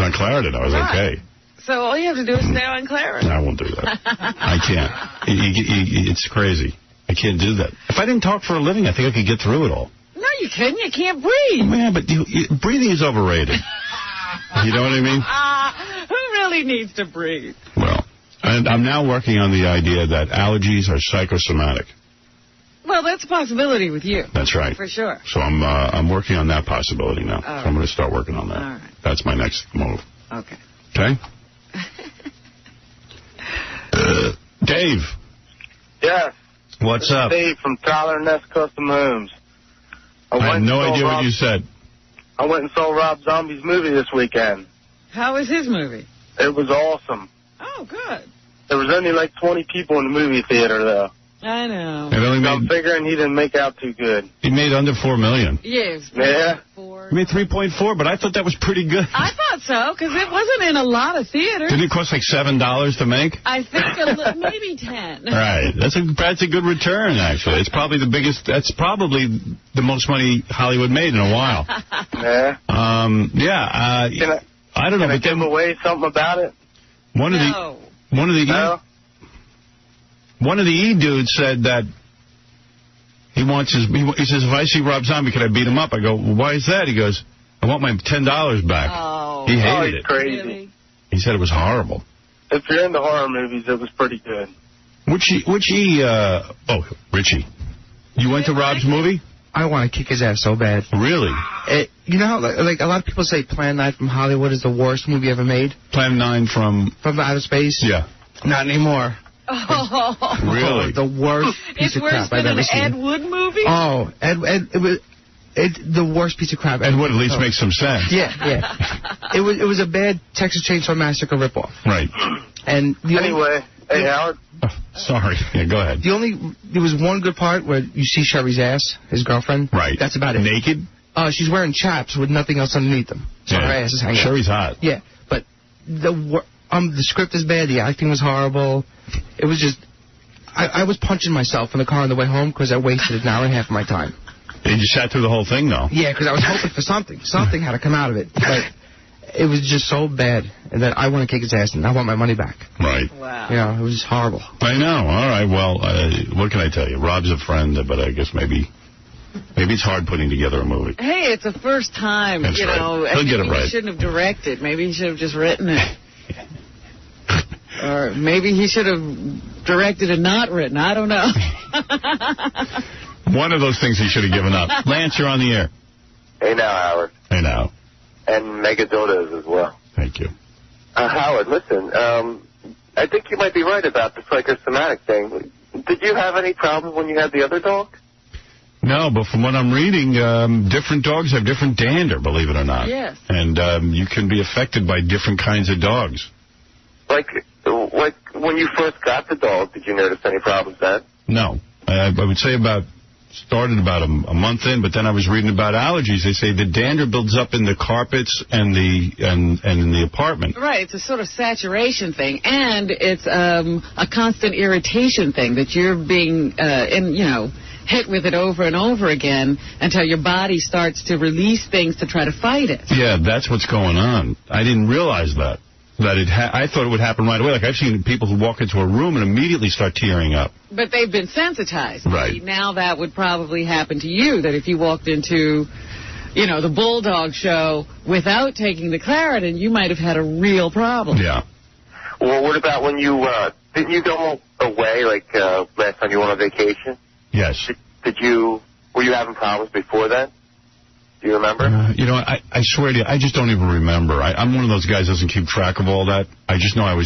on Claritin. I was okay. So all you have to do is stay on Claritin. I won't do that. I can't. It's crazy. I can't do that. If I didn't talk for a living, I think I could get through it all. No, you couldn't. You can't breathe. Man, but breathing is overrated. You know what I mean? Who really needs to breathe? Well, and I'm now working on the idea that allergies are psychosomatic. Well, that's a possibility with you. That's right. For sure. So I'm working on that possibility now. All right. So I'm going to start working on that. All right. That's my next move. Okay. Okay? Dave. Yes. What's up? Dave from Tyler Ness Custom Homes. I had no idea what you said. I went and saw Rob Zombie's movie this weekend. How was his movie? It was awesome. Oh, good. There was only like 20 people in the movie theater, though. I know. I'm figuring he didn't make out too good. He made under $4 million. Yes. Yeah. He made 3.4, but I thought that was pretty good. I thought so, because it wasn't in a lot of theaters. Didn't it cost like $7 to make? I think maybe 10. Right. That's a good return, actually. It's probably the biggest. That's probably the most money Hollywood made in a while. Yeah. Yeah. I don't know. Can I give away something about it? One of the E dudes said that he wants he says, if I see Rob Zombie, can I beat him up? I go, well, why is that? He goes, I want my $10 back. Oh. He hated it. Crazy. Really? He said it was horrible. If you're into horror movies, it was pretty good. Richie. You went to Rob's movie? I want to kick his ass so bad. Really? You know how, like, a lot of people say Plan 9 from Hollywood is the worst movie ever made? Plan 9 from Outer Space? Yeah. Not anymore. Oh. Really? The worst piece of crap I've ever seen. It's worse than an Ed Wood movie? Oh, the worst piece of crap. Ed Wood at least makes some sense. Yeah. It was a bad Texas Chainsaw Massacre ripoff. Right. And anyway, hey, Howard. Oh, sorry. Yeah, go ahead. There was one good part where you see Sherry's ass, his girlfriend. Right. That's about it. Naked? She's wearing chaps with nothing else underneath them. So her ass is hanging out. Sherry's hot. Yeah, but the script is bad. The acting was horrible. It was just... I was punching myself in the car on the way home because I wasted an hour and a half of my time. And you sat through the whole thing, though? Yeah, because I was hoping for something. Something had to come out of it. But it was just so bad that I want to kick his ass and I want my money back. Right. Wow. You know, it was just horrible. I know. All right. Well, what can I tell you? Rob's a friend, but I guess maybe it's hard putting together a movie. Hey, it's a first time. That's right. He'll get it right. He shouldn't have directed. Maybe he should have just written it. Or maybe he should have directed and not written. I don't know. One of those things he should have given up. Lance, you're on the air. Hey now, Howard. Hey now. And Megadotas as well. Thank you. Howard, listen, I think you might be right about the psychosomatic thing. Did you have any problems when you had the other dog? No, but from what I'm reading, different dogs have different dander, believe it or not. Yes. And you can be affected by different kinds of dogs. Like when you first got the dog, did you notice any problems then? No. I would say started about a month in, but then I was reading about allergies. They say the dander builds up in the carpets and in the apartment. Right, it's a sort of saturation thing, and it's a constant irritation thing that you're being hit with it over and over again until your body starts to release things to try to fight it. Yeah, that's what's going on. I didn't realize that. I thought it would happen right away. Like, I've seen people who walk into a room and immediately start tearing up. But they've been sensitized. Right. See, now that would probably happen to you, that if you walked into, the Bulldog show without taking the Claritin, you might have had a real problem. Yeah. Well, what about when you, didn't you go away, last time you went on vacation? Yes. Were you having problems before then? Do you remember? I swear to you, I just don't even remember. I'm one of those guys who doesn't keep track of all that. I just know I've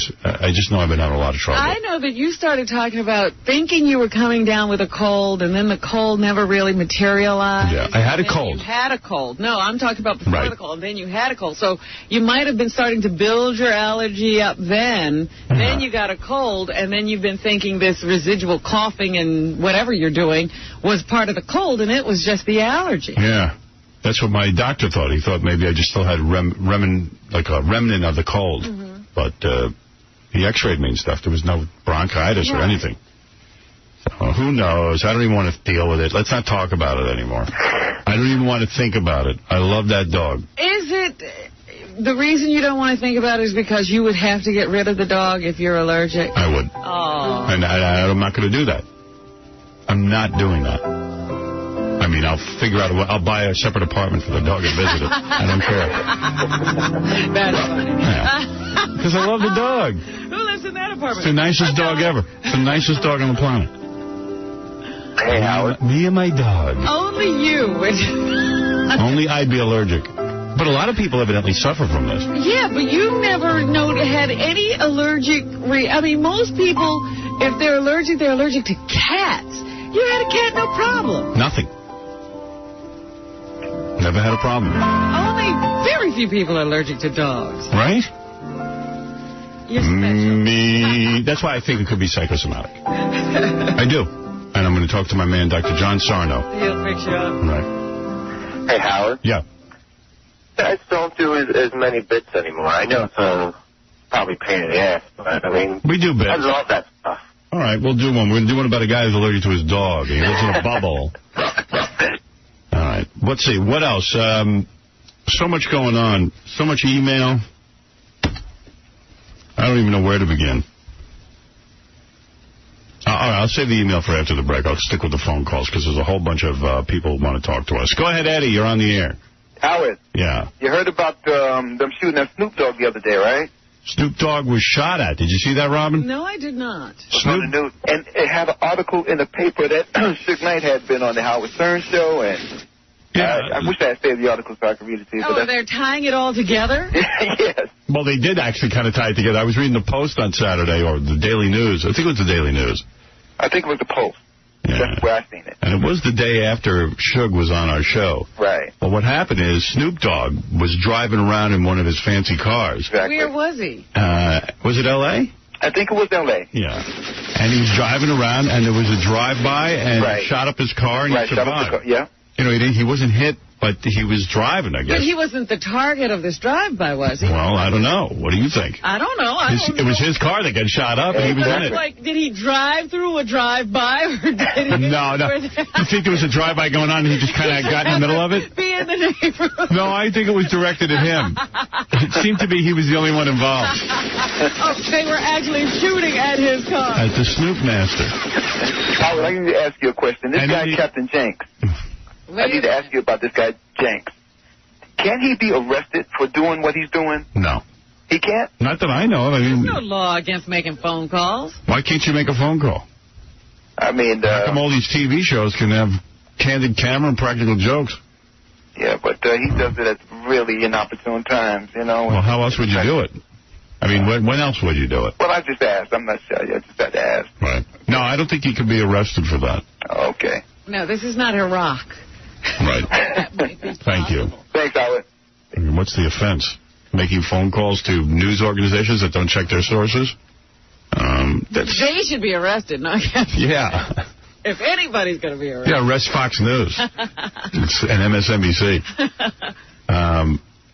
been having a lot of trouble. I know that you started talking about thinking you were coming down with a cold, and then the cold never really materialized. Yeah, I had a cold. You had a cold. No, I'm talking about before the cold, and then you had a cold. So you might have been starting to build your allergy up then. Then you got a cold, and then you've been thinking this residual coughing and whatever you're doing was part of the cold, and it was just the allergy. Yeah. That's what my doctor thought. He thought maybe I just still had a remnant of the cold. Mm-hmm. But he x-rayed me and stuff. There was no bronchitis or anything. So who knows? I don't even want to deal with it. Let's not talk about it anymore. I don't even want to think about it. I love that dog. Is it the reason you don't want to think about it is because you would have to get rid of the dog if you're allergic? I would. Oh. And I'm not going to do that. I'm not doing that. I mean, I'll figure out I'll buy a separate apartment for the dog and visit it. I don't care. That's funny. Because I love the dog. Who lives in that apartment? It's the nicest dog ever. It's the nicest dog on the planet. Hey, Howard. Me and my dog. Only you. Only I'd be allergic. But a lot of people evidently suffer from this. Yeah, but you never had any allergic I mean, most people, if they're allergic to cats. You had a cat, no problem. Nothing. Never had a problem. Only very few people are allergic to dogs. Right? You're special. Me. That's why I think it could be psychosomatic. I do. And I'm going to talk to my man, Dr. John Sarno. He'll fix you up. Right. Hey, Howard. Yeah. I just don't do as many bits anymore. I know it's probably a pain in the ass, but I mean... We do bits. I love that stuff. All right, we'll do one. We're going to do one about a guy who's allergic to his dog. He lives in a bubble. All right. Let's see. What else? So much going on. So much email. I don't even know where to begin. All right, I'll save the email for after the break. I'll stick with the phone calls because there's a whole bunch of people who want to talk to us. Go ahead, Eddie. You're on the air. Howard. Yeah. You heard about them shooting at Snoop Dogg the other day, right? Snoop Dogg was shot at. Did you see that, Robin? No, I did not. On the news. And it had an article in the paper that Suge Knight had been on the Howard Stern show, and I wish I had saved the article so I could read it to you. Oh, they're tying it all together? Yes. Well, they did actually kind of tie it together. I was reading the Post on Saturday, or the Daily News. I think it was the Daily News. I think it was the Post. Yeah. That's where I seen it. And it was the day after Suge was on our show. Right. Well, what happened is Snoop Dogg was driving around in one of his fancy cars. Exactly. Where was he? Was it L.A.? I think it was L.A. Yeah. And he was driving around, and there was a drive-by, and shot up his car, and he survived. Shot up the car. Yeah. You know, he wasn't hit, but he was driving, I guess. But he wasn't the target of this drive-by, was he? Well, I don't know. What do you think? I don't know. It was his car that got shot up, and he was in it. Like, did he drive through a drive-by, or did he... No. You think there was a drive-by going on, and he just kind of got in the middle of it? Be in the neighborhood. No, I think it was directed at him. It seemed to be he was the only one involved. Oh, they were actually shooting at his car. At the Snoop Master. Howard, I need to ask you a question. This guy, Captain Jenks. I need to ask you about this guy, Jenks. Can he be arrested for doing what he's doing? No. He can't? Not that I know of. I mean, there's no law against making phone calls. Why can't you make a phone call? I mean... How come all these TV shows can have candid camera and practical jokes? Yeah, but he does it at really inopportune times, you know. Well, how else would you do it? I mean, when else would you do it? Well, I just asked. I'm not sure. I just had to ask. Right. No, I don't think he could be arrested for that. Okay. No, this is not Iraq. Right. Thank you. Thanks, Howard. What's the offense? Making phone calls to news organizations that don't check their sources? They should be arrested, not Yeah. If anybody's going to be arrested. Yeah, arrest Fox News and MSNBC.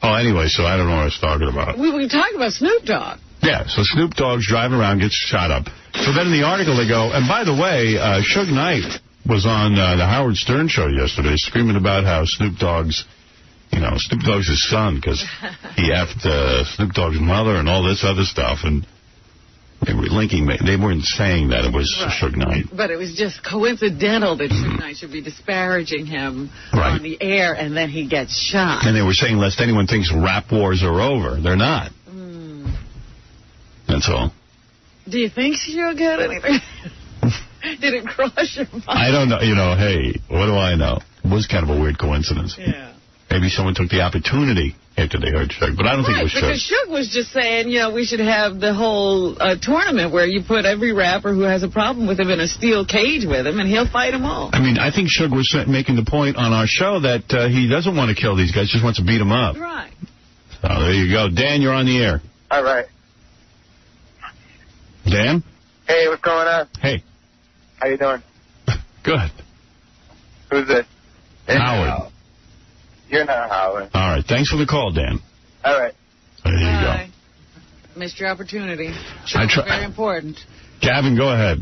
Anyway, so I don't know what I was talking about. We were talking about Snoop Dogg. Yeah, so Snoop Dogg's driving around, gets shot up. So then in the article they go, and by the way, Suge Knight was on the Howard Stern show yesterday screaming about how Snoop Dogg's his son because he effed Snoop Dogg's mother and all this other stuff. And they were linking, they weren't saying that it was Suge Knight. But it was just coincidental that Suge Knight should be disparaging him on the air, and then he gets shot. And they were saying, lest anyone thinks rap wars are over. They're not. That's all. Do you think Suge had anything? Did it cross your mind? I don't know. Hey, what do I know? It was kind of a weird coincidence. Yeah. Maybe someone took the opportunity after they heard Suge, but I don't think it was Suge. Because Suge was just saying, we should have the whole tournament where you put every rapper who has a problem with him in a steel cage with him, and he'll fight them all. I mean, I think Suge was making the point on our show that he doesn't want to kill these guys, just wants to beat them up. Right. So there you go. Dan, you're on the air. All right. Dan? Hey, what's going on? Hey. How you doing? Good. Who's this? Howard. You're not Howard. All right. Thanks for the call, Dan. All right. There you go. Missed your opportunity. Very important. Gavin, go ahead.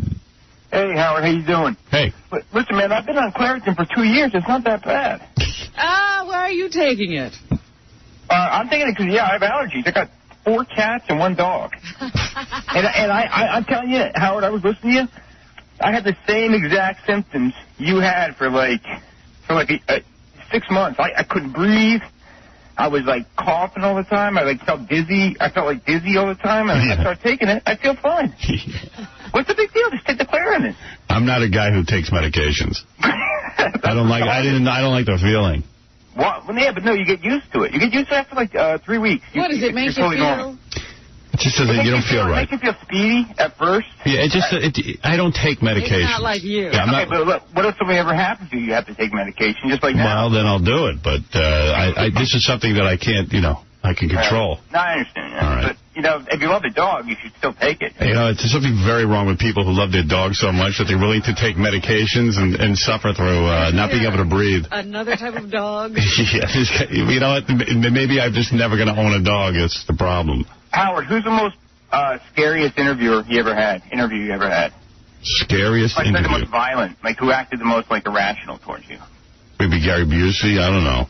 Hey, Howard. How you doing? Hey. Listen, man, I've been on Claritin for 2 years. It's not that bad. Where are you taking it? I'm thinking it because, I have allergies. I got 4 cats and 1 dog. and I'm telling you, Howard, I was listening to you. I had the same exact symptoms you had for 6 months. I couldn't breathe. I was coughing all the time. I felt dizzy. I felt dizzy all the time. And I started taking it. I feel fine. What's the big deal? Just take the Claritin. I'm not a guy who takes medications. I don't like the feeling. Well, yeah, but no, you get used to it. You get used to it after 3 weeks. What does it make you feel? Normal. It just says that you don't feel right. It makes you feel speedy at first. Yeah, I don't take medication. It's not like you. Yeah, okay, but look, what if something ever happens to you? You have to take medication, just like now. Well, then I'll do it. But this is something that I can't, I can control. No, I understand. Yeah. All right. But, if you love the dog, you should still take it. There's something very wrong with people who love their dog so much that they're willing to take medications and suffer through not being able to breathe. Another type of dog? Yeah, you know what? Maybe I'm just never going to own a dog. That's the problem. Howard, who's the most scariest interview you ever had? Scariest interview? The most violent, who acted the most irrational towards you? Maybe Gary Busey. I don't know.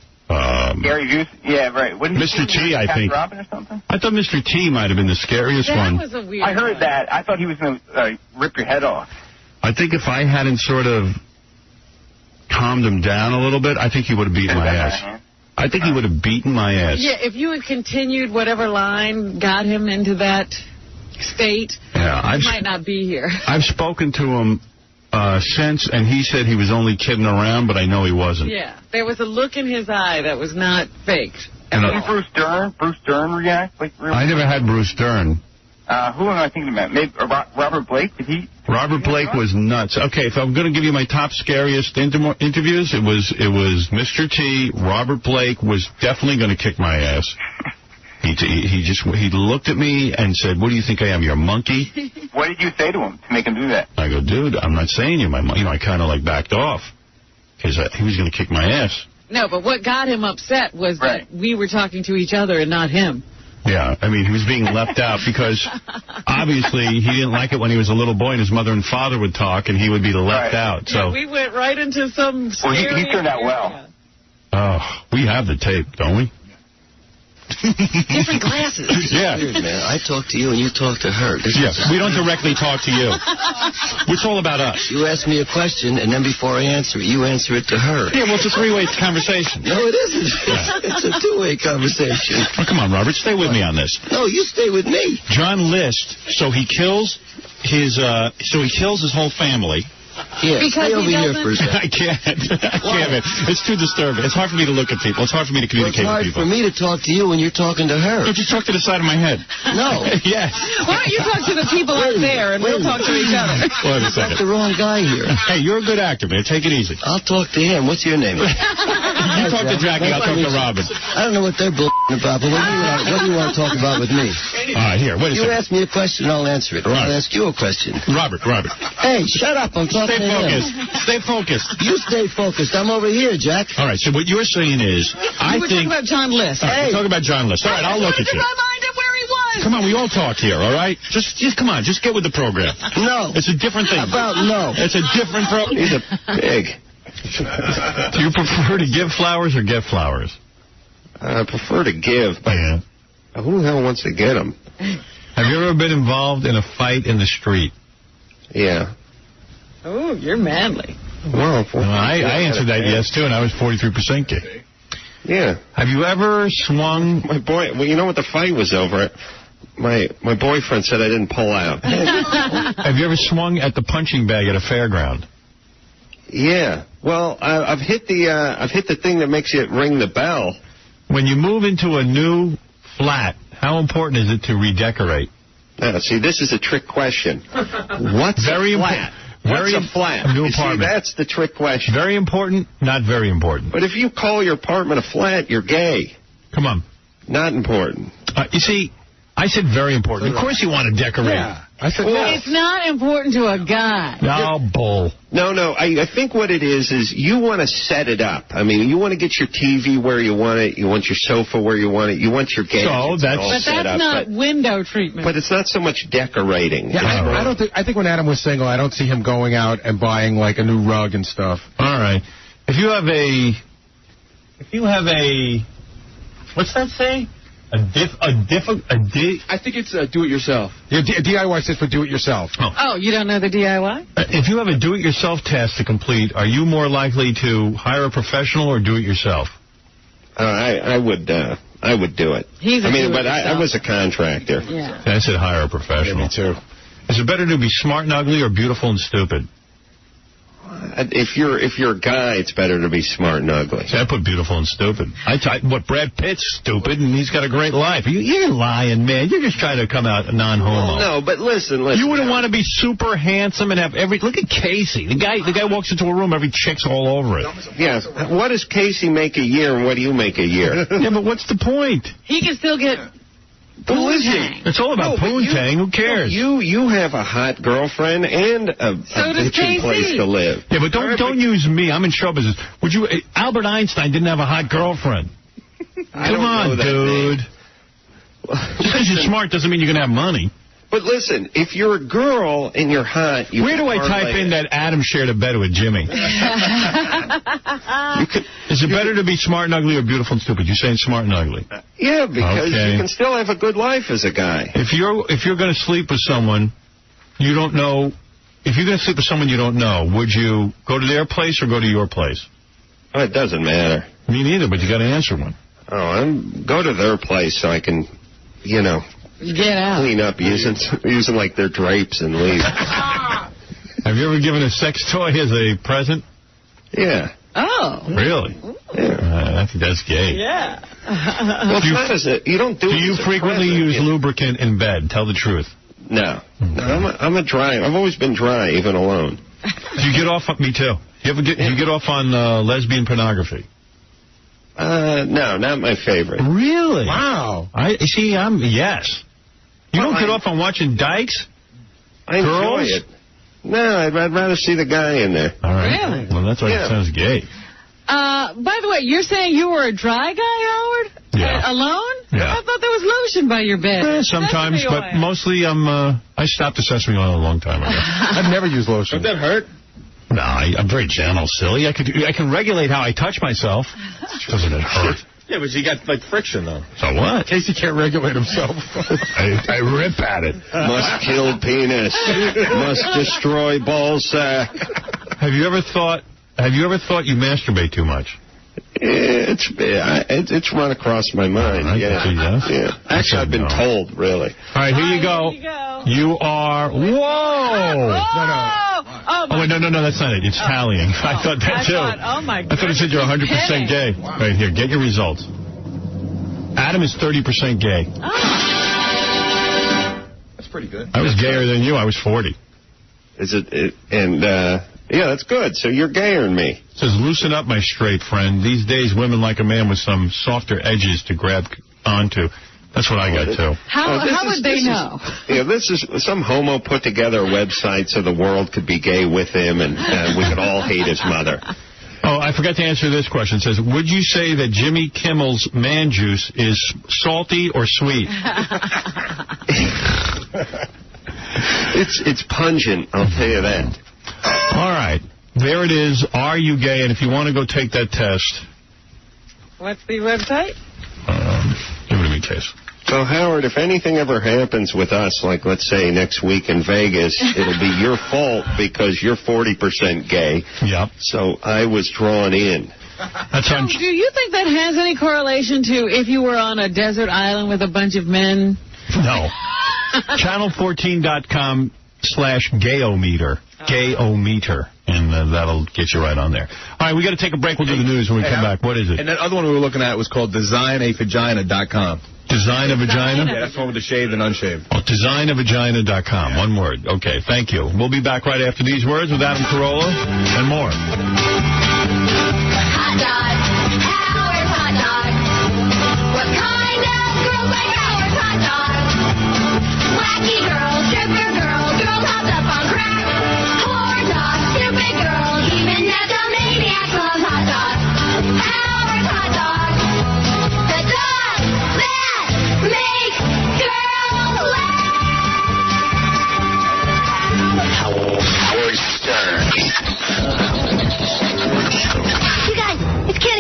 Gary Busey? Yeah, right. Mr. T, I think. Robin or something? I thought Mr. T might have been the scariest one. That was a weird I heard that. I thought he was going to rip your head off. I think if I hadn't sort of calmed him down a little bit, I think he would have beaten my ass. I think he would have beaten my ass. Yeah, if you had continued whatever line got him into that state, he might not be here. I've spoken to him since, and he said he was only kidding around, but I know he wasn't. Yeah, there was a look in his eye that was not faked. And did Bruce Dern react? I never had Bruce Dern. Who am I thinking about? Maybe Robert Blake? Did he? Robert Blake was nuts. Okay, if I'm going to give you my top scariest interviews, it was Mr. T. Robert Blake was definitely going to kick my ass. He looked at me and said, "What do you think I am? You're a monkey?" What did you say to him to make him do that? I go, "Dude, I'm not saying you, I kind of backed off because he was going to kick my ass." No, but what got him upset was that we were talking to each other and not him. Yeah, he was being left out because obviously he didn't like it when he was a little boy and his mother and father would talk and he would be left out. So we went right into some scary he turned out well. Oh, we have the tape, don't we? Different classes. Yeah. Weird, man. I talk to you and you talk to her. We don't directly talk to you. It's all about us. You ask me a question, and then before I answer it, you answer it to her. Yeah, well, it's a three-way conversation. No, it isn't. Yeah. It's a two-way conversation. Oh, come on, Robert. Stay with me on this. No, you stay with me. John List, so he kills his whole family. Yeah, stay over here for a second. I can't. It's too disturbing. It's hard for me to look at people. It's hard for me to communicate with people. It's hard for me to talk to you when you're talking to her. No, just talk to the side of my head. No. Yes. Why don't you talk to the people out there and we'll talk to each other? Wait a second. You've got the wrong guy here. Hey, you're a good actor, man. Take it easy. I'll talk to him. What's your name? You talk to Jackie, I'll talk to Robin. I don't know what they're about, but what do you want to talk about with me? All right, here, wait a second. You ask me a question, I'll answer it. Or I'll ask you a question. Robert. Hey, shut up. I'm talking to him. Stay focused. You stay focused. I'm over here, Jack. All right, so what you're saying is, I think... We're talking about John List. All right, we're talking about John List. All right, I'll look at you. I reminded where he was. Come on, we all talk here, all right? Just come on, just get with the program. No. It's a different thing. No. It's a different program. He's a pig. Do you prefer to give flowers or get flowers? I prefer to give, but who the hell wants to get them? Have you ever been involved in a fight in the street? Yeah. Oh, you're manly. Well, I answered that yes, too, and I was 43% gay. Yeah. Have you ever swung... Well, you know what the fight was over? My boyfriend said I didn't pull out. Have you ever swung at the punching bag at a fairground? Yeah. Well, I've hit the thing that makes you ring the bell. When you move into a new flat, how important is it to redecorate? See, this is a trick question. What's very a flat? What's a flat? A new apartment. See, that's the trick question. Very important, not very important. But if you call your apartment a flat, you're gay. Come on. Not important. You see, I said very important. Of course you want to decorate. Yeah. I said no. It's not important to a guy. No, bull. No. I think what it is you want to set it up. I mean, you want to get your TV where you want it. You want your sofa where you want it. You want your gadgets all set up. But that's not window treatment. But it's not so much decorating. Yeah, I think when Adam was single, I don't see him going out and buying like a new rug and stuff. All right. If you have a What's that say? I think it's do-it-yourself. Yeah, DIY stands for do-it-yourself. Oh, you don't know the DIY? If you have a do-it-yourself task to complete, are you more likely to hire a professional or do it yourself? I would do it. I was a contractor. Yeah. I said hire a professional. Yeah, me too. Is it better to be smart and ugly or beautiful and stupid? If you're a guy, it's better to be smart and ugly. See, I put beautiful and stupid. Brad Pitt's stupid, and he's got a great life. You're lying, man. You're just trying to come out non-homo. No, but listen. You wouldn't want to be super handsome and have every... Look at Casey. The guy walks into a room, every chick's all over it. Yeah. What does Casey make a year, and what do you make a year? Yeah, but what's the point? He can still get... Poontang. It's all about poontang. Who cares? You have a hot girlfriend and a bitchin' place to live. Yeah, but don't use me. I'm in show business. Albert Einstein didn't have a hot girlfriend. Come on, dude. Just because you're smart doesn't mean you're going to have money. But listen, if you're a girl and you're hot... Where do I type in that Adam shared a bed with Jimmy? Is it better to be smart and ugly or beautiful and stupid? You're saying smart and ugly. Yeah, because you can still have a good life as a guy. If you're going to sleep with someone you don't know... If you're going to sleep with someone you don't know, would you go to their place or go to your place? Oh, it doesn't matter. Me neither, but you got to answer one. Go to their place so I can, get out. Clean up using like their drapes and leave. Have you ever given a sex toy as a present? Yeah. Oh. Really? Yeah. I think that's gay. Yeah. Well, you don't do it. Do you frequently use lubricant in bed? Tell the truth. No. I'm a dry. I've always been dry, even alone. Do you get off? Me too. You get off on lesbian pornography? No, not my favorite. Really? Wow. Yes. You don't get off on watching dykes? I enjoy it. No, I'd rather see the guy in there. All right. Really? Well, that's why it sounds gay. By the way, you're saying you were a dry guy, Howard? Yeah. Alone? Yeah. I thought there was lotion by your bed. Sometimes, but mostly I stopped the sesame oil a long time ago. I've never used lotion. Does that hurt? No, I'm very gentle, silly. I can regulate how I touch myself. Doesn't it hurt? Yeah, but you got, friction, though. So what? Casey can't regulate himself. I rip at it. Must kill penis. Must destroy ball sack. Have you ever thought you masturbate too much? It's run across my mind. Right, yeah. Actually, I've been told, really. All right, here you go. You are... Whoa! Oh, wait, no, that's not it. It's tallying. I thought that, too. Oh, my God. I thought it said you're 100% gay. Right here, get your results. Adam is 30% gay. That's pretty good. I was gayer than you. I was 40. Is it? Yeah, that's good. So you're gayer than me. It says, loosen up, my straight friend. These days, women like a man with some softer edges to grab onto. That's what I got, too. How would they know? This is some homo put together a website so the world could be gay with him and we could all hate his mother. Oh, I forgot to answer this question. It says, would you say that Jimmy Kimmel's man juice is salty or sweet? It's pungent, I'll tell you that. All right. There it is. Are you gay? And if you want to go take that test. What's the website? Give it to me, Case. So, Howard, if anything ever happens with us, like, let's say, next week in Vegas, it'll be your fault because you're 40% gay. Yep. So I was drawn in. Do you think that has any correlation to if you were on a desert island with a bunch of men? No. Channel14.com/gayometer. Gayometer. And that'll get you right on there. All right, we got to take a break. We'll do the news when we come back. What is it? And that other one we were looking at was called designavagina.com. Design a vagina? Yeah, that's the one with the shaved and unshaved. Oh, designavagina.com. Yeah. One word. Okay, thank you. We'll be back right after these words with Adam Carolla and more. Hot dog. Howard's hot dog. What kind of girls like Howard's hot dog? Wacky girls, stripper girls, girls hopped up on crack. Whore dog, stupid girls, even nymphomaniacs love hot dogs. Howard's hot dog. The dog that makes girls laugh. Howard Stern. You guys, it's Kid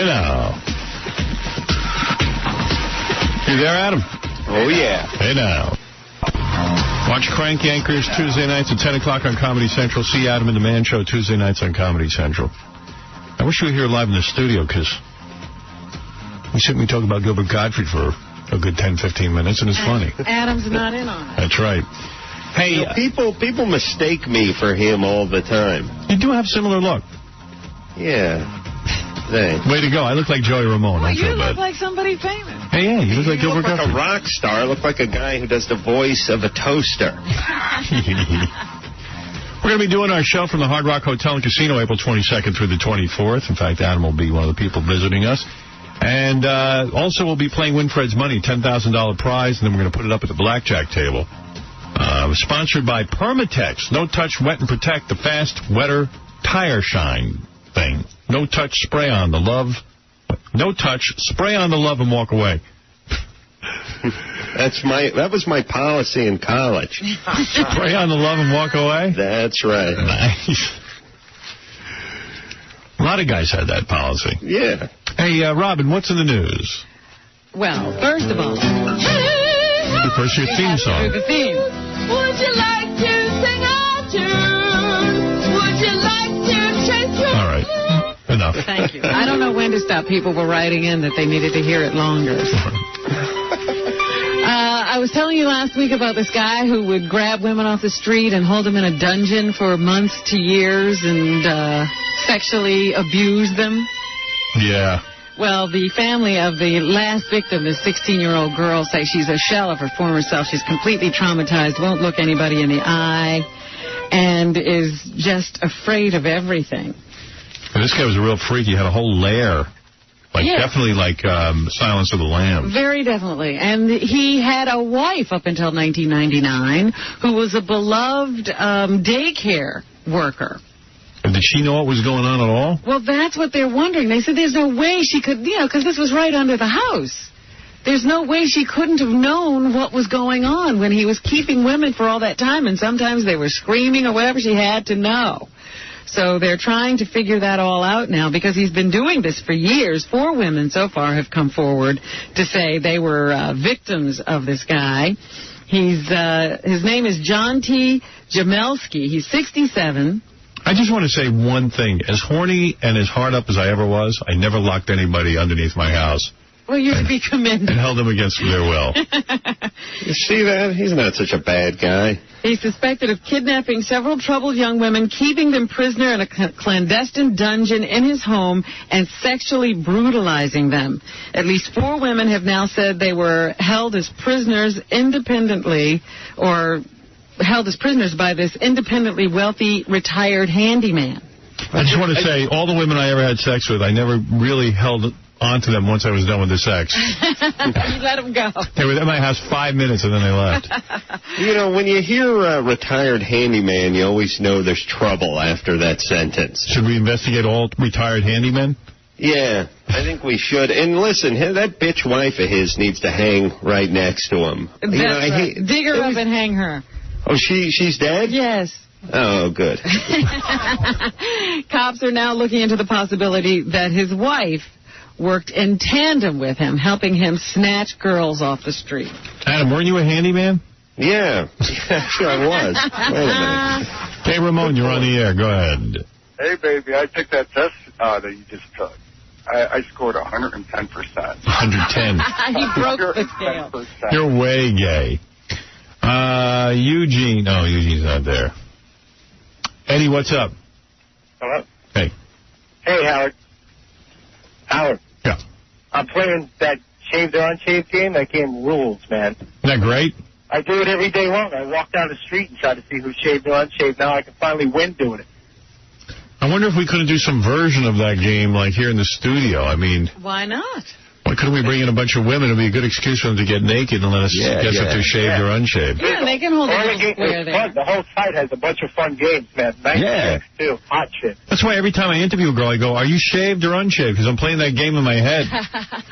Hey, now. You there, Adam? Oh, yeah. Hey, now. Watch Crank Yankers Tuesday nights at 10 o'clock on Comedy Central. See Adam and the Man Show Tuesday nights on Comedy Central. I wish you were here live in the studio, because we sit and we talk about Gilbert Gottfried for a good 10, 15 minutes, and it's funny. Adam's not in on it. That's right. Hey, you know, people mistake me for him all the time. You do have similar look. Yeah. Thanks. Way to go. I look like Joey Ramone. Well, you look like somebody famous. Hey, yeah, you look like Gilbert Gottfried. You look like a rock star. I look like a guy who does the voice of a toaster. We're going to be doing our show from the Hard Rock Hotel and Casino April 22nd through the 24th. In fact, Adam will be one of the people visiting us. And also we'll be playing Win Fred's Money, $10,000 prize, and then we're going to put it up at the blackjack table. Sponsored by Permatex. No touch, wet and protect, the fast, wetter tire shine thing. No touch, spray on the love. No touch, spray on the love and walk away. That was my policy in college. Spray on the love and walk away? That's right. Nice. A lot of guys had that policy. Yeah. Hey, Robin, what's in the news? Well, first of all, first your theme song. The theme. Would you like to sing a tune? Would you like to chase your... All right. Enough. Thank you. I don't know when to stop. People were writing in that they needed to hear it longer. I was telling you last week about this guy who would grab women off the street and hold them in a dungeon for months to years and sexually abuse them. Yeah. Well, the family of the last victim, this 16-year-old girl, say she's a shell of her former self. She's completely traumatized, won't look anybody in the eye, and is just afraid of everything. And this guy was a real freak. He had a whole lair. Definitely like Silence of the Lambs. Very definitely. And he had a wife up until 1999 who was a beloved daycare worker. And did she know what was going on at all? Well, that's what they're wondering. They said there's no way she could, because this was right under the house. There's no way she couldn't have known what was going on when he was keeping women for all that time, and sometimes they were screaming or whatever. She had to know. So they're trying to figure that all out now because he's been doing this for years. 4 women so far have come forward to say they were victims of this guy. His name is 𝗦𝗵cie𝗄𝗿𝗱. He's 67. I just want to say one thing. As horny and as hard up as I ever was, I never locked anybody underneath my house. Well, you'd be commended. And held them against their will. You see that? He's not such a bad guy. He's suspected of kidnapping several troubled young women, keeping them prisoner in a clandestine dungeon in his home, and sexually brutalizing them. At least 4 women have now said they were held as prisoners independently, or held as prisoners by this independently wealthy retired handyman. I just want to say, all the women I ever had sex with, I never really held onto them once I was done with the sex. You let them go. They were at my house 5 minutes and then they left. You know, when you hear retired handyman, you always know there's trouble after that sentence. Should we investigate all retired handymen? Yeah, I think we should. And listen, that bitch wife of his needs to hang right next to him. That's right. Dig her up and hang her. Oh, she's dead? Yes. Oh, good. Cops are now looking into the possibility that his wife worked in tandem with him, helping him snatch girls off the street. Adam, weren't you a handyman? Yeah. Sure I was. Wait a minute. Hey, Ramon, you're on the air. Go ahead. Hey, baby, I took that test that you just took. I scored 110%. 110. He broke the scale. You're way gay. Eugene. Oh, Eugene's not there. Eddie, what's up? Hello? Hey. Hey, Howard. Howard. Yeah. I'm playing that shaved or unshaved game. That game rules, man. Isn't that great? I do it every day long. I walk down the street and try to see who's shaved or unshaved. Now I can finally win doing it. I wonder if we couldn't do some version of that game, like here in the studio. I mean... Why not? Why couldn't we bring in a bunch of women? It would be a good excuse for them to get naked and let us guess if they're shaved or unshaved. Yeah, they can hold a little square there. Fun. The whole site has a bunch of fun games, man. Nice tricks, too. Hot shit. That's why every time I interview a girl, I go, are you shaved or unshaved? Because I'm playing that game in my head.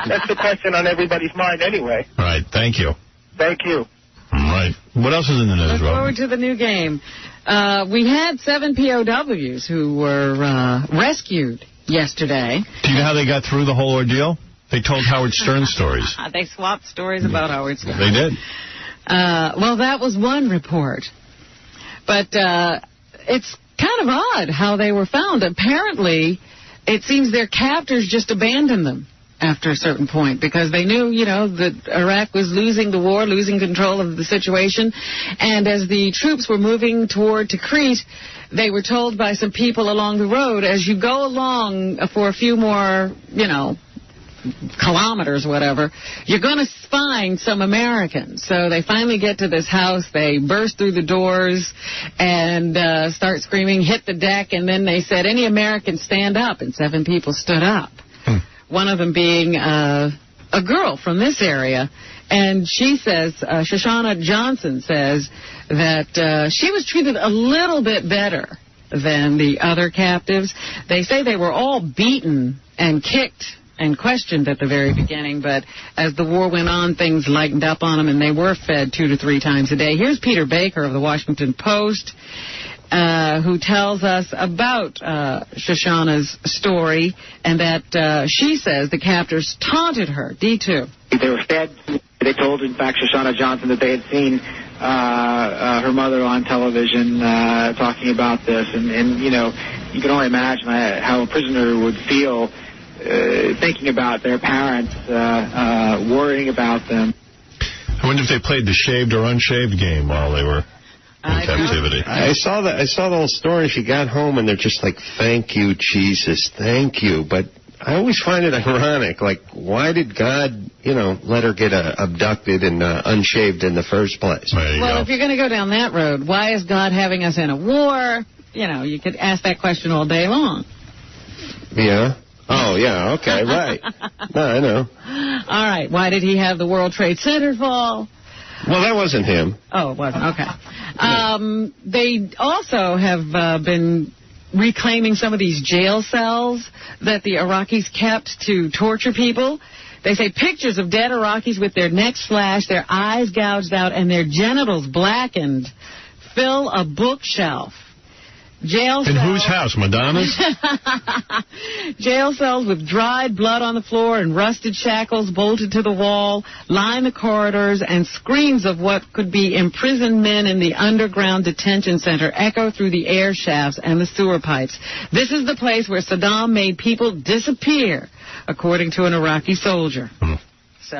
That's the question on everybody's mind anyway. All right, thank you. Thank you. All right. What else is in the news, Look forward to the new game. We had 7 POWs who were rescued yesterday. Do you know how they got through the whole ordeal? They told Howard Stern stories. They swapped stories about Howard Stern. They did. Well, that was one report. But it's kind of odd how they were found. Apparently, it seems their captors just abandoned them after a certain point because they knew, that Iraq was losing the war, losing control of the situation. And as the troops were moving toward Tikrit, they were told by some people along the road, as you go along for a few more, kilometers, whatever, you're going to find some Americans. So they finally get to this house. They burst through the doors and start screaming, hit the deck, and then they said, any Americans stand up, and 7 people stood up. One of them being a girl from this area. And she says, Shoshana Johnson says that she was treated a little bit better than the other captives. They say they were all beaten and kicked and questioned at the very beginning, but as the war went on, things lightened up on them, and they were fed 2 to 3 times a day. Here's Peter Baker of the Washington Post, who tells us about Shoshana's story, and that she says the captors taunted her. D2. They were fed. They told, in fact, Shoshana Johnson that they had seen her mother on television talking about this, and you can only imagine how a prisoner would feel thinking about their parents, worrying about them. I wonder if they played the shaved or unshaved game while they were in captivity. I saw the whole story. She got home and they're just like, "Thank you, Jesus, thank you." But I always find it ironic. Like, why did God, let her get abducted and unshaved in the first place? Well, if you're going to go down that road, why is God having us in a war? You could ask that question all day long. Yeah. Oh, yeah, okay, right. No, I know. All right, why did he have the World Trade Center fall? Well, that wasn't him. Oh, it wasn't, okay. They also have been reclaiming some of these jail cells that the Iraqis kept to torture people. They say pictures of dead Iraqis with their necks slashed, their eyes gouged out, and their genitals blackened fill a bookshelf. Jail cells. In whose house? Madonna's? Jail cells with dried blood on the floor and rusted shackles bolted to the wall line the corridors, and screams of what could be imprisoned men in the underground detention center echo through the air shafts and the sewer pipes. This is the place where Saddam made people disappear, according to an Iraqi soldier. So,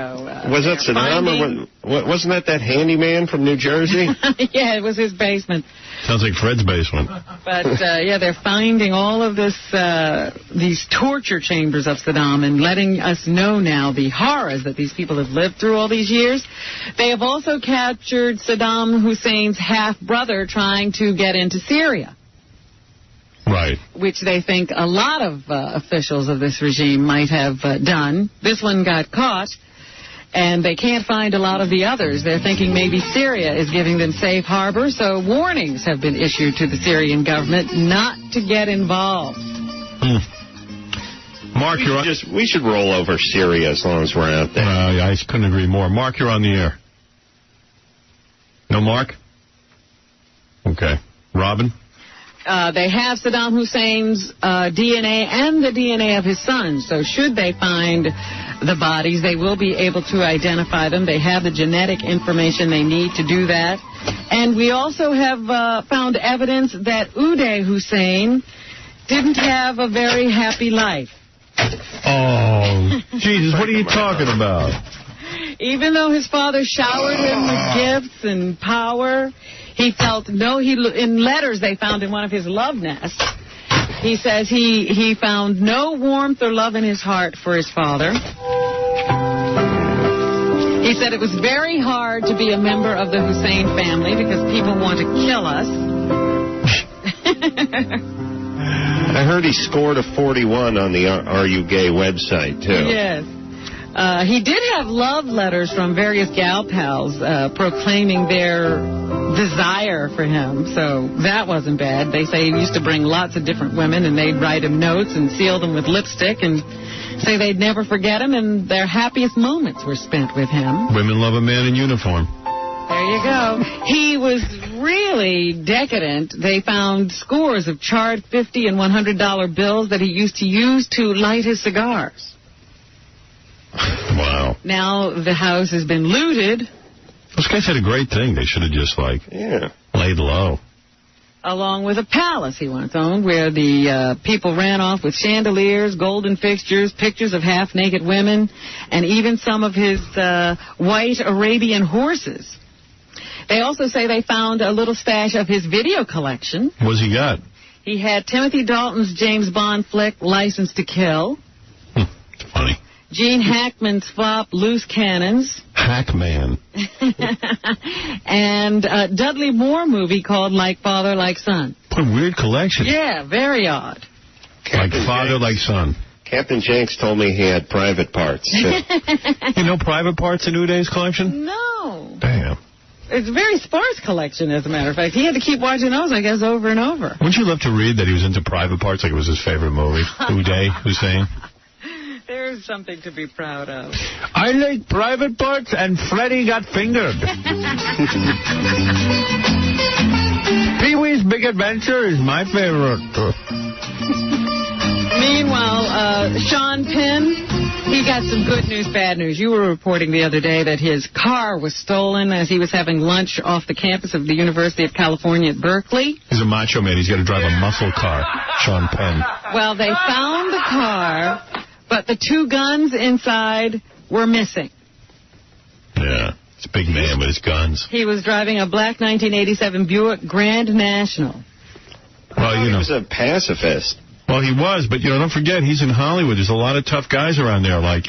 was that Saddam, or wasn't that handyman from New Jersey? Yeah, it was his basement. Sounds like Fred's basement. But, they're finding all of these torture chambers of Saddam and letting us know now the horrors that these people have lived through all these years. They have also captured Saddam Hussein's half-brother trying to get into Syria. Right. Which they think a lot of officials of this regime might have done. This one got caught. And they can't find a lot of the others. They're thinking maybe Syria is giving them safe harbor, so warnings have been issued to the Syrian government not to get involved. Mark, we should roll over Syria as long as we're out there. I couldn't agree more. Mark, you're on the air. No Mark? Okay. Robin? They have Saddam Hussein's DNA and the DNA of his son, so should they find the bodies, they will be able to identify them. They have the genetic information they need to do that. And we also have found evidence that Uday Hussein didn't have a very happy life. Oh, Jesus, what are you talking about? Even though his father showered him with gifts and power, he felt in letters they found in one of his love nests, he says he found no warmth or love in his heart for his father. He said it was very hard to be a member of the Hussein family because people want to kill us. I heard he scored a 41 on the Are You Gay website, too. Yes. He did have love letters from various gal pals proclaiming their desire for him, so that wasn't bad. They say he used to bring lots of different women, and they'd write him notes and seal them with lipstick and say they'd never forget him, and their happiest moments were spent with him. Women love a man in uniform. There you go. He was really decadent, they found scores of charred $50 and $100 bills that he used to light his cigars. Wow. Now the house has been looted. Those guys had a great thing. They should have just, laid low. Along with a palace he once owned, where the people ran off with chandeliers, golden fixtures, pictures of half-naked women, and even some of his white Arabian horses. They also say they found a little stash of his video collection. What's he got? He had Timothy Dalton's James Bond flick, License to Kill. Funny. Gene Hackman's flop, Loose Cannons. Hackman. And a Dudley Moore movie called Like Father, Like Son. What a weird collection. Yeah, very odd. Like father, like son. Captain Jenks told me he had private parts. You know private parts in Uday's collection? No. Damn. It's a very sparse collection, as a matter of fact. He had to keep watching those, I guess, over and over. Wouldn't you love to read that he was into private parts like it was his favorite movie? Uday Hussein? There's something to be proud of. I like private parts and Freddy got fingered. Pee-wee's Big Adventure is my favorite. Meanwhile, Sean Penn, he got some good news, bad news. You were reporting the other day that his car was stolen as he was having lunch off the campus of the University of California at Berkeley. He's a macho man. He's got to drive a muscle car, Sean Penn. Well, they found the car, but the 2 guns inside were missing. Yeah, it's a big man with his guns. He was driving a black 1987 Buick Grand National. Well, he was a pacifist. Well, he was, but, don't forget, he's in Hollywood. There's a lot of tough guys around there, like,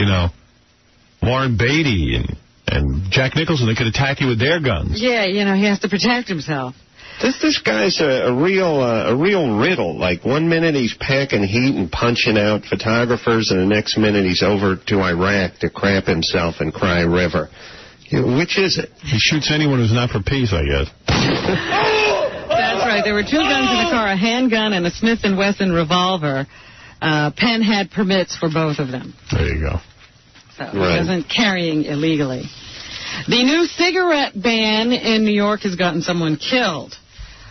Warren Beatty and Jack Nicholson. They could attack you with their guns. Yeah, he has to protect himself. This guy's a real riddle. Like, one minute he's packing heat and punching out photographers, and the next minute he's over to Iraq to crap himself in Cry River. Which is it? He shoots anyone who's not for peace, I guess. That's right. There were 2 guns in the car, a handgun and a Smith & Wesson revolver. Penn had permits for both of them. There you go. So he wasn't carrying illegally. The new cigarette ban in New York has gotten someone killed.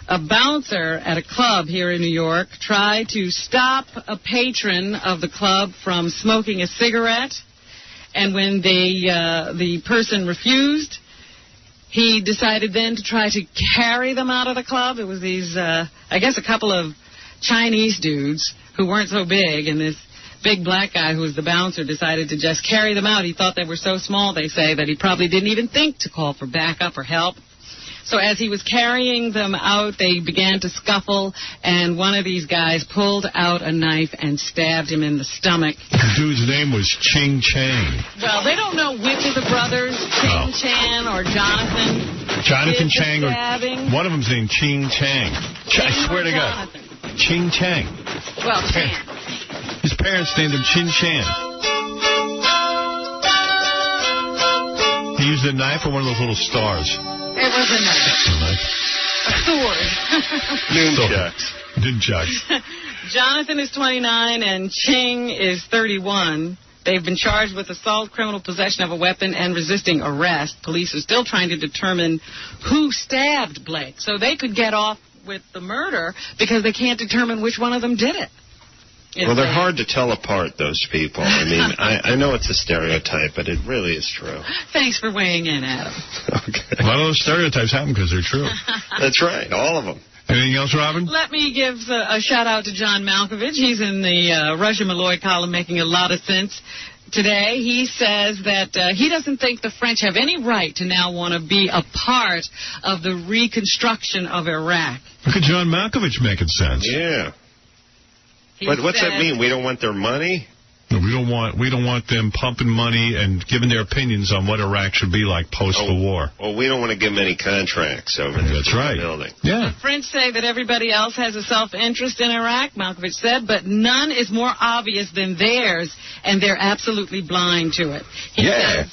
A bouncer at a club here in New York tried to stop a patron of the club from smoking a cigarette, and when the person refused, he decided then to try to carry them out of the club. It was these, I guess, a couple of Chinese dudes who weren't so big, and this big black guy who was the bouncer decided to just carry them out. He thought they were so small, they say, that he probably didn't even think to call for backup or help. So as he was carrying them out, they began to scuffle, and one of these guys pulled out a knife and stabbed him in the stomach. The dude's name was Ching Chang. Well, they don't know which of the brothers, Ching Chan or Jonathan. Jonathan Chang. Stabbing. One of them's named Ching Chang. I swear to God. Ching Chang. Well, Chan. His parents named him Chin Chan. He used a knife or one of those little stars? It was a knife. A sword. Nunchucks. Jonathan is 29 and Ching is 31. They've been charged with assault, criminal possession of a weapon, and resisting arrest. Police are still trying to determine who stabbed Blake, so they could get off with the murder because they can't determine which one of them did it. Well, they're hard to tell apart, those people. I mean, I know it's a stereotype, but it really is true. Thanks for weighing in, Adam. Okay. A lot of those stereotypes happen because they're true. That's right, all of them. Anything else, Robin? Let me give a shout-out to John Malkovich. He's in the Russia Malloy column making a lot of sense today. He says that he doesn't think the French have any right to now want to be a part of the reconstruction of Iraq. Look at John Malkovich making sense. Yeah. But what's that mean? We don't want their money? No, we don't want them pumping money and giving their opinions on what Iraq should be like post the war. Well, we don't want to give them any contracts over there. That's right. Building. Yeah. The French say that everybody else has a self-interest in Iraq, Malkovich said, but none is more obvious than theirs, and they're absolutely blind to it. He says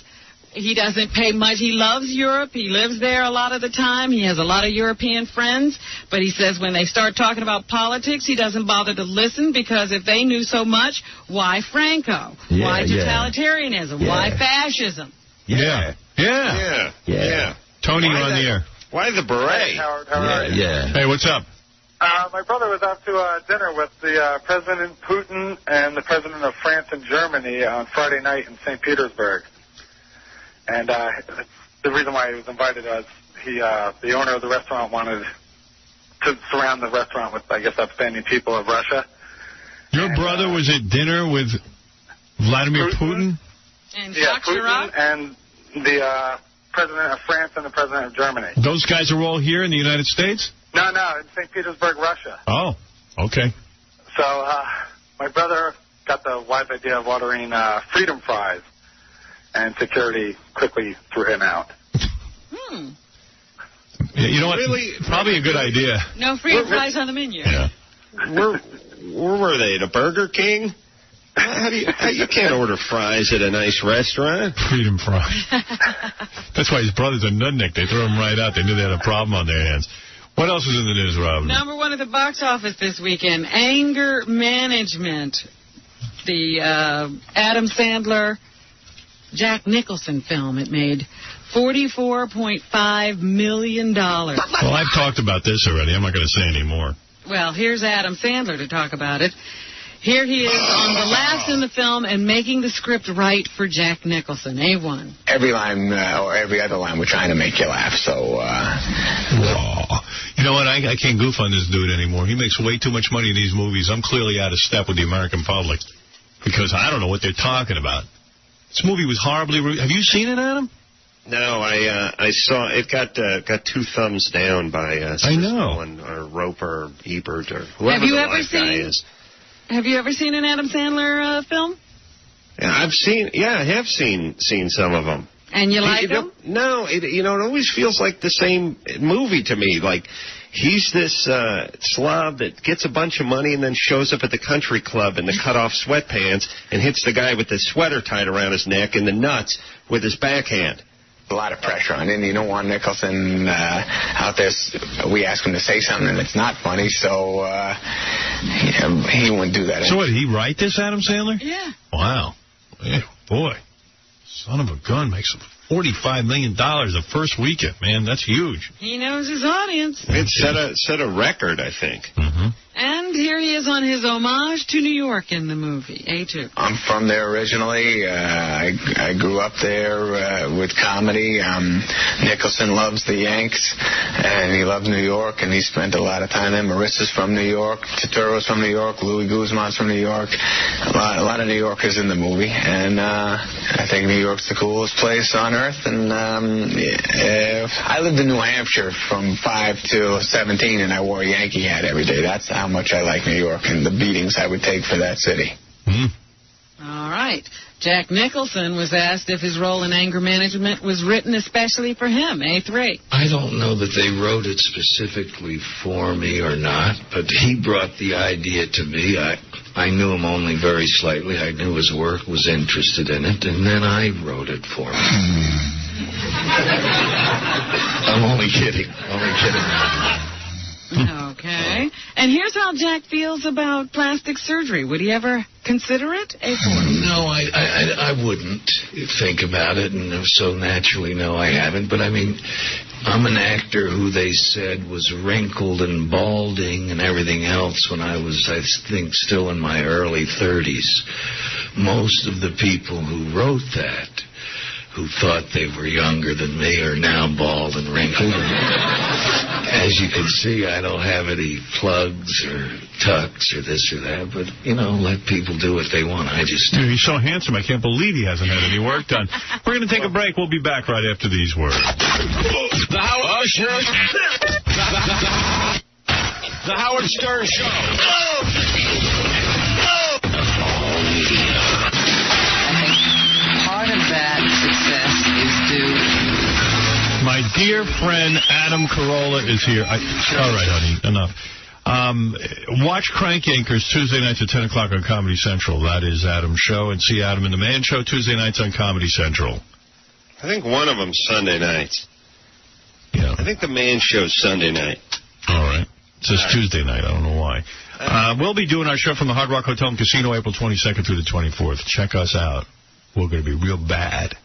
he doesn't pay much. He loves Europe. He lives there a lot of the time. He has a lot of European friends. But he says when they start talking about politics, he doesn't bother to listen because if they knew so much, why Franco? Why totalitarianism? Why fascism? Yeah. Tony, you're on the air. Why the beret? Hey, Howard, how are you? Yeah. Hey, what's up? My brother was out to dinner with the President Putin and the President of France and Germany on Friday night in St. Petersburg. And the reason why he was invited was the owner of the restaurant wanted to surround the restaurant with, I guess, upstanding people of Russia. Your brother was at dinner with Vladimir Putin? And yeah, Putin and the President of France and the President of Germany. Those guys are all here in the United States? No, in St. Petersburg, Russia. Oh, okay. So my brother got the wise idea of ordering freedom fries, and security quickly threw him out. Yeah, you know what? Really? Probably a good idea. No freedom fries on the menu. Yeah. Where were they? At a Burger King? You can't order fries at a nice restaurant. Freedom fries. That's why his brother's a nutnik. They threw him right out. They knew they had a problem on their hands. What else is in the news, Rob? Number one at the box office this weekend, Anger Management. The Adam Sandler, Jack Nicholson film. It made $44.5 million. Well, I've talked about this already. I'm not going to say any more. Well, here's Adam Sandler to talk about it. Here he is on the last in the film and making the script right for Jack Nicholson. A1. Every line or every other line, we're trying to make you laugh. So, You know what? I can't goof on this dude anymore. He makes way too much money in these movies. I'm clearly out of step with the American public because I don't know what they're talking about. This movie was horribly... Have you seen it, Adam? No, I saw it. Got 2 thumbs down by I know. Or Roper, or Ebert, or whoever the live guy is. Have you ever seen an Adam Sandler film? Yeah, I have seen some of them. And you like them? No, it always feels like the same movie to me. Like he's this slob that gets a bunch of money and then shows up at the country club in the cut-off sweatpants and hits the guy with the sweater tied around his neck in the nuts with his backhand. a lot of pressure on him. You don't want Nicholson out there. We ask him to say something and it's not funny, so he wouldn't do that. So what, did he write this, Adam Sandler? Yeah. Wow. Yeah, boy. Son of a gun makes $45 million the first weekend, man. That's huge. He knows his audience. It set a record, I think. Mm-hmm. And here he is on his homage to New York in the movie, A2. I'm from there originally. I grew up there with comedy. Nicholson loves the Yanks, and he loved New York, and he spent a lot of time there. Marissa's from New York. Turturro's from New York. Louis Guzman's from New York. A lot of New Yorkers in the movie, and I think New York's the coolest place on earth. And I lived in New Hampshire from 5 to 17, and I wore a Yankee hat every day. That's how much I like New York and the beatings I would take for that city. Mm. All right. Jack Nicholson was asked if his role in Anger Management was written especially for him, A3. I don't know that they wrote it specifically for me or not, but he brought the idea to me. I knew him only very slightly. I knew his work, was interested in it, and then I wrote it for him. I'm only kidding. Okay. And here's how Jack feels about plastic surgery. Would he ever consider it? No, I wouldn't think about it, and so naturally, no, I haven't. But, I mean, I'm an actor who they said was wrinkled and balding and everything else when I was, I think, still in my early 30s. Most of the people who wrote that, who thought they were younger than me, are now bald and wrinkled. As you can see, I don't have any plugs or tucks or this or that, but, let people do what they want. I just... Dude, he's so handsome, I can't believe he hasn't had any work done. We're going to take a break. We'll be back right after these words. The Howard Stern Show. Part of that success is due. My dear friend Adam Carolla is here. All right, honey, enough. Watch Crank Yankers Tuesday nights at 10 o'clock on Comedy Central. That is Adam's show. And see Adam and the Man Show Tuesday nights on Comedy Central. I think one of them's Sunday nights. Yeah. I think the Man Show's Sunday night. All right. It says Tuesday night. I don't know why. We'll be doing our show from the Hard Rock Hotel and Casino April 22nd through the 24th. Check us out. We're going to be real bad.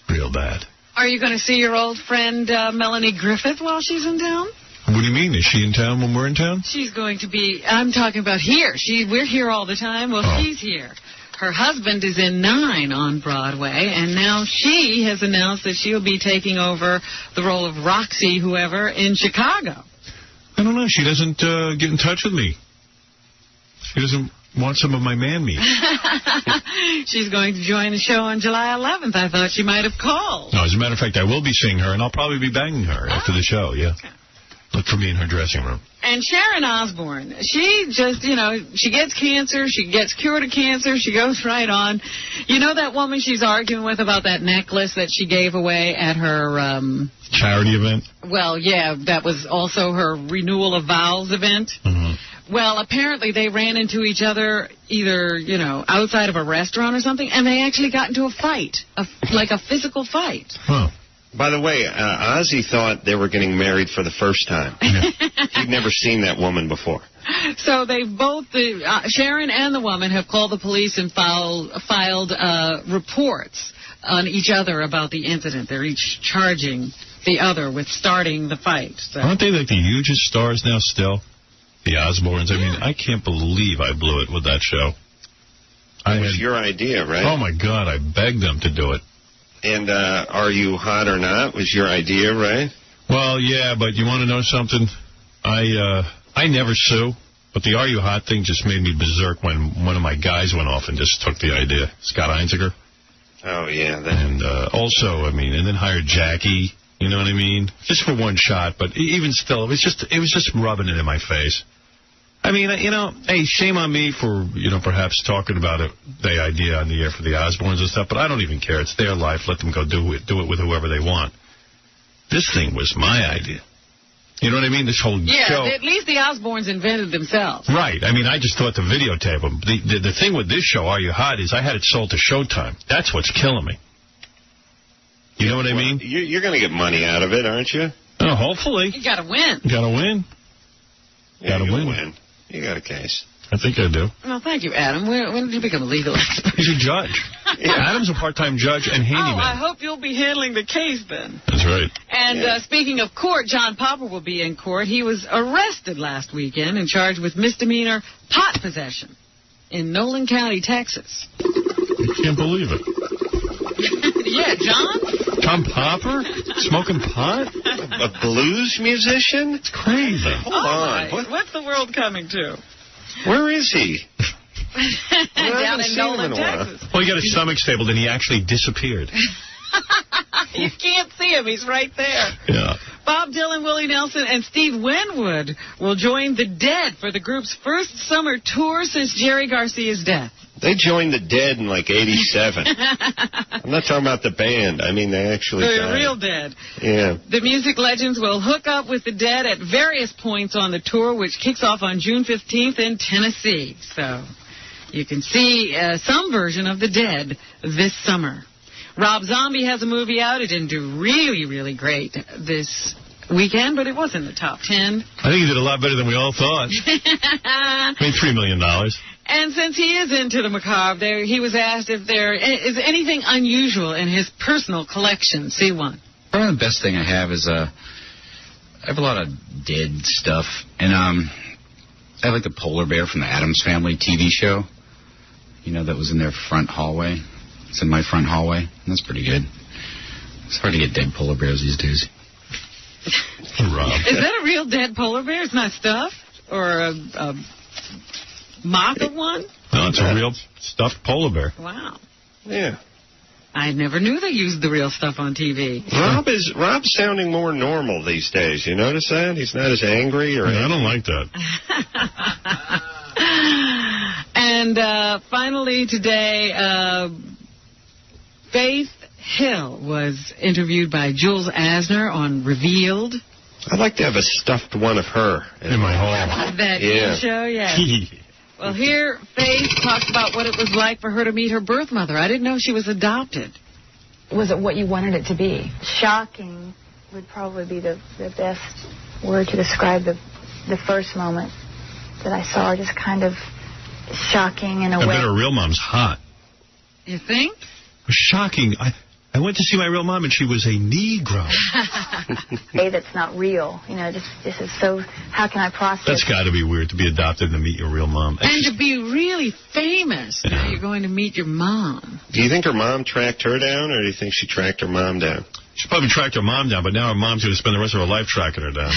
Real bad. Are you going to see your old friend Melanie Griffith while she's in town? What do you mean? Is she in town when we're in town? She's going to be, I'm talking about here. We're here all the time. Well, she's here. Her husband is in 9 on Broadway, and now she has announced that she'll be taking over the role of Roxy, whoever, in Chicago. I don't know. She doesn't get in touch with me. She doesn't want some of my man meat. She's going to join the show on July 11th. I thought she might have called. No, as a matter of fact, I will be seeing her, and I'll probably be banging her after the show, yeah. Okay. Look for me in her dressing room. And Sharon Osbourne, she just, she gets cancer, she gets cured of cancer, she goes right on. You know that woman she's arguing with about that necklace that she gave away at her... charity event? Well, yeah, that was also her renewal of vows event. Mm-hmm. Well, apparently they ran into each other either, outside of a restaurant or something, and they actually got into a fight, like a physical fight. Huh. By the way, Ozzy thought they were getting married for the first time. He'd never seen that woman before. So they've both, Sharon and the woman, have called the police and filed reports on each other about the incident. They're each charging the other with starting the fight. So. Aren't they like the hugest stars now still? The Osbournes. I mean, I can't believe I blew it with that show. It was your idea, right? Oh, my God. I begged them to do it. And Are You Hot or Not was your idea, right? Well, yeah, but you want to know something? I never sue, but the Are You Hot thing just made me berserk when one of my guys went off and just took the idea. Scott Einziger. Oh, yeah. And also, and then hired Jackie, you know what I mean? Just for one shot, but even still, it was just rubbing it in my face. I mean, hey, shame on me for, perhaps talking about the idea on the air for the Osbournes and stuff, but I don't even care. It's their life. Let them go do it with whoever they want. This thing was my idea. You know what I mean? This whole show. Yeah, at least the Osbournes invented themselves. Right. I mean, I just thought to videotape them. The thing with this show, Are You Hot, is I had it sold to Showtime. That's what's killing me. You know what I mean? You're going to get money out of it, aren't you? Oh, hopefully. You got to win. Got to win. Yeah, got to win. You got a case. I think I do. Well, thank you, Adam. When did you become a legal expert? He's a judge. Yeah. Adam's a part-time judge and handyman. Oh, I hope you'll be handling the case then. That's right. And speaking of court, John Popper will be in court. He was arrested last weekend and charged with misdemeanor pot possession in Nolan County, Texas. I can't believe it. Yeah, John? Tom Popper? Smoking pot? A blues musician? It's crazy. Hold on. What's the world coming to? Where is he? Down in Nolan, Texas. Well, he got his stomach stable, and he actually disappeared. You can't see him. He's right there. Yeah. Bob Dylan, Willie Nelson, and Steve Winwood will join the Dead for the group's first summer tour since Jerry Garcia's death. They joined the Dead in like 87. I'm not talking about the band. I mean, they actually They're died. real Dead. Yeah. The music legends will hook up with the Dead at various points on the tour, which kicks off on June 15th in Tennessee. So you can see some version of the Dead this summer. Rob Zombie has a movie out. It didn't do really, really great this weekend, but it was in the top 10. I think he did a lot better than we all thought. Made $3 million. And since he is into the macabre, he was asked if there is anything unusual in his personal collection. See one. Probably the best thing I have is I have a lot of dead stuff, and I have like the polar bear from the Addams Family TV show. That was in their front hallway. It's in my front hallway, and that's pretty good. It's hard to get dead polar bears these days. Rob. Is that a real dead polar bear? It's not stuffed? Or a mock of one? No, it's a real stuffed polar bear. Wow. Yeah. I never knew they used the real stuff on TV. Rob's sounding more normal these days. You notice that? He's not as angry or anything. I don't like that. And finally today, Faith Hill was interviewed by Jules Asner on Revealed. I'd like to have a stuffed one of her in my home. That show, yeah. Well, here Faith talks about what it was like for her to meet her birth mother. I didn't know she was adopted. Was it what you wanted it to be? Shocking would probably be the best word to describe the first moment that I saw her. Just kind of shocking in a way. I bet her real mom's hot. You think? Shocking. I went to see my real mom, and she was a Negro. Hey, that's not real. You know, this is so, how can I process? That's got to be weird to be adopted and to meet your real mom. And to be really famous. Now you're going to meet your mom. Do you think her mom tracked her down, or do you think she tracked her mom down? She probably tracked her mom down, but now her mom's going to spend the rest of her life tracking her down.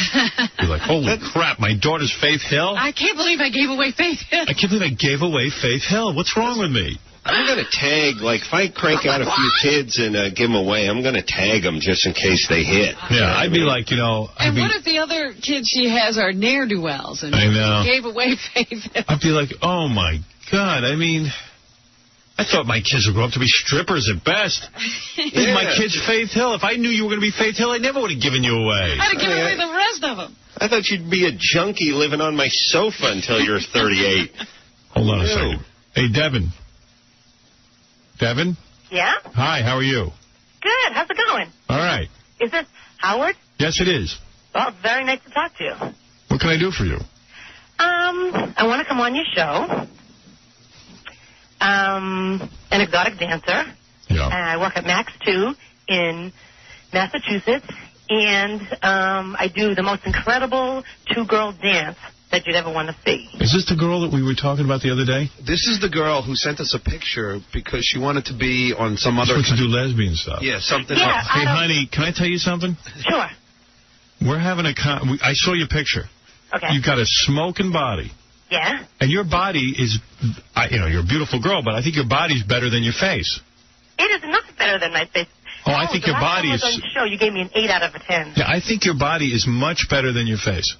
You're like, holy crap, my daughter's Faith Hill? I can't believe I gave away Faith Hill. I can't believe I gave away Faith Hill. What's wrong with me? I'm going to tag, like, if I crank out a few kids and give them away, I'm going to tag them just in case they hit. Yeah, I'd be like, you know... And what if the other kids she has are ne'er-do-wells and I know. gave away Faith Hill? I'd be like, oh, my God, I mean... I thought my kids would grow up to be strippers at best. Yeah. My kid's Faith Hill. If I knew you were going to be Faith Hill, I never would have given you away. I'd have given away the rest of them. I thought you'd be a junkie living on my sofa until you're 38. Hold on a second. Hey, Devin. Devin? Yeah? Hi, how are you? Good. How's it going? All right. Is this Howard? Yes, it is. Well, it's very nice to talk to you. What can I do for you? I want to come on your show. An exotic dancer. Yeah. I work at Max 2 in Massachusetts, and I do the most incredible two-girl dance that you'd ever want to see. Is this the girl that we were talking about the other day? This is the girl who sent us a picture because she wanted to be on some other... to do lesbian stuff. Yeah, something Yeah, else. Hey, honey, can I tell you something? Sure. We're having I saw your picture. Okay. You've got a smoking body. Yeah? And your body is, you're a beautiful girl, but I think your body's better than your face. It is not better than my face. Oh, I think your body is... on the show, you gave me an 8 out of a 10. Yeah, I think your body is much better than your face.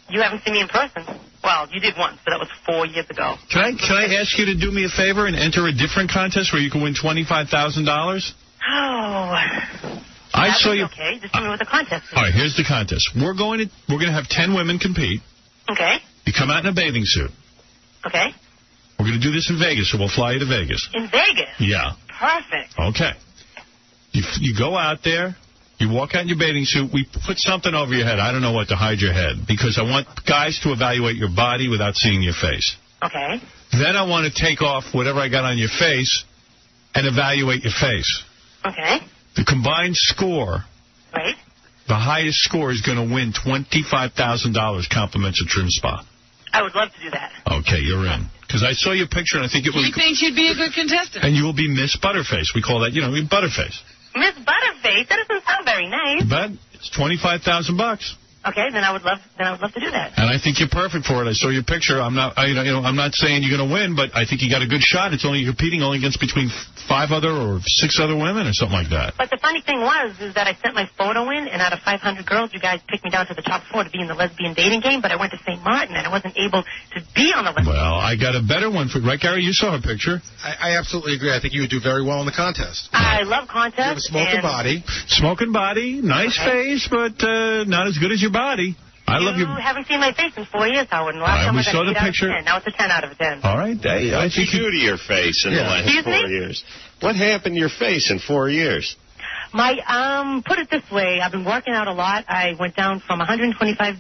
You haven't seen me in person. Well, you did once, but that was 4 years ago. Can I ask you to do me a favor and enter a different contest where you can win $25,000? Oh. I saw you. Okay, just tell me what the contest is. All right, here's the contest. We're going to have 10 women compete. Okay. You come out in a bathing suit. Okay. We're going to do this in Vegas, so we'll fly you to Vegas. In Vegas? Yeah. Perfect. Okay. You go out there. You walk out in your bathing suit. We put something over your head. I don't know what to hide your head because I want guys to evaluate your body without seeing your face. Okay. Then I want to take off whatever I got on your face and evaluate your face. Okay. The combined score, Right. the highest score is going to win $25,000 compliments at Trim Spa. I would love to do that. Okay, you're in. Because I saw your picture and I think it was... He thinks you'd be a good contestant. And you will be Miss Butterface. We call that, Butterface. Miss Butterface? That doesn't sound very nice. But it's $25,000. Okay, then I would love to do that. And I think you're perfect for it. I saw your picture. I'm not saying you're going to win, but I think you got a good shot. It's only competing against between 5 other or 6 other women or something like that. But the funny thing is that I sent my photo in, and out of 500 girls, you guys picked me down to the top 4 to be in the lesbian dating game. But I went to St. Martin, and I wasn't able to be on the lesbian. Well, I got a better one for right, Gary. You saw her picture. I absolutely agree. I think you would do very well in the contest. I love contests. You have a smoking body. Smoking body, nice face, but not as good as your body. I love you. You haven't seen my face in 4 years, Howard. And last time we I got saw an the 8 out of picture. 10. Now it's a 10 out of a 10. All right. What'd you do to your face in the last 4 years? What happened to your face in 4 years? Put it this way. I've been working out a lot. I went down from 125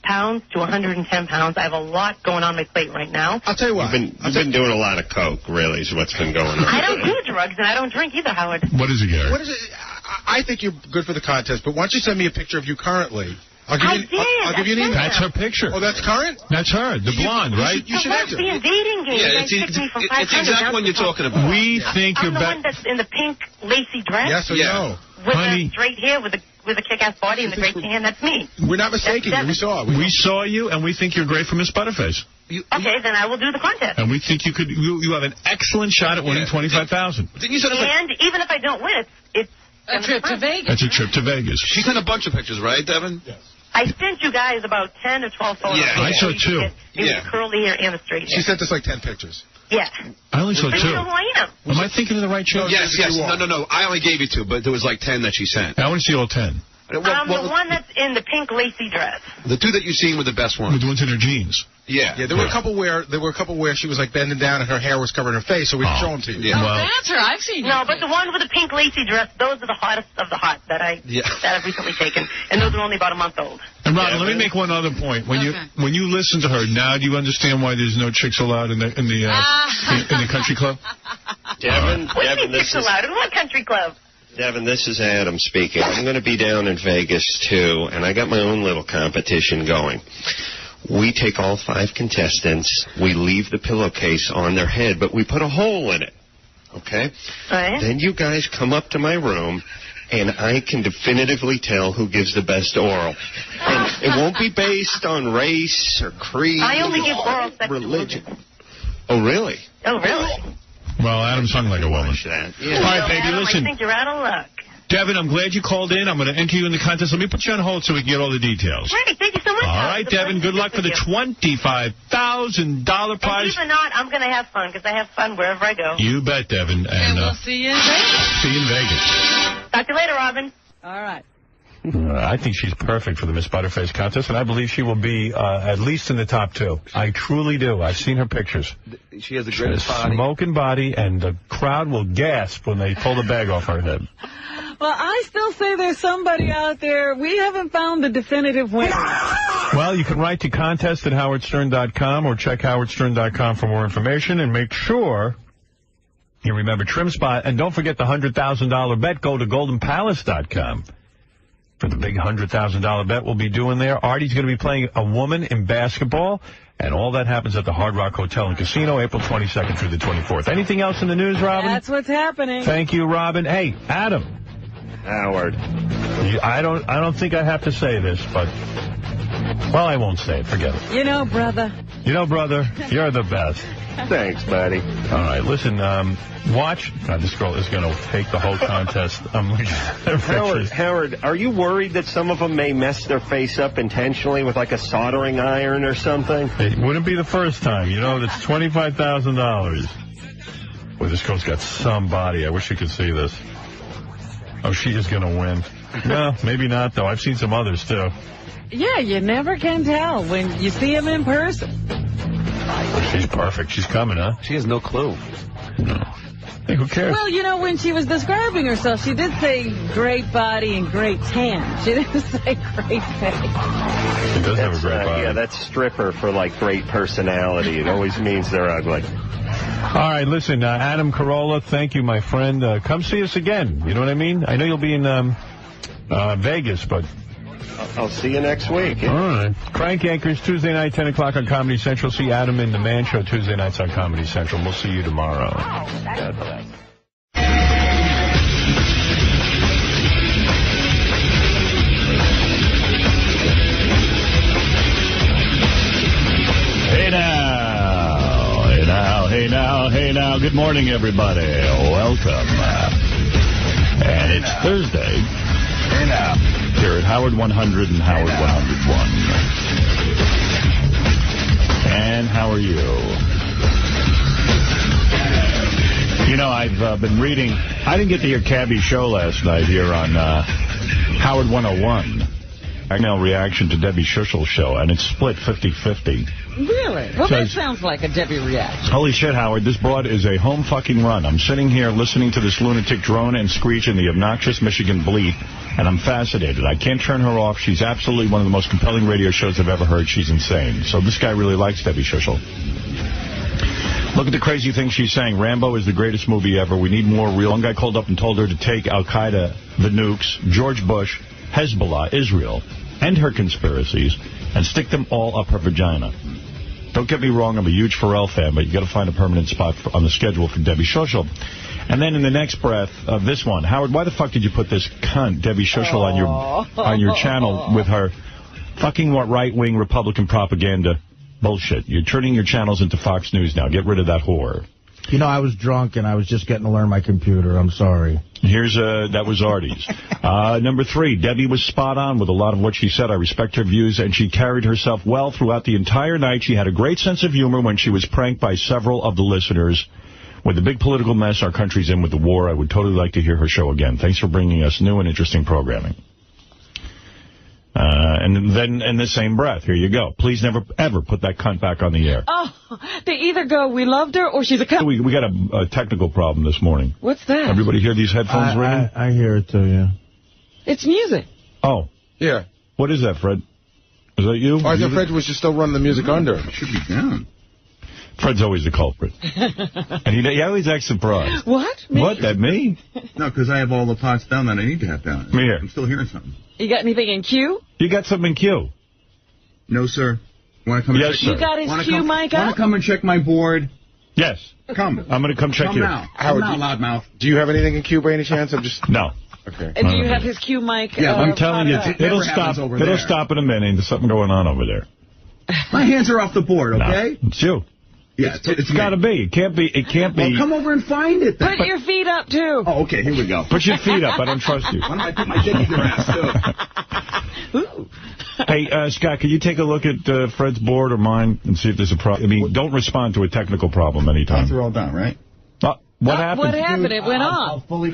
pounds to 110 pounds. I have a lot going on my plate right now. I'll tell you what. You've been doing a lot of coke, really, is what's been going on. I don't do drugs, and I don't drink either, Howard. What is it, Gary? What is it? I think you're good for the contest, but why don't you send me a picture of you currently? I'll give you an email. That's her picture. Oh, that's current? That's her, the blonde, right? You should enter. The lesbian dating game. Yeah, You guys picked me from 500 it's exactly down what to you're the top talking about. We think I'm you're the one that's in the pink lacy dress. Yes or no? With Honey. the straight hair, with a kick-ass body and the great tan. That's me. We're not mistaken you. We saw it. We saw you, and we think you're great for Miss Butterface. Okay, then I will do the contest. And we think you have an excellent shot at winning $25,000. And even if I don't win, it's a trip to Vegas. That's a trip to Vegas. She sent a bunch of pictures, right, Devin? Yes. I sent you guys about 10 or 12 photos. Yeah, I saw 2. It was the curly hair and the straight hair. She sent us like 10 pictures. Yeah. I only saw 2. But you know who I am. Am I thinking of the right show? Yes. No. I only gave you 2, but there was like 10 that she sent. I want to see all 10. I'm the one that's in the pink lacy dress. The 2 that you've seen were the best ones. The ones in her jeans. Yeah. There were a couple where she was like bending down and her hair was covering her face, so we could show them to you. Yeah. That's her. I've seen No, but the one with the pink lacy dress, those are the hottest of the hot that I've recently taken, and those are only about a month old. And Ron, let me make one other point. When you listen to her now, do you understand why there's no chicks allowed in the country club? What do you mean chicks allowed? In what country club? Devin, this is Adam speaking. I'm going to be down in Vegas, too, and I got my own little competition going. We take all 5 contestants, we leave the pillowcase on their head, but we put a hole in it, okay? Right. Then you guys come up to my room, and I can definitively tell who gives the best oral. And it won't be based on race or creed. I only give oral sex to religion. Oh, really? Oh, really? Well, Adam's hung like a woman. Yeah. All right, baby, Adam, listen. I think you're out of luck. Devin, I'm glad you called in. I'm going to enter you in the contest. Let me put you on hold so we can get all the details. Great, thank you so much. All right, Devin, good luck for the $25,000 prize. And even not, I'm going to have fun, because I have fun wherever I go. You bet, Devin. And we'll see you in Vegas. See you in Vegas. Talk to you later, Robin. All right. I think she's perfect for the Miss Butterface contest, and I believe she will be at least in the top 2. I truly do. I've seen her pictures. She has the greatest body. Smoking body, and the crowd will gasp when they pull the bag off her head. Well, I still say there's somebody out there. We haven't found the definitive winner. Well, you can write to contest@howardstern.com or check howardstern.com for more information, and make sure you remember Trim Spot. And don't forget the $100,000 bet. Go to goldenpalace.com. For the big $100,000 bet we'll be doing there. Artie's going to be playing a woman in basketball, and all that happens at the Hard Rock Hotel and Casino, April 22nd through the 24th. Anything else in the news, Robin? That's what's happening. Thank you, Robin. Hey, Adam. Howard. I don't think I have to say this, but, well, I won't say it. Forget it. You know, brother. You know, brother, you're the best. Thanks, buddy. All right, listen, watch. God, this girl is going to take the whole contest. I'm looking at her Howard, are you worried that some of them may mess their face up intentionally with like a soldering iron or something? It wouldn't be the first time. You know, that's $25,000. Boy, this girl's got some body. I wish you could see this. Oh, she is going to win. No, maybe not, though. I've seen some others, too. Yeah, you never can tell when you see him in person. She's perfect. She's coming, huh? She has no clue. No. Hey, who cares? Well, you know, when she was describing herself, she did say great body and great tan. She didn't say great face. She does have a great body. Yeah, that's stripper for, like, great personality. It always means they're ugly. All right, listen, Adam Carolla, thank you, my friend. Come see us again. You know what I mean? I know you'll be in Vegas, but... I'll see you next week. All right. Crank Anchors, Tuesday night, 10 o'clock on Comedy Central. See Adam in the Man Show Tuesday nights on Comedy Central. We'll see you tomorrow. God bless. Hey now. Hey now, hey now, hey now. Good morning, everybody. Welcome. And it's Thursday. Hey now. Here at Howard 100 and Howard 101. And how are you? You know, I've been reading. I didn't get to hear Cabby's show last night here on Howard 101. Email reaction to Debbie Schuchel's show, and it's split 50-50. Really? Well, that sounds like a Debbie reaction. Holy shit, Howard, this broad is a home fucking run. I'm sitting here listening to this lunatic drone and screech in the obnoxious Michigan bleat, and I'm fascinated. I can't turn her off. She's absolutely one of the most compelling radio shows I've ever heard. She's insane. So this guy really likes Debbie Schuchel. Look at the crazy things she's saying. Rambo is the greatest movie ever. We need more real. One guy called up and told her to take Al-Qaeda, the nukes, George Bush, Hezbollah, Israel, and her conspiracies, and stick them all up her vagina. Don't get me wrong, I'm a huge Pharrell fan, but you got to find a permanent spot on the schedule for Debbie Schuchel. And then in the next breath, this one. Howard, why the fuck did you put this cunt, Debbie Schuchel, on your channel with her fucking right-wing Republican propaganda bullshit? You're turning your channels into Fox News now. Get rid of that whore. You know, I was drunk and I was just getting to learn my computer. I'm sorry. That was Artie's. Number 3, Debbie was spot on with a lot of what she said. I respect her views, and she carried herself well throughout the entire night. She had a great sense of humor when she was pranked by several of the listeners. With the big political mess our country's in with the war, I would totally like to hear her show again. Thanks for bringing us new and interesting programming. And then in the same breath, here you go. Please never, ever put that cunt back on the air. Oh, they either go, we loved her, or she's a cunt. We got a technical problem this morning. What's that? Everybody hear these headphones ringing? I hear it, too, yeah. It's music. Oh. Yeah. What is that, Fred? Is that you? I thought Fred was just still running the music under. It should be down. Fred's always the culprit. And he always acts surprised. What? Me? What, that me? No, because I have all the pots down that I need to have down. Here. I'm still hearing something. You got anything in queue? You got something in queue? No, sir. Want to come? Yes, sir. You got his queue mic up? Want to come and check my board? Yes. Come. I'm going to come check Come you. now. Howard, Come now, loudmouth. Do you have anything in queue by any chance? I'm just... No. Okay. And do you have his cue mic? Yeah, I'm telling you, it'll stop. It'll stop in a minute. There's something going on over there. My hands are off the board, okay? No, it's you. Yeah, it's got to be. It can't be. It can't be. Well, come over and find it then. Put your feet up, too. Oh, okay, here we go. Put your feet up. I don't trust you. Why don't I put my dick in your ass, too? Hey, Scott, could you take a look at Fred's board or mine and see if there's a problem? I mean, don't respond to a technical problem anytime. They're all done, right? What happened? What happened? Dude, It went off. I'll fully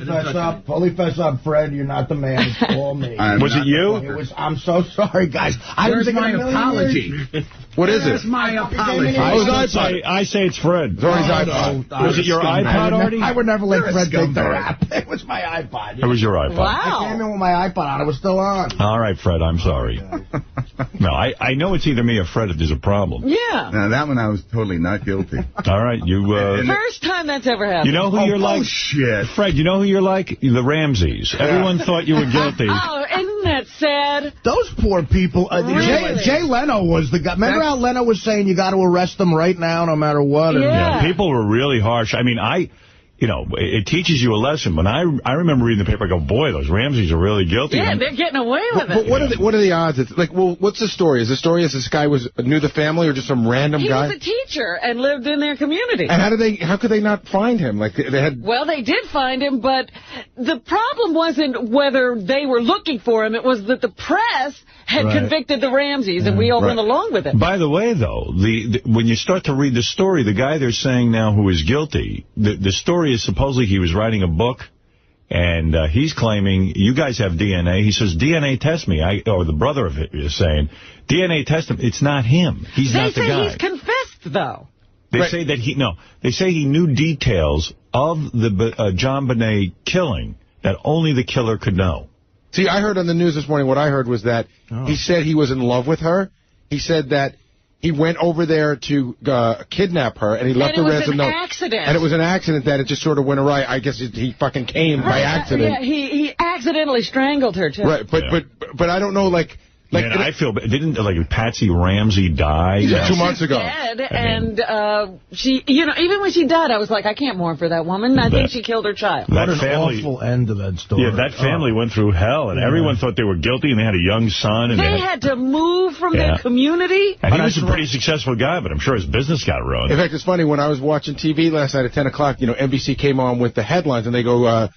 fess up, Fred. You're not the man. It's all me. Was it you? I'm so sorry, guys. Where's my apology? What is it? Where's my apology? I say it's Fred. It's always iPod. Was it your iPod, Artie? I would never let Fred take the rap. It was my iPod. It was your iPod. Wow. I came in with my iPod on. It was still on. All right, Fred, I'm sorry. No, I know it's either me or Fred if there's a problem. Yeah. Now, that one I was totally not guilty. All right, you... First time that's ever happened. You know who you're like? Shit. Fred, you know who you're like? The Ramseys. Everyone thought you were guilty. Oh, isn't that sad? Those poor people. Really? Jay Leno was the guy. Remember how Leno was saying you got to arrest them right now no matter what? Yeah. People were really harsh. I mean, it teaches you a lesson. When I remember reading the paper, I go, boy, those Ramseys are really guilty. Yeah, they're getting away with But what are the odds? It's like, well, what's the story? Is the story this guy knew the family or just some random guy? He was a teacher and lived in their community. And how could they not find him? Like they had. Well, they did find him, but the problem wasn't whether they were looking for him. It was that the press had convicted the Ramseys, and we all went along with it. By the way, though, when you start to read the story, the guy they're saying now who is guilty, the story is supposedly he was writing a book, and he's claiming, you guys have DNA. He says, DNA test me. Or the brother of it is saying, DNA test him. It's not him. He's not the guy. They say he's confessed, though. They say that they say he knew details of the 𝗵𝗵 killing that only the killer could know. See, I heard on the news this morning, what I heard was that he said he was in love with her. He said that he went over there to kidnap her, and he left a ransom note. And it was an accident. And it was an accident that it just sort of went awry. I guess he fucking came by accident. Yeah, he accidentally strangled her, too. Right, but I don't know, like... Man, I feel... Didn't, Patsy Ramsey die? 2 months ago. Dead, and she... even when she died, I was like, I can't mourn for that woman. I think she killed her child. What an awful end to that story. Yeah, that family went through hell, and everyone thought they were guilty, and they had a young son. And they had to move from their community. And he was a pretty successful guy, but I'm sure his business got ruined. In fact, it's funny, when I was watching TV last night at 10 o'clock, NBC came on with the headlines, and they go...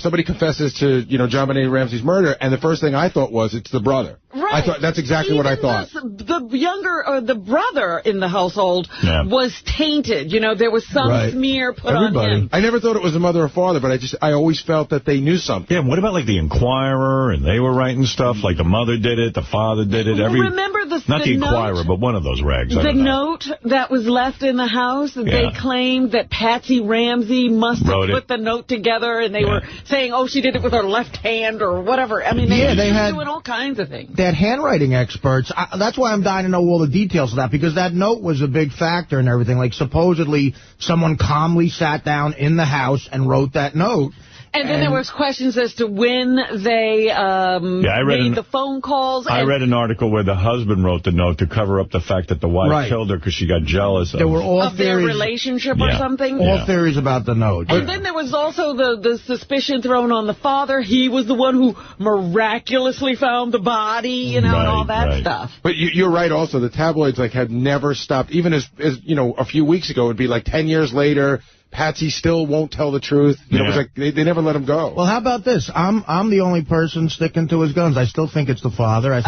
somebody confesses to, 𝗵𝗵 Ramsey's murder, and the first thing I thought was, it's the brother. Right. I thought that's exactly what I thought. The brother in the household was tainted. There was some smear put on him. I never thought it was the mother or father, but I always felt that they knew something. Yeah, what about the Inquirer, and they were writing stuff, like the mother did it, the father did it. Remember not the Inquirer, but one of those rags. The note that was left in the house, they claimed that Patsy Ramsey must have put the note together, and they were saying, she did it with her left hand or whatever. I mean, they were doing all kinds of things. They had handwriting experts. That's why I'm dying to know all the details of that, because that note was a big factor and everything. Like, supposedly, someone calmly sat down in the house and wrote that note. And then there was questions as to when they made the phone calls. I read an article where the husband wrote the note to cover up the fact that the wife killed her because she got jealous there were all of their relationship or something. All theories about the note. And then there was also the suspicion thrown on the father. He was the one who miraculously found the body, and all that stuff. But you're right also. The tabloids had never stopped. Even as a few weeks ago, it would be 10 years later, Patsy still won't tell the truth. It was like they never let him go. Well, how about this? I'm the only person sticking to his guns. I still think it's the father. I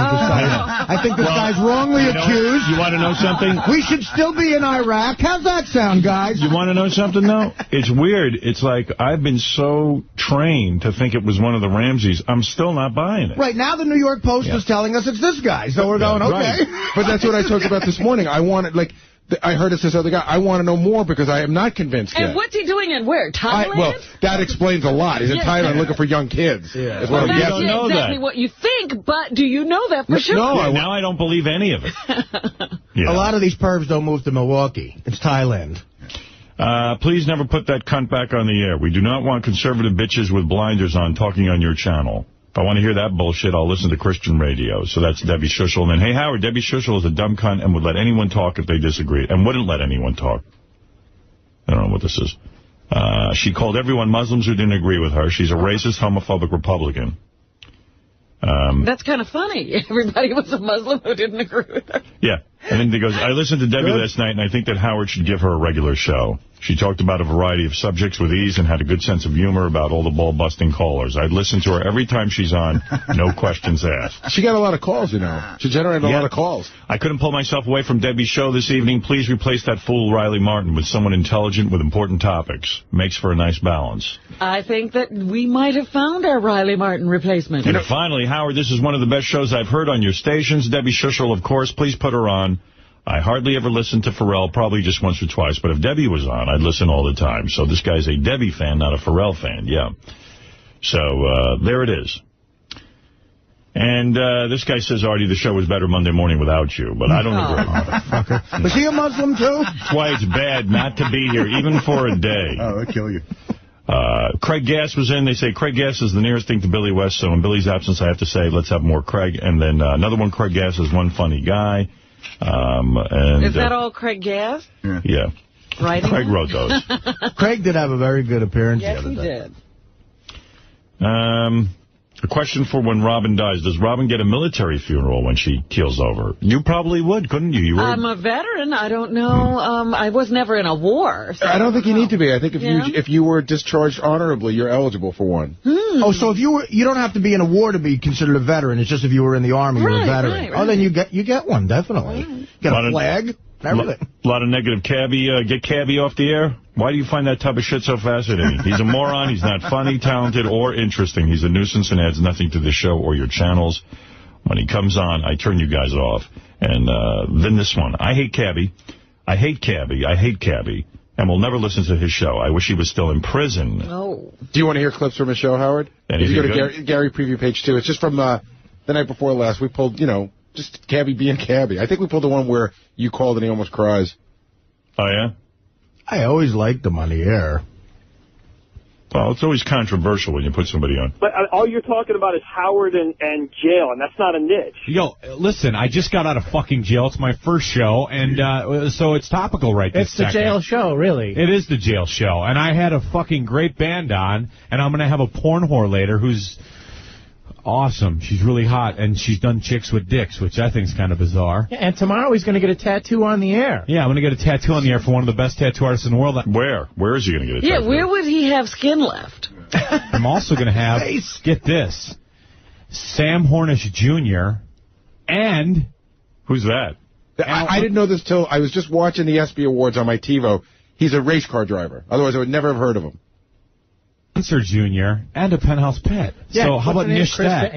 think this guy's wrongly accused. You want to know something? We should still be in Iraq. How's that sound, guys? You want to know something, though? It's weird. It's like I've been so trained to think it was one of the Ramseys. I'm still not buying it. Right, now the New York Post is telling us it's this guy. So we're going, okay. Right. But that's what I talked about this morning. I wanted, I heard it's this other guy. I want to know more because I am not convinced yet. And what's he doing and where? Thailand? Well, that explains a lot. He's in Thailand looking for young kids. Yeah. Well, that's exactly what you think, but do you know that for sure? No, now I don't believe any of it. A lot of these pervs don't move to Milwaukee. It's Thailand. Please never put that cunt back on the air. We do not want conservative bitches with blinders on talking on your channel. If I want to hear that bullshit, I'll listen to Christian radio. So that's Debbie Schuchel. And then, hey, Howard, Debbie Schuchel is a dumb cunt and would let anyone talk if they disagree. And wouldn't let anyone talk. I don't know what this is. She called everyone Muslims who didn't agree with her. She's a racist, homophobic Republican. That's kind of funny. Everybody was a Muslim who didn't agree with her. Yeah. And then he goes, I listened to Debbie last night, and I think that Howard should give her a regular show. She talked about a variety of subjects with ease and had a good sense of humor about all the ball-busting callers. I'd listen to her every time she's on, no questions asked. She got a lot of calls, you know. She generated a lot of calls. I couldn't pull myself away from Debbie's show this evening. Please replace that fool Riley Martin with someone intelligent with important topics. Makes for a nice balance. I think that we might have found our Riley Martin replacement. And finally, Howard, this is one of the best shows I've heard on your stations. Debbie Schuchel, of course. Please put her on. I hardly ever listen to Pharrell, probably just once or twice. But if Debbie was on, I'd listen all the time. So this guy's a Debbie fan, not a Pharrell fan. Yeah. So there it is. And this guy says, Artie, the show was better Monday morning without you. But I don't agree. Was he a Muslim, too? That's why it's bad not to be here, even for a day. Oh, they'll kill you. Craig Gass was in. They say Craig Gass is the nearest thing to Billy West. So in Billy's absence, I have to say, let's have more Craig. And then another one, Craig Gass is one funny guy. And, is that all Craig Gass? Yeah. Right. Craig wrote those. Craig did have a very good appearance yes, the other day. He did. A question for when Robin dies. Does Robin get a military funeral when she keels over? You probably would, couldn't you? I'm a veteran. I don't know. I was never in a war. So I don't think you need to be. I think if you were discharged honorably, you're eligible for one. Oh, so if you don't have to be in a war to be considered a veteran. It's just if you were in the Army, you're a veteran. Right. Oh, then you get one, definitely. Right. Get a flag. Everything. A lot of negative cabbie. Get cabbie off the air. Why do you find that type of shit so fascinating? He's a moron. He's not funny, talented, or interesting. He's a nuisance and adds nothing to the show or your channels. When he comes on, I turn you guys off. And then this one. I hate cabbie. I hate cabbie. I hate cabbie. And we'll never listen to his show. I wish he was still in prison. Oh. Do you want to hear clips from his show, Howard? If you go to Gary Preview page 2. It's just from the night before last. We pulled, just cabbie being cabbie. I think we pulled the one where you called and he almost cries. Oh, yeah? I always liked them on the air. Well, it's always controversial when you put somebody on. But all you're talking about is Howard and jail, and that's not a niche. Yo, listen, I just got out of fucking jail. It's my first show, and so it's topical right this second. It's the jail show, really. It is the jail show, and I had a fucking great band on, and I'm going to have a porn whore later who's awesome. She's really hot, and she's done chicks with dicks, which I think is kind of bizarre. Yeah, and tomorrow he's going to get a tattoo on the air. Yeah, I'm going to get a tattoo on the air for one of the best tattoo artists in the world. Where? Where is he going to get a tattoo? Yeah, where would he have skin left? I'm also going to have, get this, Sam Hornish Jr. and... Who's that? I didn't know this till I was just watching the ESPY Awards on my TiVo. He's a race car driver. Otherwise, I would never have heard of him. Jr. and a Penthouse pet. Yeah, so how about niche that?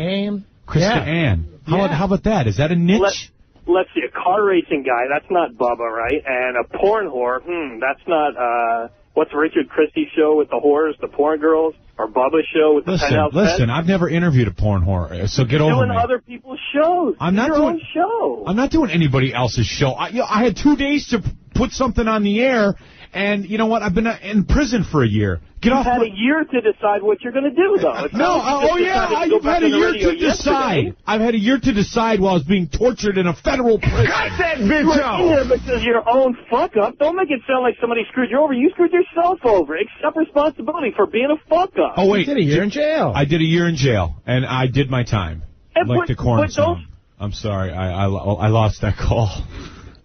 Krista Ann. How about that? Is that a niche? Let's see, a car racing guy, that's not Bubba, right? And a porn whore, that's not, what's Richard Christie's show with the whores, the porn girls? Or Bubba's show with the Penthouse pet? Listen, I've never interviewed a porn whore, so get over me. You're doing other people's shows. I'm not doing doing your own show. I'm not doing anybody else's show. I had 2 days to put something on the air, and you know what? I've been in prison for a year. You've had a year to decide what you're going to do, though. You've had a year to decide. I've had a year to decide while I was being tortured in a federal prison. Cut that bitch out! Because of your own fuck-up. Don't make it sound like somebody screwed you over. You screwed yourself over. Accept responsibility for being a fuck-up. Oh, wait. You did a year in jail. I did a year in jail, and I did my time. Like the corn song. I'm sorry. I lost that call.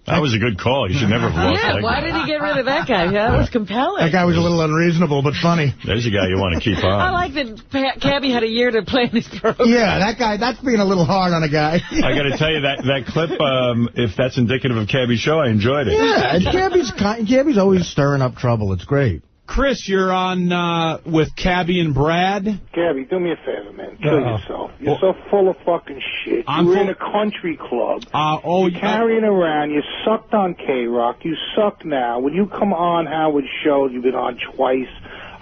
That was a good call. You should never have lost that guy. Why did he get rid of that guy? Yeah, that was compelling. That guy was a little unreasonable, but funny. There's a guy you want to keep on. I like that Cabby had a year to plan his program. Yeah, that guy, that's being a little hard on a guy. I got to tell you, that clip, if that's indicative of Cabby's show, I enjoyed it. Yeah, and Cabby's always stirring up trouble. It's great. Chris, you're on with Cabby and Brad. Cabby, do me a favor, man. Kill yourself. You're so full of fucking shit. You were in a country club. You're carrying around. You sucked on K-Rock. You suck now. When you come on Howard's show, you've been on twice.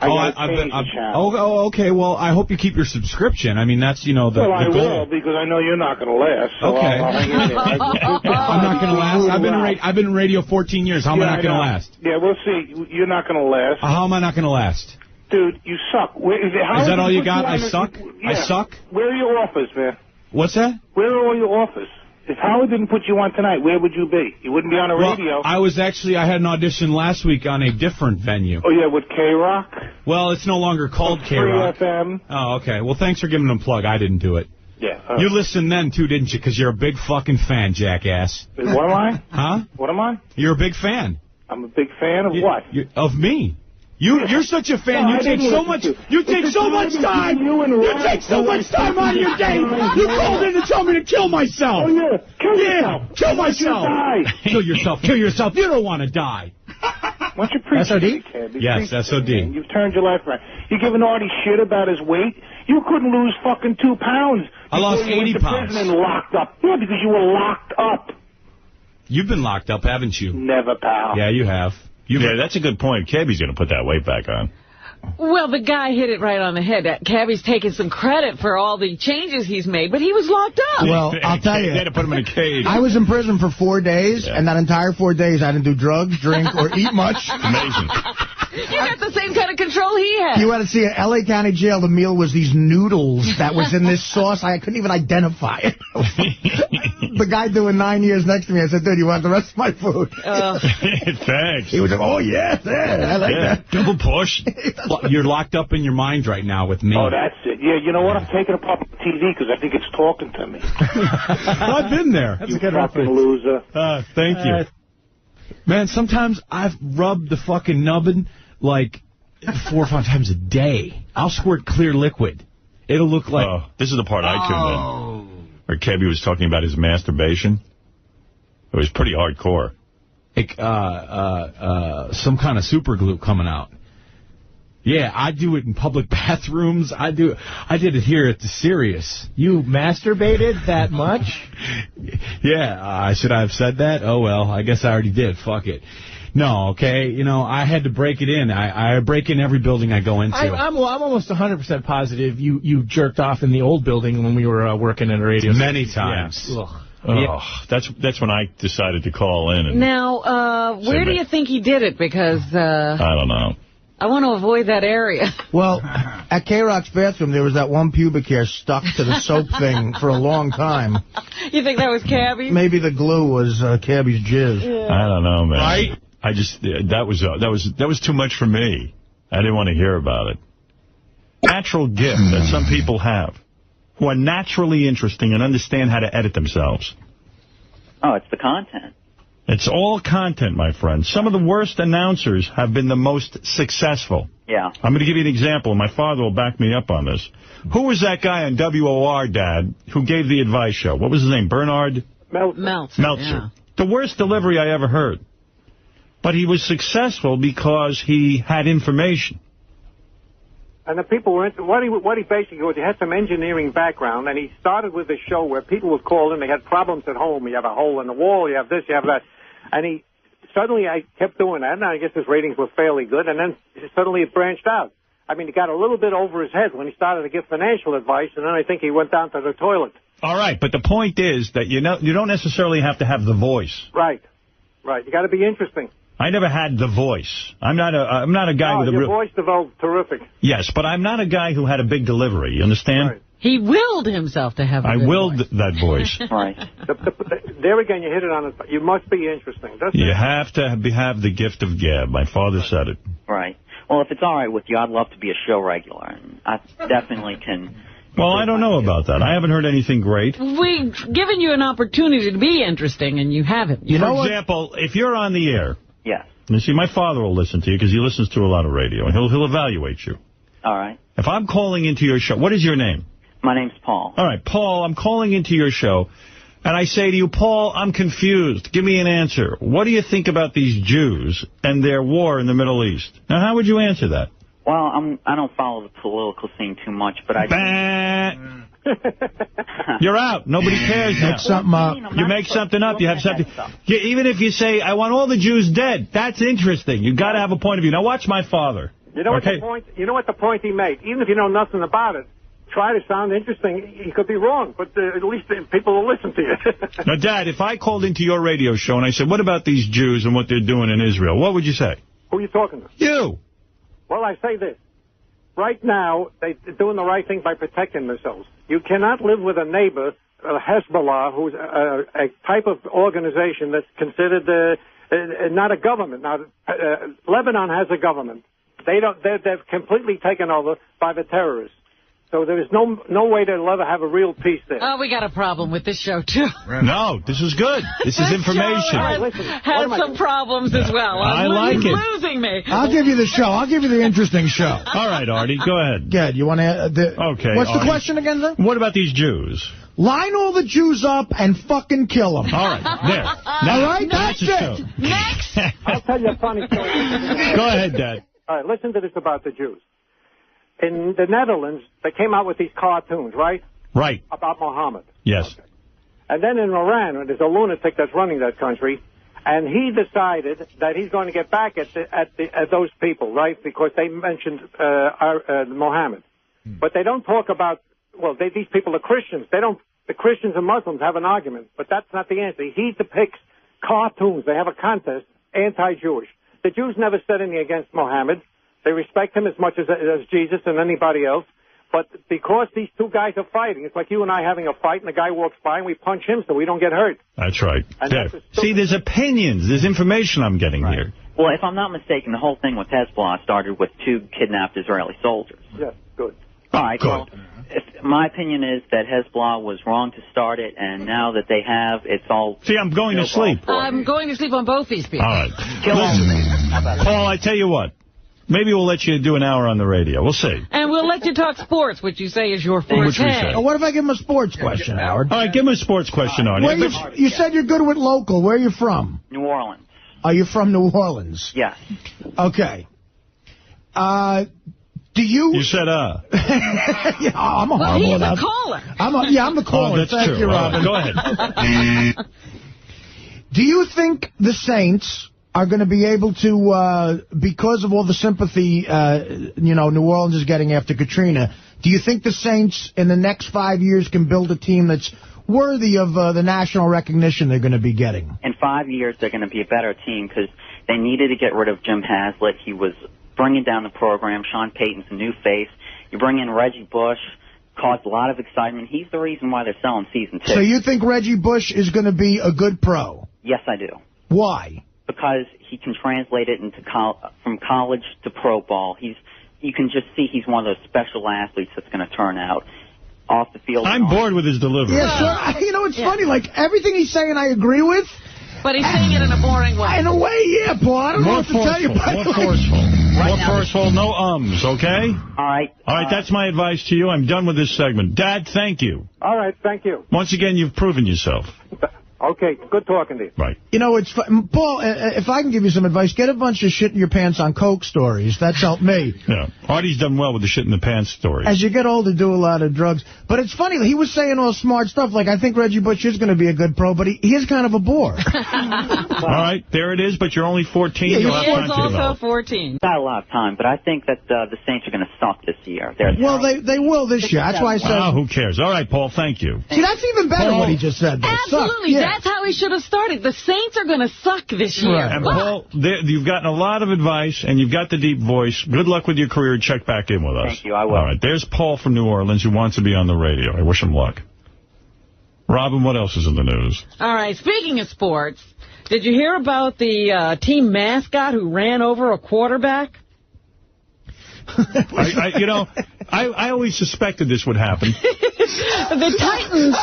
Okay. Well, I hope you keep your subscription. I mean, that's, the goal. Well, I will, because I know you're not going to last. So okay. I'll hang in there. I'm not going to last. I've been in radio 14 years. How am I not going to last? Yeah, we'll see. You're not going to last. How am I not going to last? Dude, you suck. Is that all you got? I suck? Yeah. I suck? Where are your offers, man? What's that? Where are all your offers? If Howard didn't put you on tonight, where would you be? You wouldn't be on the radio. I had an audition last week on a different venue. Oh, yeah, with K-Rock? Well, it's no longer called K-Rock. 3FM. Oh, okay. Well, thanks for giving them a plug. I didn't do it. Yeah. You listened then, too, didn't you? Because you're a big fucking fan, jackass. What am I? Huh? What am I? You're a big fan. I'm a big fan of what? Of me. You're such a fan. You take so much. You take so much time. You take so much time out of your day. You called in to tell me to kill myself. Oh yeah, kill yourself. Kill myself. Kill yourself. Kill yourself. You don't want to die. Why don't you preach SOD? Yes, SOD. You've turned your life around. You're giving Artie shit about his weight. You couldn't lose fucking 2 pounds. I lost 80 pounds. You went to prison and locked up. Yeah, because you were locked up. You've been locked up, haven't you? Never, pal. Yeah, you have. Yeah, that's a good point. Cabby's going to put that weight back on. Well, the guy hit it right on the head. Cabby's taking some credit for all the changes he's made, but he was locked up. Well, I'll tell you. They had to put him in a cage. I was in prison for 4 days, and that entire 4 days I didn't do drugs, drink, or eat much. Amazing. You got the same kind of control he had. You had to see it. L.A. County Jail, the meal was these noodles that was in this sauce. I couldn't even identify it. The guy doing 9 years next to me, I said, dude, you want the rest of my food? Thanks. He was like, oh, yeah, I like that. Double push. You're locked up in your mind right now with me. Oh, that's it. Yeah, you know what? I'm taking it off the TV because I think it's talking to me. Well, I've been there. That's you a good fucking loser. Thank you. Man, sometimes I've rubbed the fucking nubbin like 4 or 5 times a day. I'll squirt clear liquid. It'll look like... Oh, this is the part I tuned in. Where Kebby was talking about his masturbation. It was pretty hardcore. Some kind of super glue coming out. Yeah, I do it in public bathrooms. I did it here at the Sirius. You masturbated that much? Yeah, should I have said that? Oh, well, I guess I already did. Fuck it. No, okay, I had to break it in. I break in every building I go into. I'm almost 100% positive you jerked off in the old building when we were working at a radio station. Many times. Yeah. Oh, that's when I decided to call in. And now, where do you think he did it? Because I don't know. I want to avoid that area. Well, at K-Rock's bathroom, there was that one pubic hair stuck to the soap thing for a long time. You think that was Cabby? Maybe the glue was Cabby's jizz. Yeah. I don't know, man. Right? I just that was too much for me. I didn't want to hear about it. Natural gift that some people have, who are naturally interesting and understand how to edit themselves. Oh, it's the content. It's all content, my friend. Some of the worst announcers have been the most successful. Yeah. I'm going to give you an example. My father will back me up on this. Who was that guy on WOR, Dad, who gave the advice show? What was his name? Bernard? Meltzer. Yeah. The worst delivery I ever heard. But he was successful because he had information. And the people were what he basically was, he had some engineering background, and he started with a show where people would call in, they had problems at home. You have a hole in the wall, you have this, you have that. And suddenly I kept doing that, and I guess his ratings were fairly good, and then suddenly it branched out. I mean, he got a little bit over his head when he started to give financial advice, and then I think he went down to the toilet. All right, but the point is that you don't necessarily have to have the voice. Right. You got to be interesting. I never had the voice. I'm not a guy with a real... your voice developed terrific. Yes, but I'm not a guy who had a big delivery. You understand? Right. He willed himself to have a I willed voice. that voice. Right. There again, you hit it on it. You must be interesting. You have to have the gift of gab. My father said it. Right. Well, if it's all right with you, I'd love to be a show regular. And I definitely can... Well, I don't know about that. I haven't heard anything great. We've given you an opportunity to be interesting, and you haven't. For example, if you're on the air... Yes. You see, my father will listen to you because he listens to a lot of radio, and he'll evaluate you. All right. If I'm calling into your show, what is your name? My name's Paul. All right, Paul, I'm calling into your show, and I say to you, Paul, I'm confused. Give me an answer. What do you think about these Jews and their war in the Middle East? Now, how would you answer that? Well, I don't follow the political scene too much, but I... You're out. Nobody cares now. Make something up. You make something up. You have something. Even if you say, I want all the Jews dead, that's interesting. You got to have a point of view. Now, watch my father. You know what the point? You know what the point he made? Even if you know nothing about it, try to sound interesting. He could be wrong, but at least people will listen to you. Now, Dad, if I called into your radio show and I said, what about these Jews and what they're doing in Israel, what would you say? Who are you talking to? You. Well, I say this. Right now, they're doing the right thing by protecting themselves. You cannot live with a neighbor, Hezbollah, who's a type of organization that's considered not a government. Now, Lebanon has a government. They've completely taken over by the terrorists. So there is no way they'll ever have a real peace there. Oh, we got a problem with this show, too. No, this is good. This is information. Has some problems as well. I like it. Losing me. I'll give you the show. I'll give you the interesting show. All right, Artie, go ahead. Good. You want to... Okay, what's Artie. the question again, sir? What about these Jews? Line all the Jews up and fucking kill them. All right, there. Now, all right, that's it. Next. I'll tell you a funny story. Go ahead, Dad. All right, listen to this about the Jews. In the Netherlands, they came out with these cartoons, right? Right. About Muhammad. Yes. Okay. And then in Iran, there's a lunatic that's running that country, and he decided that he's going to get back at those people, right? Because they mentioned Muhammad. But they don't talk about, these people are Christians. The Christians and Muslims have an argument, but that's not the answer. He depicts cartoons. They have a contest, anti-Jewish. The Jews never said anything against Muhammad. They respect him as much as Jesus and anybody else. But because these two guys are fighting, it's like you and I having a fight, and the guy walks by, and we punch him so we don't get hurt. That's right. See, there's opinions. There's information I'm getting here. Well, if I'm not mistaken, the whole thing with Hezbollah started with 2 kidnapped Israeli soldiers. Yes, good. All right, well, my opinion is that Hezbollah was wrong to start it, and now that they have, it's all... See, I'm going to sleep. I'm going to sleep on both these people. All right. Listen, Paul, I tell you what. Maybe we'll let you do an hour on the radio. We'll see. And we'll let you talk sports, which you say is your forte. Which we say. What if I give him a sports question, Howard? All right, give him a sports question, Artie. You said you're good with local. Where are you from? New Orleans. Are you from New Orleans? Yes. Okay. Do you... You said, yeah, I'm a horrible he's enough. a caller. I'm the caller. Oh, that's Thank true. you, Robin. Go ahead. Do you think the Saints are going to be able to, because of all the sympathy, New Orleans is getting after Katrina, do you think the Saints in the next 5 years can build a team that's worthy of the national recognition they're going to be getting? In 5 years, they're going to be a better team because they needed to get rid of Jim Haslett. He was bringing down the program. Sean Payton's a new face. You bring in Reggie Bush, caused a lot of excitement. He's the reason why they're selling season 2. So you think Reggie Bush is going to be a good pro? Yes, I do. Why? Because he can translate it into from college to pro ball. You can just see he's one of those special athletes that's going to turn out off the field. I'm bored with his delivery. Yeah, sir. It's funny. Like, everything he's saying I agree with. But he's saying it in a boring way. In a way, yeah, Paul. I don't know what to tell you. More forceful. More forceful, no ums, okay? All right. All right, that's my advice to you. I'm done with this segment. Dad, thank you. All right, thank you. Once again, you've proven yourself. Okay, good talking to you. Right. It's Paul, if I can give you some advice, get a bunch of shit in your pants on Coke stories. That's helped me. Yeah. Artie's done well with the shit in the pants story. As you get older, do a lot of drugs. But it's funny, he was saying all smart stuff, like, I think Reggie Bush is going to be a good pro, but he is kind of a bore. All right, there it is, but you're only 14. Yeah, You'll have time he is to develop. also 14. Not a lot of time, but I think that the Saints are going to suck this year. Well, they will this year. That's why I said... Oh, who cares? All right, Paul, thank you. See, that's even better what he just said. Absolutely. Yeah. That's how he should have started. The Saints are going to suck this year. Right. And Paul, you've gotten a lot of advice, and you've got the deep voice. Good luck with your career. Check back in with us. Thank you. I will. All right. There's Paul from New Orleans who wants to be on the radio. I wish him luck. Robin, what else is in the news? All right. Speaking of sports, did you hear about the team mascot who ran over a quarterback? I always suspected this would happen. The Titans...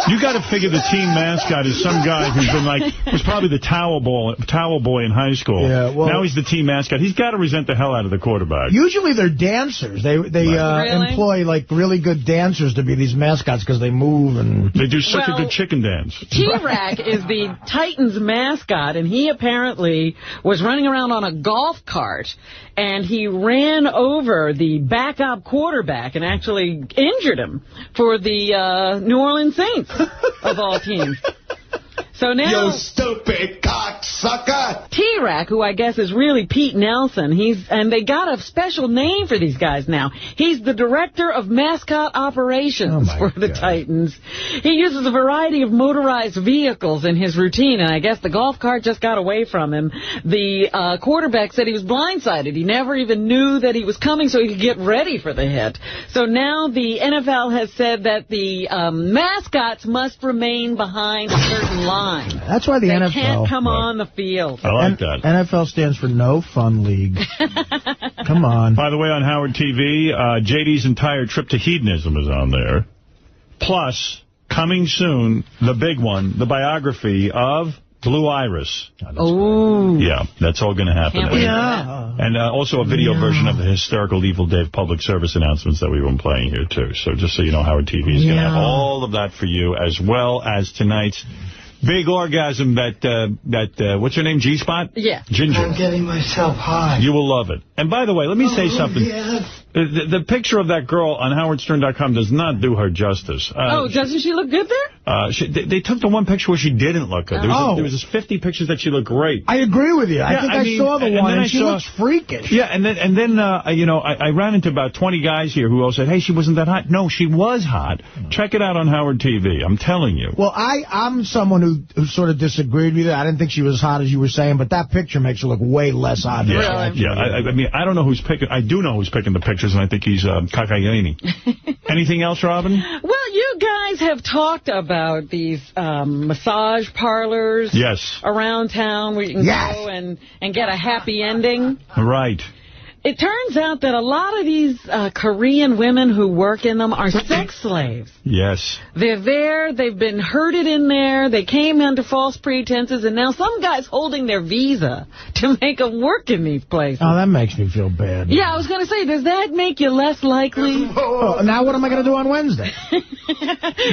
You got to figure the team mascot is some guy who's been was probably the towel boy in high school. Yeah, well, now he's the team mascot. He's got to resent the hell out of the quarterback. Usually they're dancers. They employ really good dancers to be these mascots because they move and... They do such a good chicken dance. T-Rack is the Titans mascot, and he apparently was running around on a golf cart, and he ran over the backup quarterback and actually injured him for the New Orleans Saints, of all teams. So now... You stupid cocksucker! sucker! T-Rack, who I guess is really Pete Nelson, and they got a special name for these guys now. He's the director of mascot operations for the Titans. He uses a variety of motorized vehicles in his routine, and I guess the golf cart just got away from him. The quarterback said he was blindsided. He never even knew that he was coming so he could get ready for the hit. So now the NFL has said that the mascots must remain behind a certain line. That's why the NFL can't come on the field. I like that. NFL stands for No Fun League. Come on. By the way, on Howard TV, JD's entire trip to hedonism is on there. Plus, coming soon, the big one, the biography of Blue Iris. Oh. Yeah, that's all going to happen. Yeah. And also a video version of the hysterical Evil Dave public service announcements that we've been playing here, too. So just so you know, Howard TV is going to have all of that for you, as well as tonight's big orgasm that what's her name, G-Spot? Yeah. Ginger. I'm getting myself high. You will love it. And by the way, let me say something. Yes. The picture of that girl on howardstern.com does not do her justice. Doesn't she look good there? They took the one picture where she didn't look good. There was 50 pictures that she looked great. I agree with you. I think I saw the one, and she looks freakish. Yeah, and then I ran into about 20 guys here who all said, hey, she wasn't that hot. No, she was hot. Check it out on Howard TV. I'm telling you. Well, I'm someone who sort of disagreed with you. I didn't think she was as hot as you were saying, but that picture makes her look way less hot. I mean, I don't know who's picking. I do know who's picking the pictures, and I think he's Kakayeni. Anything else, Robin? Well, you guys have talked about these massage parlors around town where you can go and get a happy ending. Right. It turns out that a lot of these Korean women who work in them are sex slaves. Yes. They're there. They've been herded in there. They came under false pretenses, and now some guy's holding their visa to make them work in these places. Oh, that makes me feel bad. Yeah, I was going to say, does that make you less likely? Now what am I going to do on Wednesday?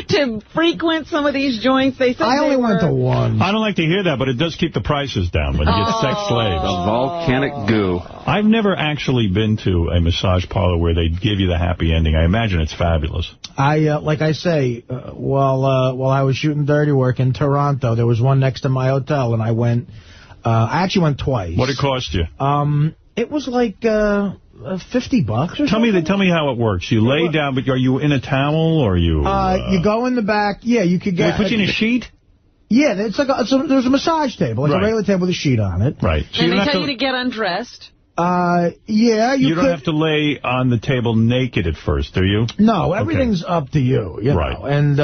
To frequent some of these joints? They said I only went to one. I don't like to hear that, but it does keep the prices down when you get sex slaves. The volcanic goo. I've never actually been to a massage parlor where they give you the happy ending. I imagine it's fabulous. Like I say, while I was shooting Dirty Work in Toronto, there was one next to my hotel, and I went. I actually went twice. What did it cost you? It was like $50 or something. Tell me how it works. You lay down, but are you in a towel or you? You go in the back. Yeah, you could get. They put you in a sheet. Yeah, it's like there's a massage table. It's a regular table with a sheet on it. Right. So and they tell you to get undressed. Yeah, you don't have to lay on the table naked at first, do you? No, everything's up to you. You know? And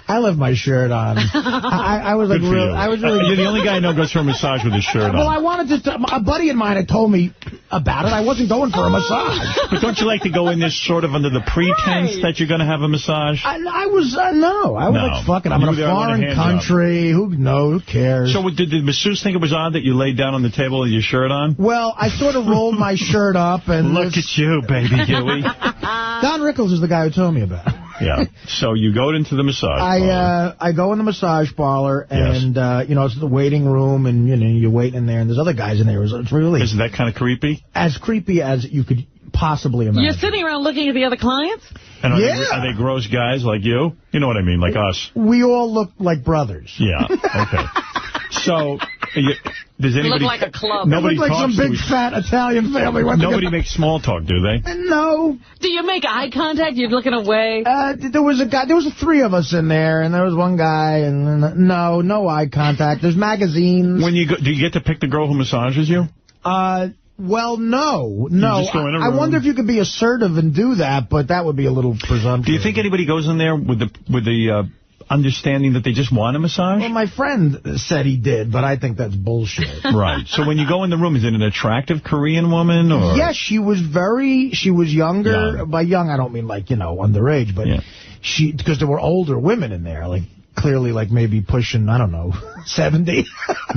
I left my shirt on. I was like, You're the only guy I know goes for a massage with his shirt on. Well, I wanted to. A buddy of mine had told me about it. I wasn't going for a massage. But don't you like to go in this sort of under the pretense that you're going to have a massage? I was like, fuck it. I'm in a foreign country. Who knows? Who cares? So did the masseuse think it was odd that you laid down on the table with your shirt on? Well, I sort of rolled my shirt up and look at you, baby Huey. Don Rickles is the guy who told me about it. Yeah. So you go into the massage parlor. I go in the massage parlor, and, it's the waiting room, and, you're waiting in there, and there's other guys in there. It's really... Isn't that kind of creepy? As creepy as you could possibly imagine. You're sitting around looking at the other clients? And are they gross guys like you? You know what I mean, like us. We all look like brothers. Yeah, okay. So... Does anybody look like a club. Nobody look like talks some big fat Italian family. Nobody makes small talk, do they? No. Do you make eye contact? You're looking away? There was a guy. There was three of us in there, and there was one guy, and no eye contact. There's magazines. When you go, do you get to pick the girl who massages you? Well, no. You just go in a room. I wonder if you could be assertive and do that, but that would be a little presumptuous. Do you think anybody goes in there with the understanding that they just want a massage? Well, my friend said he did, but I think that's bullshit. Right. So when you go in the room, is it an attractive Korean woman? Or? Yes, she was younger. By young, I don't mean like, underage, but because there were older women in there, like clearly like maybe pushing, I don't know, 70.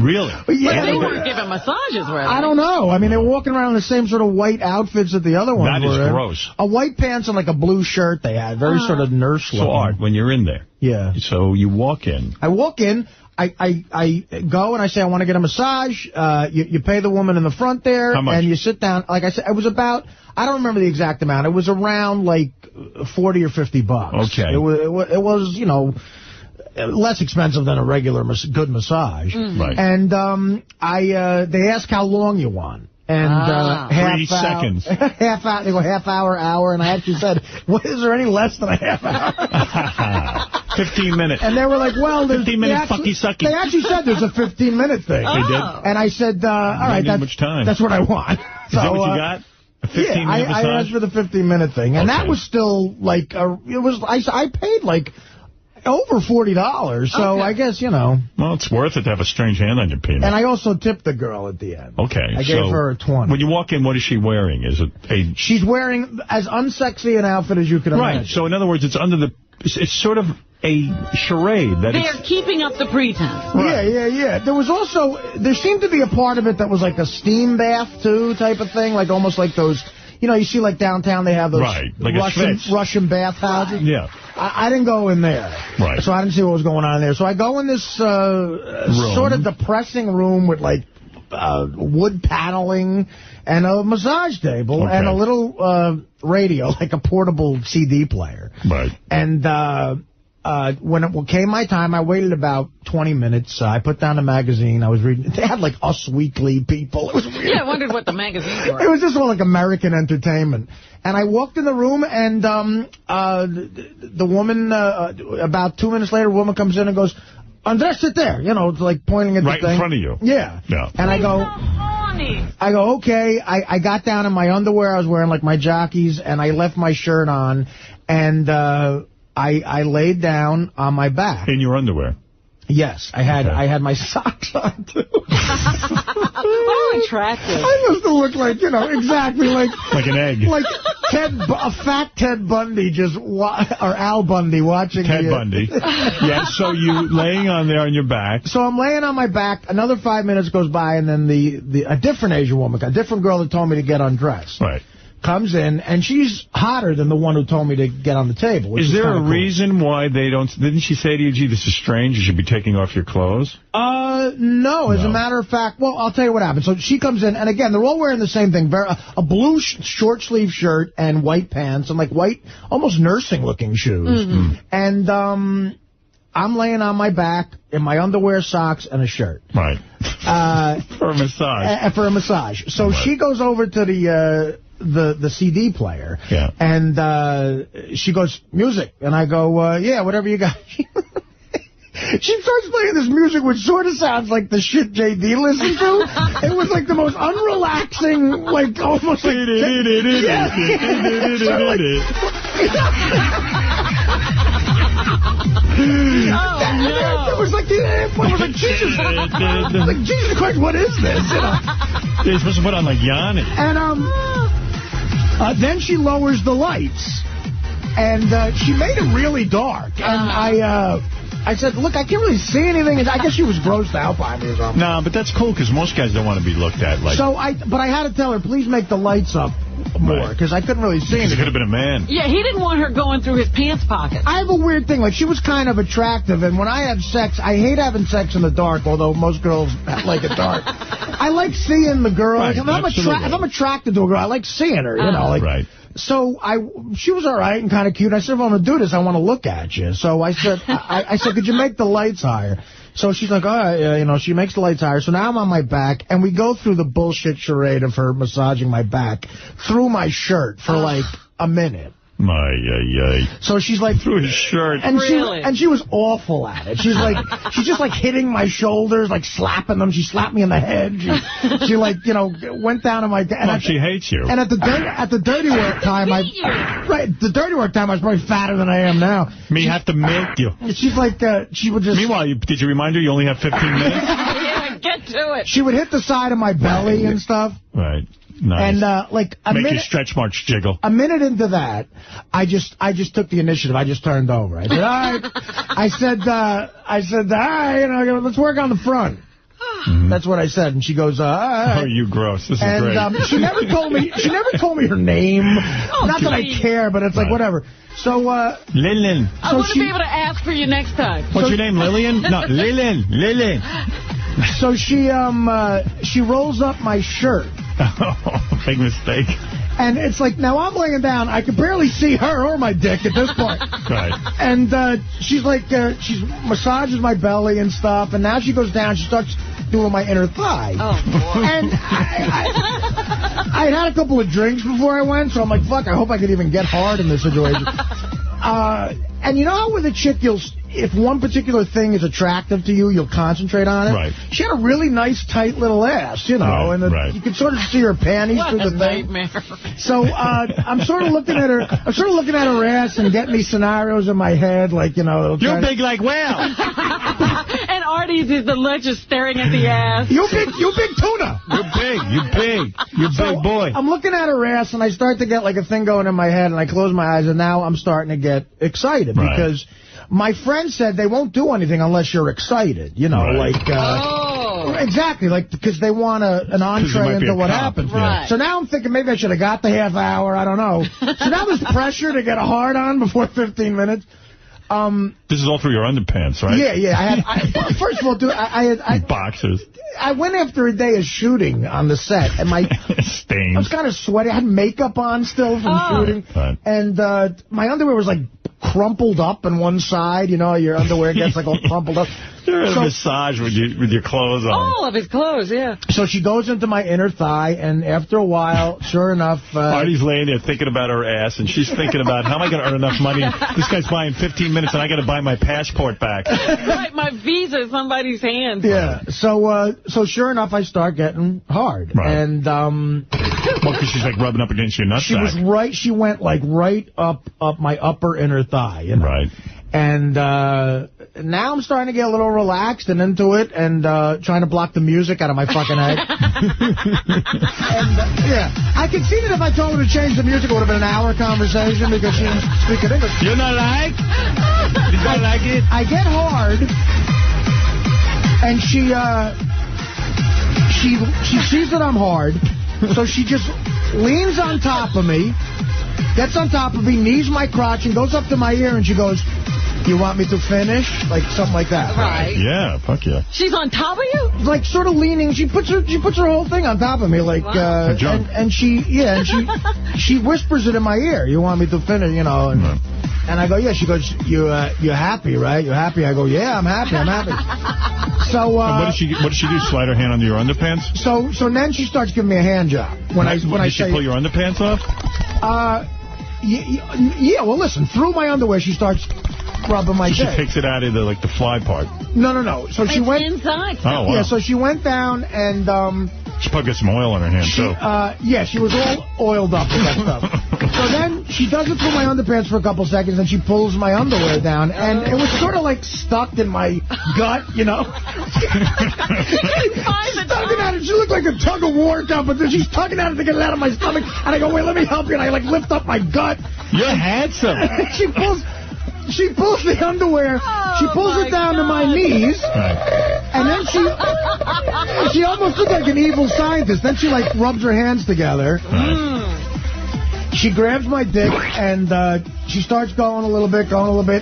Really? Yeah. They weren't giving massages, were they? I don't know. I mean, they were walking around in the same sort of white outfits that the other ones were. That is gross. A white pants and like a blue shirt they had. Very sort of nurse looking. So, Art, when you're in there. Yeah. So you walk in. I walk in. I go and I say I want to get a massage. You pay the woman in the front there. How much? And you sit down. Like I said, it was about, I don't remember the exact amount. It was around like $40 or $50. Okay. It was less expensive than a regular good massage. Right. And they ask how long you want. And 3 seconds. Half hour. They go half hour, and I actually said, "What is there any less than a half hour?" 15 minutes. And they were like, "Well, there's 15 minutes, fucky sucky." They actually said there's a 15-minute thing. They did. And I said, "All right, that's what I want." Is that what you got? A 15-minute massage? I asked for the 15-minute thing, and that was still like I paid like over $40, so I guess, you know. Well, it's worth it to have a strange hand on your penis. And I also tipped the girl at the end. Okay. I gave her a 20. When you walk in, what is she wearing? Is it a... She's wearing as unsexy an outfit as you can imagine. Right. So, in other words, it's sort of a charade. They're keeping up the pretense. Right. Yeah. There seemed to be a part of it that was like a steam bath, too, type of thing. Like almost like those... You know, you see like downtown they have those like Russian bathhouses. Yeah. I didn't go in there. Right. So I didn't see what was going on there. So I go in this sort of depressing room with like wood paneling and a massage table and a little radio, like a portable CD player. Right. And when it came my time, I waited about 20 minutes. I put down the magazine. I was reading. They had like Us Weekly people. It was weird. Yeah, I wondered what the magazines were. It was just all like American entertainment. And I walked in the room, and the woman, about 2 minutes later, a woman comes in and goes, Andres, sit there. You know, it's like pointing at the thing. Right in front of you. Yeah. And I go, okay. I got down in my underwear. I was wearing like my jockeys, and I left my shirt on, and I laid down on my back. In your underwear? Yes, I had my socks on, too. How attractive. I must have looked like, you know, exactly like... Like an egg. Like a fat Ted Bundy or Al Bundy watching Ted Bundy. Yeah, so you laying on there on your back. So I'm laying on my back. Another 5 minutes goes by, and then a different Asian woman, a different girl that told me to get undressed. Right. Comes in, and she's hotter than the one who told me to get on the table. Is there a reason why they don't... Didn't she say to you, gee, this is strange, you should be taking off your clothes? No. As a matter of fact, well, I'll tell you what happened. So she comes in, and again, they're all wearing the same thing. A blue short-sleeve shirt and white pants and, like, white, almost nursing-looking shoes. Mm-hmm. And I'm laying on my back in my underwear, socks, and a shirt. Right. For a massage. For a massage. So she goes over to the CD player. Yeah. And she goes, music. And I go, yeah, whatever you got. She starts playing this music, which sort of sounds like the shit JD listened to. It was like the most unrelaxing, like almost like... Oh, no. It was like, Jesus Christ, what is this? You know? They're supposed to put on like Yanni. And then she lowers the lights. And she made it really dark. And I said, look, I can't really see anything. I guess she was grossed out by me or something. No, but that's cool, because most guys don't want to be looked at like... But I had to tell her, please make the lights up more, because I couldn't really see anything. Because it could have been a man. Yeah, he didn't want her going through his pants pockets. I have a weird thing. Like, she was kind of attractive, and when I have sex, I hate having sex in the dark, although most girls like it dark. I like seeing the girl. Right, like, if I'm attracted to a girl, I like seeing her, you know. Like, right. So she was all right and kind of cute. I said, if I'm going to do this, I want to look at you. So I said, I said, could you make the lights higher? So she's like, all right, you know, she makes the lights higher. So now I'm on my back, and we go through the bullshit charade of her massaging my back through my shirt for like a minute. So she's like... Through his shirt. And she was awful at it. She's just like hitting my shoulders, like slapping them. She slapped me in the head. She like, you know, went down on my... she hates you. And at the dirty work time, the dirty work time, I was probably fatter than I am now. Me have to milk you. She's like, she would just... Meanwhile, did you remind her you only have 15 minutes? Yeah, get to it. She would hit the side of my belly and stuff. Right. Nice. And like make your stretch marks jiggle. A minute into that, I just took the initiative. I just turned over. I said, all right. I said, all right, you know, let's work on the front. Mm-hmm. That's what I said, and she goes, all right. Oh, you gross. This is great. She never told me her name. Not that I care, but it's like whatever. So Lillian. I want to be able to ask for you next time. What's your name, Lillian? No, Lillian. So she rolls up my shirt. Big mistake. And it's like, now I'm laying down. I can barely see her or my dick at this point. Right. And she's like, she massages my belly and stuff. And now she goes down. She starts doing my inner thigh. Oh, boy. And I had a couple of drinks before I went, so I'm like, fuck, I hope I could even get hard in this situation. And you know how with a chick, if one particular thing is attractive to you, you'll concentrate on it? Right. She had a really nice, tight little ass, you know, and you could sort of see her panties through the thing. Nightmare. So I'm sort of looking at her. I'm sort of looking at her ass and getting these scenarios in my head, like, you know. You're big like whale. And Artie's is the ledger staring at the ass. You big tuna. You're big boy. I'm looking at her ass, and I start to get like a thing going in my head, and I close my eyes, and now I'm starting to get excited because my friend said they won't do anything unless you're excited. You know, like... Exactly, like, because they want an entree into what happens. Right. So now I'm thinking maybe I should have got the half hour, I don't know. So now there's pressure to get a hard on before 15 minutes. This is all through your underpants, right? Yeah. First of all, dude, I boxers. I went after a day of shooting on the set, and my stains. I was kind of sweaty. I had makeup on still from shooting, and my underwear was like crumpled up on one side. You know, your underwear gets like all crumpled up. You're a massage with your clothes on. All of his clothes, yeah. So she goes into my inner thigh, and after a while, sure enough... Artie's laying there thinking about her ass, and she's thinking about, how am I going to earn enough money? This guy's buying 15 minutes, and I got to buy my passport back. Right, my visa in somebody's hand. Yeah, so sure enough, I start getting hard. Right. And... well, because she's like rubbing up against your nutsack. She went like right up my upper inner thigh. You know? Right. And now I'm starting to get a little relaxed and into it and trying to block the music out of my fucking head. And, I could see that if I told her to change the music, it would have been an hour conversation because she didn't speak English. You're not like? You don't like it? I get hard, and she sees that I'm hard, so she just leans on top of me, gets on top of me, knees my crotch, and goes up to my ear, and she goes, "You want me to finish?" Like something like that. Right. Yeah, fuck yeah. She's on top of you? Like sort of leaning. She puts her whole thing on top of me, like and she whispers it in my ear. "You want me to finish?" You know, and I go, "Yeah." She goes, "You're happy, right? You're happy?" I go, "Yeah, I'm happy. I'm happy." So what does she do? Slide her hand under your underpants? So then she starts giving me a hand job when she pull your underpants off? Yeah. Well, listen. Through my underwear, she starts rubbing my dick. She takes it out of the fly part. No. So she went inside. Oh, wow. Yeah. So she went down and she probably got some oil on her hand too. Yeah, she was all oiled up with that stuff. So then she does it through my underpants for a couple seconds, and she pulls my underwear down, and it was sort of like stuck in my gut, you know. She's tugging at it. She looked like a tug of war cup, but then she's tugging at it to get it out of my stomach, and I go, "Wait, let me help you," and I like lift up my gut. You're handsome. She pulls the underwear. She pulls it down to my knees. And then she almost looked like an evil scientist. Then she, like, rubs her hands together. She grabs my dick, and she starts going a little bit.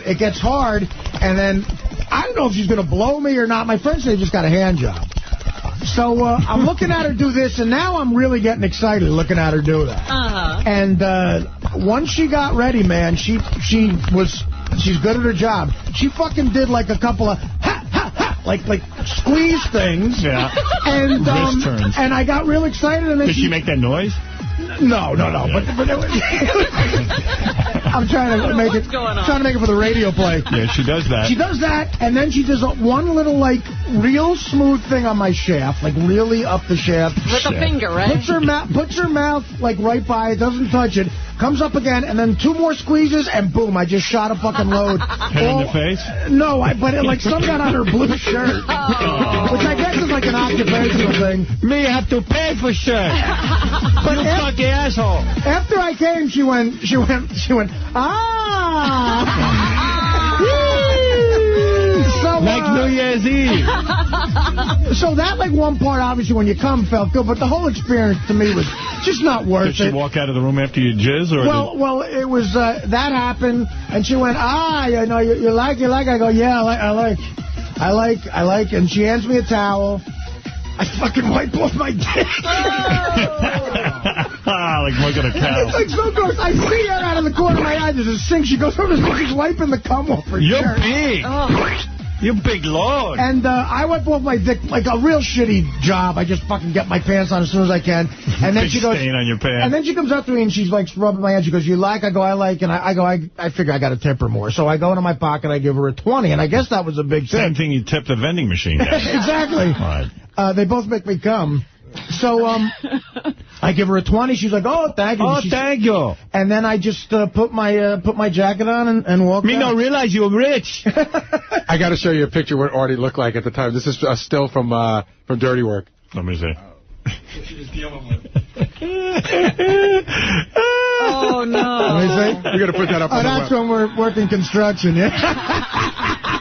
It gets hard, and then I don't know if she's going to blow me or not. My friend said he just got a hand job. So I'm looking at her do this, and now I'm really getting excited looking at her do that. And once she got ready, man, she's good at her job. She fucking did like a couple of like squeeze things. Yeah. And wrist turns. And I got real excited. And then did she make that noise? No. Yeah. But it was I'm trying to make it for the radio play. Yeah, she does that. She does that, and then she does one little, like, real smooth thing on my shaft, like, really up the shaft. With a finger, right? Puts her mouth, like, right by it, doesn't touch it, comes up again, and then 2 more squeezes, and boom, I just shot a fucking load. Head in the face? No, but some got on her blue shirt, which I guess is like an occupational thing. Me have to pay for shirt. But you fucking asshole. After I came, she went, So, like New Year's Eve. So that, like, one part, obviously, when you come, felt good, but the whole experience to me was just not worth it. Did she walk out of the room after you jizz? Or well, it was, that happened, and she went, you know, you like? I go, yeah, I like, and she hands me a towel. I fucking wiped off my dick. Oh, like milking a cow. It's like so gross. I see her out of the corner of my eye. There's a sink. She goes over to the sink. She's wiping the cum off her You're shirt. big. You big lord. And I wipe off my dick like a real shitty job. I just fucking get my pants on as soon as I can. And then Big she goes, stain on your pants. And then she comes up to me and she's like rubbing my hand. She goes, "You like?" I go, "I like." And I go, I figure I got to tip her more. So I go into my pocket. I give her a 20. And I guess that was a big Same thing. thing you tipped the vending machine down. Exactly. Right. They both make me come. So I give her a 20. She's like, "Oh, thank you." Oh, thank you. And then I just put my jacket on and walk. Me don't realize you were rich. I got to show you a picture of what Artie looked like at the time. This is still from Dirty Work. Let me see. Oh, no. We're going to put that up on the that's web. when we're working construction, yeah.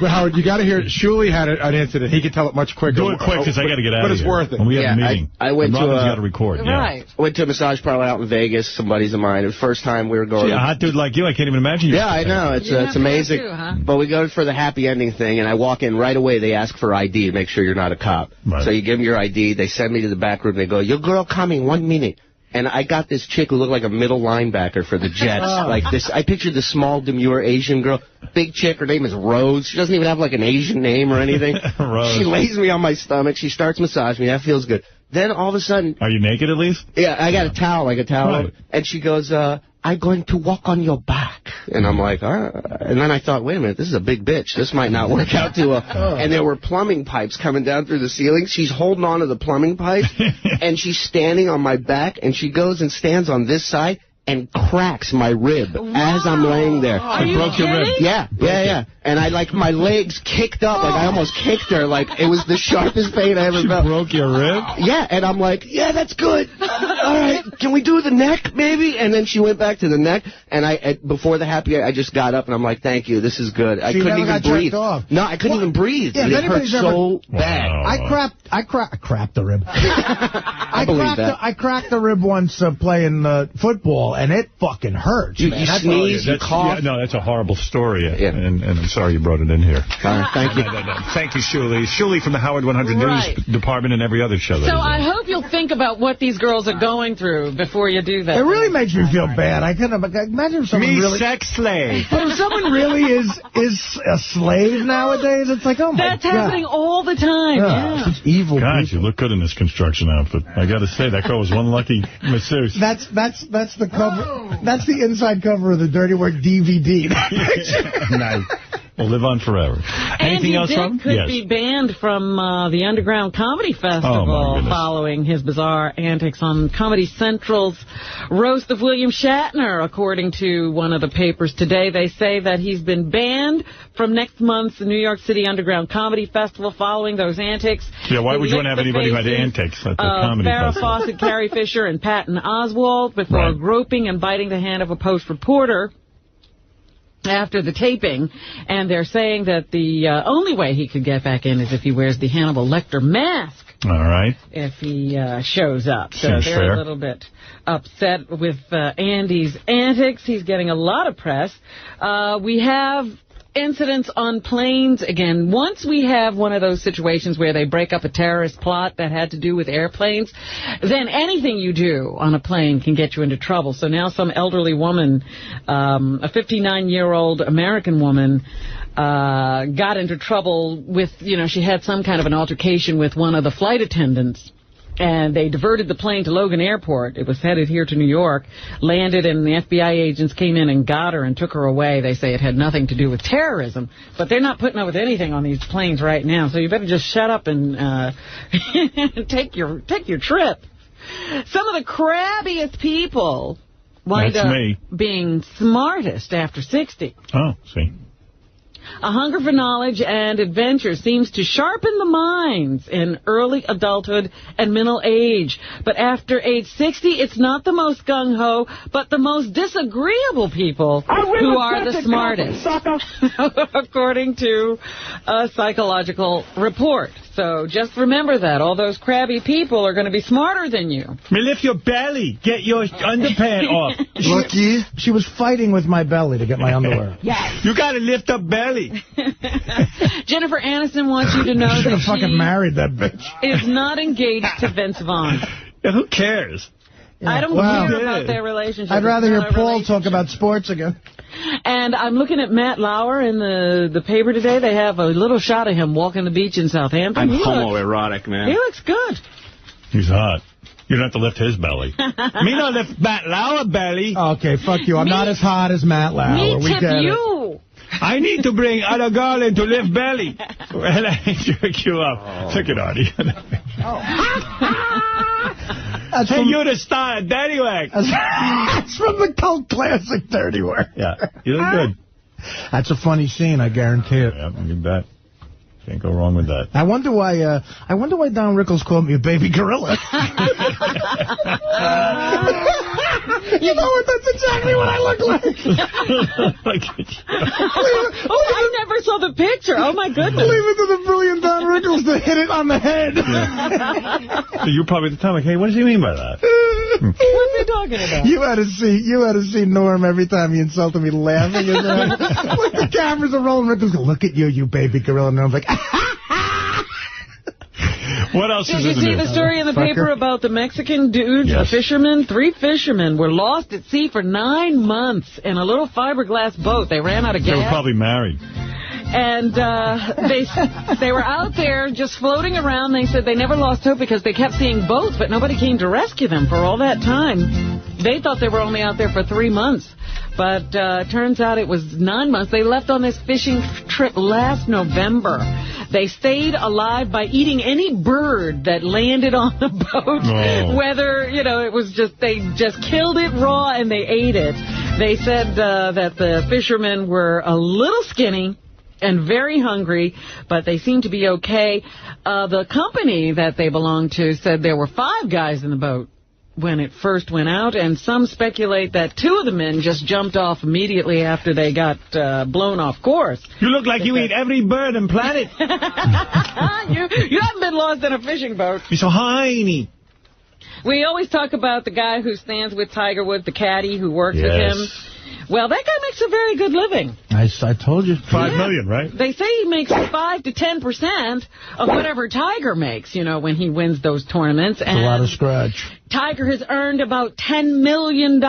But Howard, you got to hear it. Shuli had an incident. He could tell it much quicker. Do it quick because I got to get out of here. But it's worth it. And we have a meeting. I went and to Robin's got to record. Right. I went to a massage parlor out in Vegas. Some buddies of mine. The first time we were going. Gee, a hot dude like you, I can't even imagine you. Yeah, I know. It's amazing. Too, huh? But we go for the happy ending thing, and I walk in right away. They ask for ID to make sure you're not a cop. Right. So you give them your ID. They send me to the back room. They go, "Your girl coming 1 minute." And I got this chick who looked like a middle linebacker for the Jets. Like this, I pictured this small, demure Asian girl. Big chick. Her name is Rose. She doesn't even have like an Asian name or anything. Rose. She lays me on my stomach. She starts massaging me. That feels good. Then all of a sudden... Are you naked at least? Yeah, I got a towel, like a towel. Right. And she goes, "I'm going to walk on your back." And I'm like, And then I thought, wait a minute, this is a big bitch. This might not work out too well. And there were plumbing pipes coming down through the ceiling. She's holding on to the plumbing pipe, and she's standing on my back, and she goes and stands on this side and cracks my rib as I'm laying there. You broke your rib? Yeah. And I, like, my legs kicked up. Like, I almost kicked her. Like, it was the sharpest pain I ever felt. Broke your rib? Yeah, and I'm like, yeah, that's good. All right, can we do the neck, maybe? And then she went back to the neck, and before the happy, I just got up, and I'm like, thank you, this is good. I couldn't even breathe. No, I couldn't even breathe. Yeah, it hurt so bad. I cracked the rib. I cracked the rib once playing football, and it fucking hurts. You man. sneeze, you cough. Yeah, no, that's a horrible story, and I'm sorry you brought it in here. Thank you. Thank you, Shuli. Shuli from the Howard 100 Right. News Department and every other show. So I hope you'll think about what these girls are going through before you do that. It really makes me feel bad. I couldn't imagine if someone really... sex slave. But if someone really is a slave nowadays, it's like, oh my God. That's happening all the time, yeah. Such evil God, people. you look good in this construction outfit. I got to say, that girl was one lucky masseuse. That's the cover. That's the inside cover of the Dirty Work DVD. Nice. Will live on forever. Anything else, Robin? Could be banned from the Underground Comedy Festival following his bizarre antics on Comedy Central's roast of William Shatner. According to one of the papers today, they say that he's been banned from next month's New York City Underground Comedy Festival following those antics. Yeah, why would you want to have anybody who had antics at the comedy Farrah festival? Fawcett, Carrie Fisher, and Patton Oswalt before groping and biting the hand of a Post reporter after the taping, and they're saying that the only way he could get back in is if he wears the Hannibal Lecter mask. All right. If he shows up. So Seems they're fair. a little bit upset with Andy's antics. He's getting a lot of press. We have incidents on planes. Again, once we have one of those situations where they break up a terrorist plot that had to do with airplanes, then anything you do on a plane can get you into trouble. So now some elderly woman, a 59-year-old American woman, got into trouble with, she had some kind of an altercation with one of the flight attendants. And they diverted the plane to Logan Airport. It was headed here to New York, landed, and the FBI agents came in and got her and took her away. They say it had nothing to do with terrorism, but they're not putting up with anything on these planes right now. So you better just shut up and take your trip. Some of the crabbiest people wind up being smartest after 60. Oh, see. A hunger for knowledge and adventure seems to sharpen the minds in early adulthood and middle age. But after age 60, it's not the most gung-ho, but the most disagreeable people who are the smartest, according to a psychological report. So just remember that. All those crabby people are going to be smarter than you. Me lift your belly. Get your underpants off. Lucky. She was fighting with my belly to get my underwear. Yes. You got to lift up belly. Jennifer Aniston wants you to know should that have fucking married that bitch. Is not engaged to Vince Vaughn. Yeah, who cares? I don't care about their relationship. I'd rather hear Paul talk about sports again. And I'm looking at Matt Lauer in the paper today. They have a little shot of him walking the beach in Southampton. I'm homoerotic, man. He looks good. He's hot. You don't have to lift his belly. Me not lift Matt Lauer belly. Okay, fuck you. I'm not as hot as Matt Lauer. Me tip you. I need to bring other girl in to lift belly. Well, I jerk you up. Take it, Artie. Hey, you're the star of Dirty Work. That's from the cult classic Dirty Work. Yeah, you look good. That's a funny scene, I guarantee it. Yeah, you bet. Can't go wrong with that. I wonder why Don Rickles called me a baby gorilla. You know what? That's exactly what I look like. I never saw the picture. Oh, my goodness. Leave it to the brilliant Don Rickles to hit it on the head. Yeah. You're probably at the time like, hey, what does he mean by that? What's he talking about? You had to see Norm every time he insulted me laughing. Like the cameras are rolling. Rickles go, look at you baby gorilla. And Norm's like, what else is in the news? Did you see the story in the paper about the Mexican dudes, the fishermen? 3 fishermen were lost at sea for 9 months in a little fiberglass boat. They ran out of gas. They were probably married. And they were out there just floating around. They said they never lost hope because they kept seeing boats, but nobody came to rescue them for all that time. They thought they were only out there for 3 months. But turns out it was 9 months. They left on this fishing trip last November. They stayed alive by eating any bird that landed on the boat. Oh. Whether, it was just, they just killed it raw and they ate it. They said that the fishermen were a little skinny and very hungry, but they seemed to be okay. The company that they belonged to said there were 5 guys in the boat when it first went out, and some speculate that 2 of the men just jumped off immediately after they got blown off course. You look like you eat every bird on planet. You haven't been lost in a fishing boat. You're so tiny. We always talk about the guy who stands with Tiger Woods, the caddy who works with him. Well, that guy makes a very good living. I told you. $5 million, right? They say he makes 5 to 10% of whatever Tiger makes, when he wins those tournaments. It's a lot of scratch. Tiger has earned about $10 million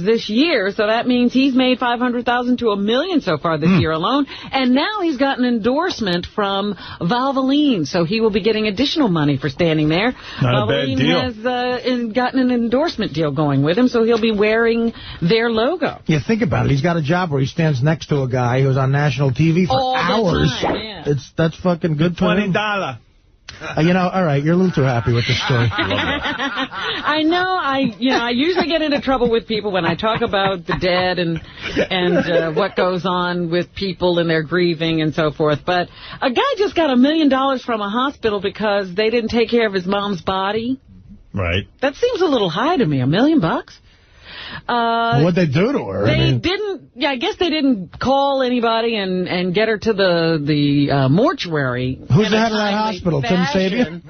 this year, so that means he's made $500,000 to $1 million so far this year alone. And now he's got an endorsement from Valvoline, so he will be getting additional money for standing there. Not a bad deal. Valvoline has gotten an endorsement deal going with him, so he'll be wearing their logo. Yeah, think about it. He's got a job where he stands next to a guy who's on national TV for all hours. The time, yeah. That's fucking good for him. $20. All right, you're a little too happy with this story. I know. I usually get into trouble with people when I talk about the dead and what goes on with people and their grieving and so forth. But a guy just got $1 million from a hospital because they didn't take care of his mom's body. Right. That seems a little high to me. $1 million? What'd they do to her? I guess they didn't call anybody and get her to the mortuary. Who's the head of that hospital? Tim Sabian?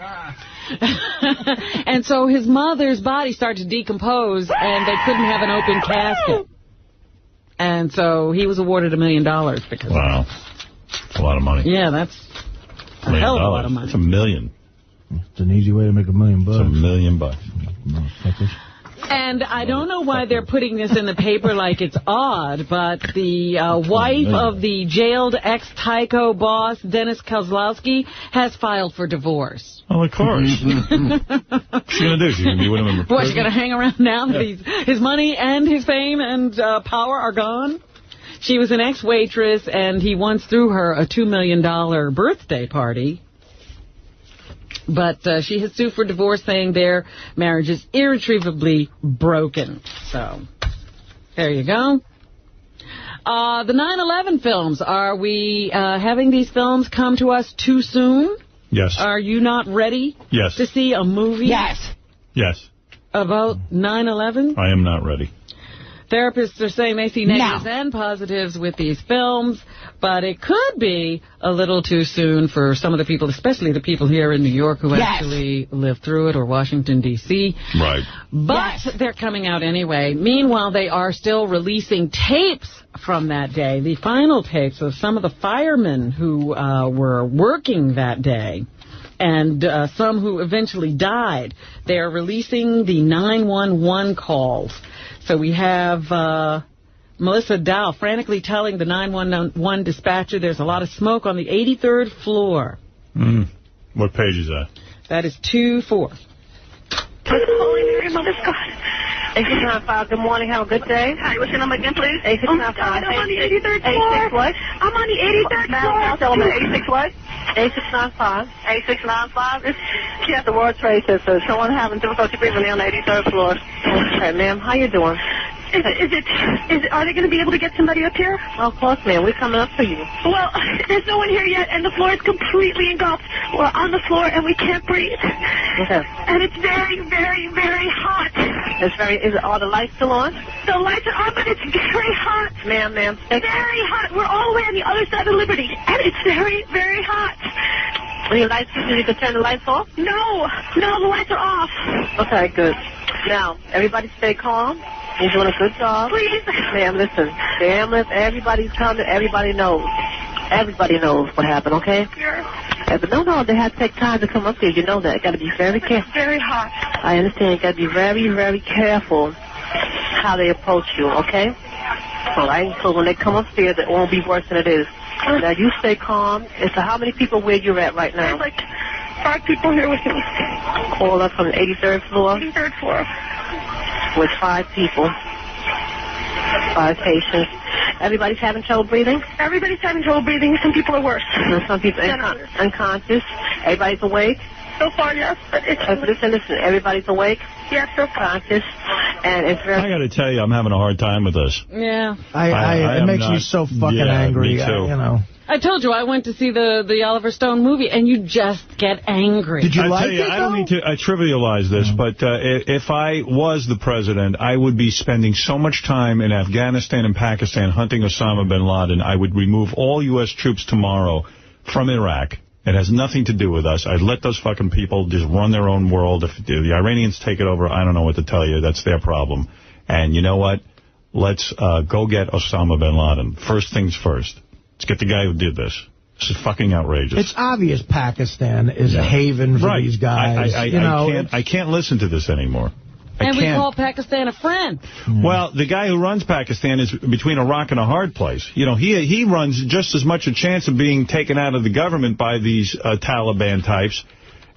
And so his mother's body started to decompose, and they couldn't have an open casket. And so he was awarded $1 million because wow. That's a lot of money. Yeah, that's a hell of a lot of money. That's $1 million. It's an easy way to make $1 million. It's $1 million. And I don't know why they're putting this in the paper like it's odd, but the wife of the jailed ex-Tyco boss, 𝗫𝗫𝗿𝗍𝗄, has filed for divorce. Oh, of course. What's she going to do? She's going to be with him. What, she's going to hang around now that his money and his fame and power are gone? She was an ex-waitress, and he once threw her a $2 million birthday party. But she has sued for divorce, saying their marriage is irretrievably broken. So, there you go. The 9/11 films. Are we having these films come to us too soon? Yes. Are you not ready to see a movie? Yes. About 9/11? I am not ready. Therapists are saying they see negatives and positives with these films, but it could be a little too soon for some of the people, especially the people here in New York who actually lived through it, or Washington, D.C. Right. But they're coming out anyway. Meanwhile, they are still releasing tapes from that day, the final tapes of some of the firemen who were working that day. and some who eventually died. They are releasing the 911 calls. So we have Melissa Dow frantically telling the 911 dispatcher there's a lot of smoke on the 83rd floor. What page is that? That is 2-4. Holy Mary, Mother of God. 8695, good morning, have a good day. Hi, what's your number again, please? 8695. Oh my God, I'm on the 83rd floor. 86 what? I'm on the 83rd floor. Now tell me 86 what? 8695. 8695? She at the World Trade Center. Someone having difficulty breathing on the 83rd floor. Okay, ma'am, how you doing? Are they going to be able to get somebody up here? Of course, ma'am. We're coming up for you. Well, there's no one here yet, and the floor is completely engulfed. We're on the floor, and we can't breathe. Okay. And it's very, very, very hot. Are the lights still on? The lights are on, but it's very hot. Ma'am. Very hot. We're all the way on the other side of Liberty, and it's very, very hot. Are your lights, you can turn the lights off? No, the lights are off. Okay, good. Now, everybody stay calm. You're doing a good job. Please. Ma'am, listen. The ambulance, everybody's coming. Everybody knows. Everybody knows what happened, okay? Sure. But no, they have to take time to come up here. You know that. You got to be very careful. It's very hot. I understand. You got to be very, very careful how they approach you, okay? All right? So when they come upstairs, it won't be worse than it is. Now, you stay calm. So how many people where you're at right now? There's like 5 people here with me. All up from the 83rd floor? 83rd floor. With 5 people. 5 patients. Everybody's having trouble breathing? Everybody's having trouble breathing. Some people are worse. And some people unconscious. Everybody's awake? So far, yes. But it's listen. Everybody's awake? Yes, so far. Conscious. And it's very... I got to tell you, I'm having a hard time with this. Yeah. It makes me so fucking angry. Me too. I told you I went to see the Oliver Stone movie, and you just get angry. Did you like it, I don't mean to trivialize this, but if I was the president, I would be spending so much time in Afghanistan and Pakistan hunting Osama bin Laden. I would remove all U.S. troops tomorrow from Iraq. It has nothing to do with us. I'd let those fucking people just run their own world. If the Iranians take it over, I don't know what to tell you. That's their problem. And you know what? Let's go get Osama bin Laden. First things first. Let's get the guy who did this. This is fucking outrageous. It's obvious Pakistan is a haven for these guys. I can't listen to this anymore. And we call Pakistan a friend. Well, the guy who runs Pakistan is between a rock and a hard place. You know, he runs just as much a chance of being taken out of the government by these Taliban types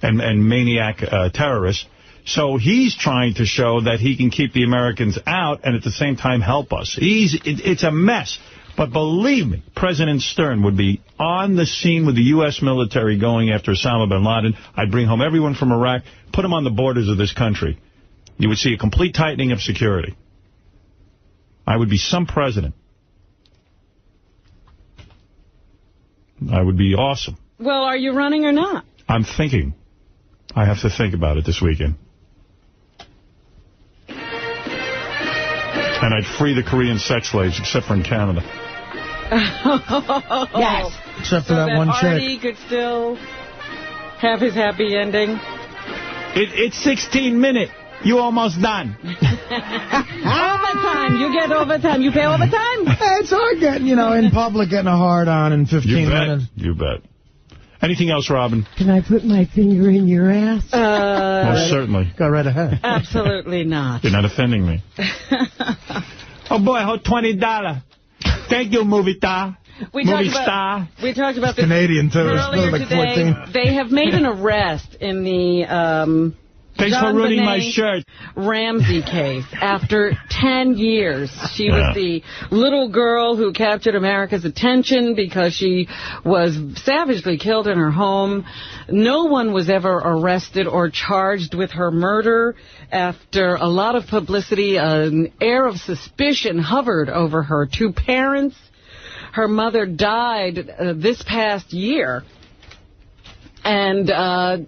and maniac terrorists. So he's trying to show that he can keep the Americans out and at the same time help us. It's a mess. But believe me, President Stern would be on the scene with the U.S. military going after Osama bin Laden. I'd bring home everyone from Iraq, put them on the borders of this country. You would see a complete tightening of security. I would be some president. I would be awesome. Well, are you running or not? I'm thinking. I have to think about it this weekend. And I'd free the Korean sex slaves, except for in Canada. Yes. Except for that one chick. Artie could still have his happy ending. It's 16 minutes. You almost done. Overtime. You get overtime. You pay overtime? It's hard getting, in public, getting a hard-on in 15 minutes. You bet. Anything else, Robin? Can I put my finger in your ass? Most certainly. Go right ahead. Absolutely not. You're not offending me. Oh, boy, I hold $20. Thank you, movie star. We talked about this Canadian, too. Earlier like today. 14. They have made an arrest in the Thanks for ruining my shirt. Ramsey case. After 10 years, she was the little girl who captured America's attention because she was savagely killed in her home. No one was ever arrested or charged with her murder. After a lot of publicity, an air of suspicion hovered over her 2 parents. Her mother died this past year and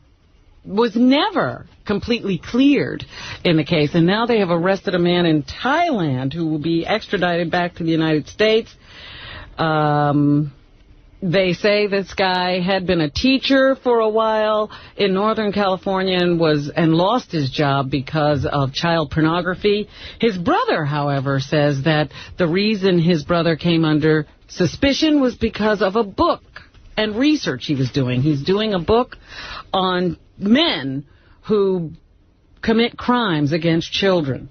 was never completely cleared in the case. And now they have arrested a man in Thailand who will be extradited back to the United States. They say this guy had been a teacher for a while in Northern California and lost his job because of child pornography. His brother, however, says that the reason his brother came under suspicion was because of a book and research he was doing. He's doing a book on men who commit crimes against children.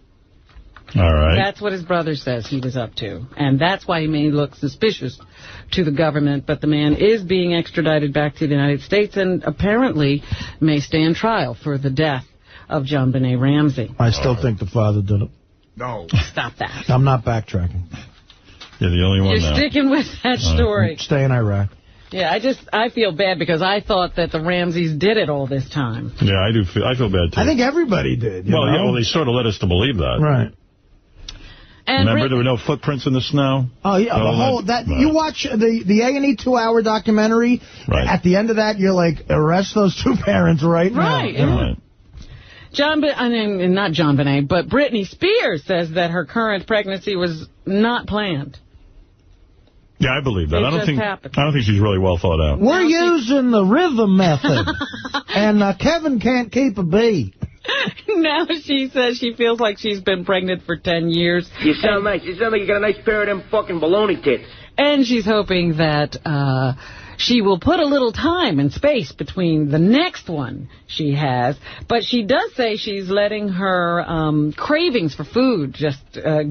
All right. That's what his brother says he was up to. And that's why he may look suspicious to the government. But the man is being extradited back to the United States and apparently may stand trial for the death of JonBenet Ramsey. I still think the father did it. No. Stop that. I'm not backtracking. You're the only one You're now. sticking with that story. Stay in Iraq. Yeah, I feel bad because I thought that the Ramseys did it all this time. Yeah, I feel bad, too. I think everybody did. Well, they sort of led us to believe that. Right. And remember, there were no footprints in the snow? Oh, yeah. You watch the A&E 2-hour documentary. Right. At the end of that, you're like, arrest those two parents right now. Right. Yeah. Not JonBenet, but Britney Spears says that her current pregnancy was not planned. Yeah, I believe that. It I don't just happened. think she's really well thought out. We're using the rhythm method, and Kevin can't keep a beat. Now she says she feels like she's been pregnant for 10 years. You sound nice. You sound like you got a nice pair of them fucking baloney tits. And she's hoping that she will put a little time and space between the next one she has. But she does say she's letting her cravings for food just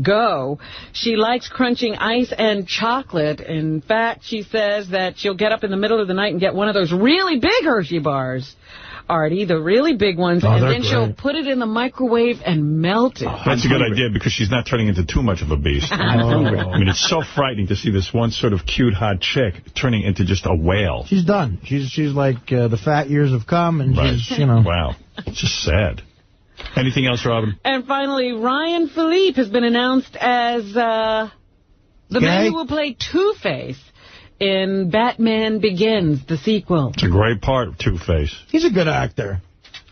go. She likes crunching ice and chocolate. In fact, she says that she'll get up in the middle of the night and get one of those really big Hershey bars, Artie, the really big ones, and then she'll put it in the microwave and melt it. That's a good idea because she's not turning into too much of a beast. I mean, it's so frightening to see this one sort of cute, hot chick turning into just a whale. She's done. She's like the fat years have come, and she's, Wow. It's just sad. Anything else, Robin? And finally, Ryan Philippe has been announced as the man who will play Two-Face in Batman Begins, the sequel. It's a great part of Two-Face. He's a good actor.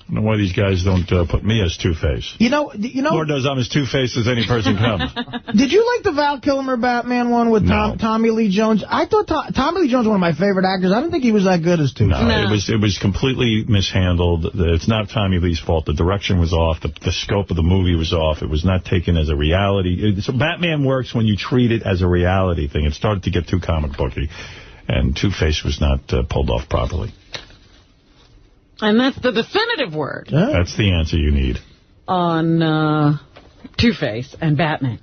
I don't know why these guys don't put me as Two-Face. You know. Lord knows I'm as Two-Faced as any person comes. Did you like the Val Kilmer Batman one with Tommy Lee Jones? I thought Tommy Lee Jones was one of my favorite actors. I don't think he was that good as Two-Face. No, it was completely mishandled. It's not Tommy Lee's fault. The direction was off. The scope of the movie was off. It was not taken as a reality. So Batman works when you treat it as a reality thing. It started to get too comic booky, and Two-Face was not pulled off properly. And that's the definitive word. That's the answer you need. On Two-Face and Batman.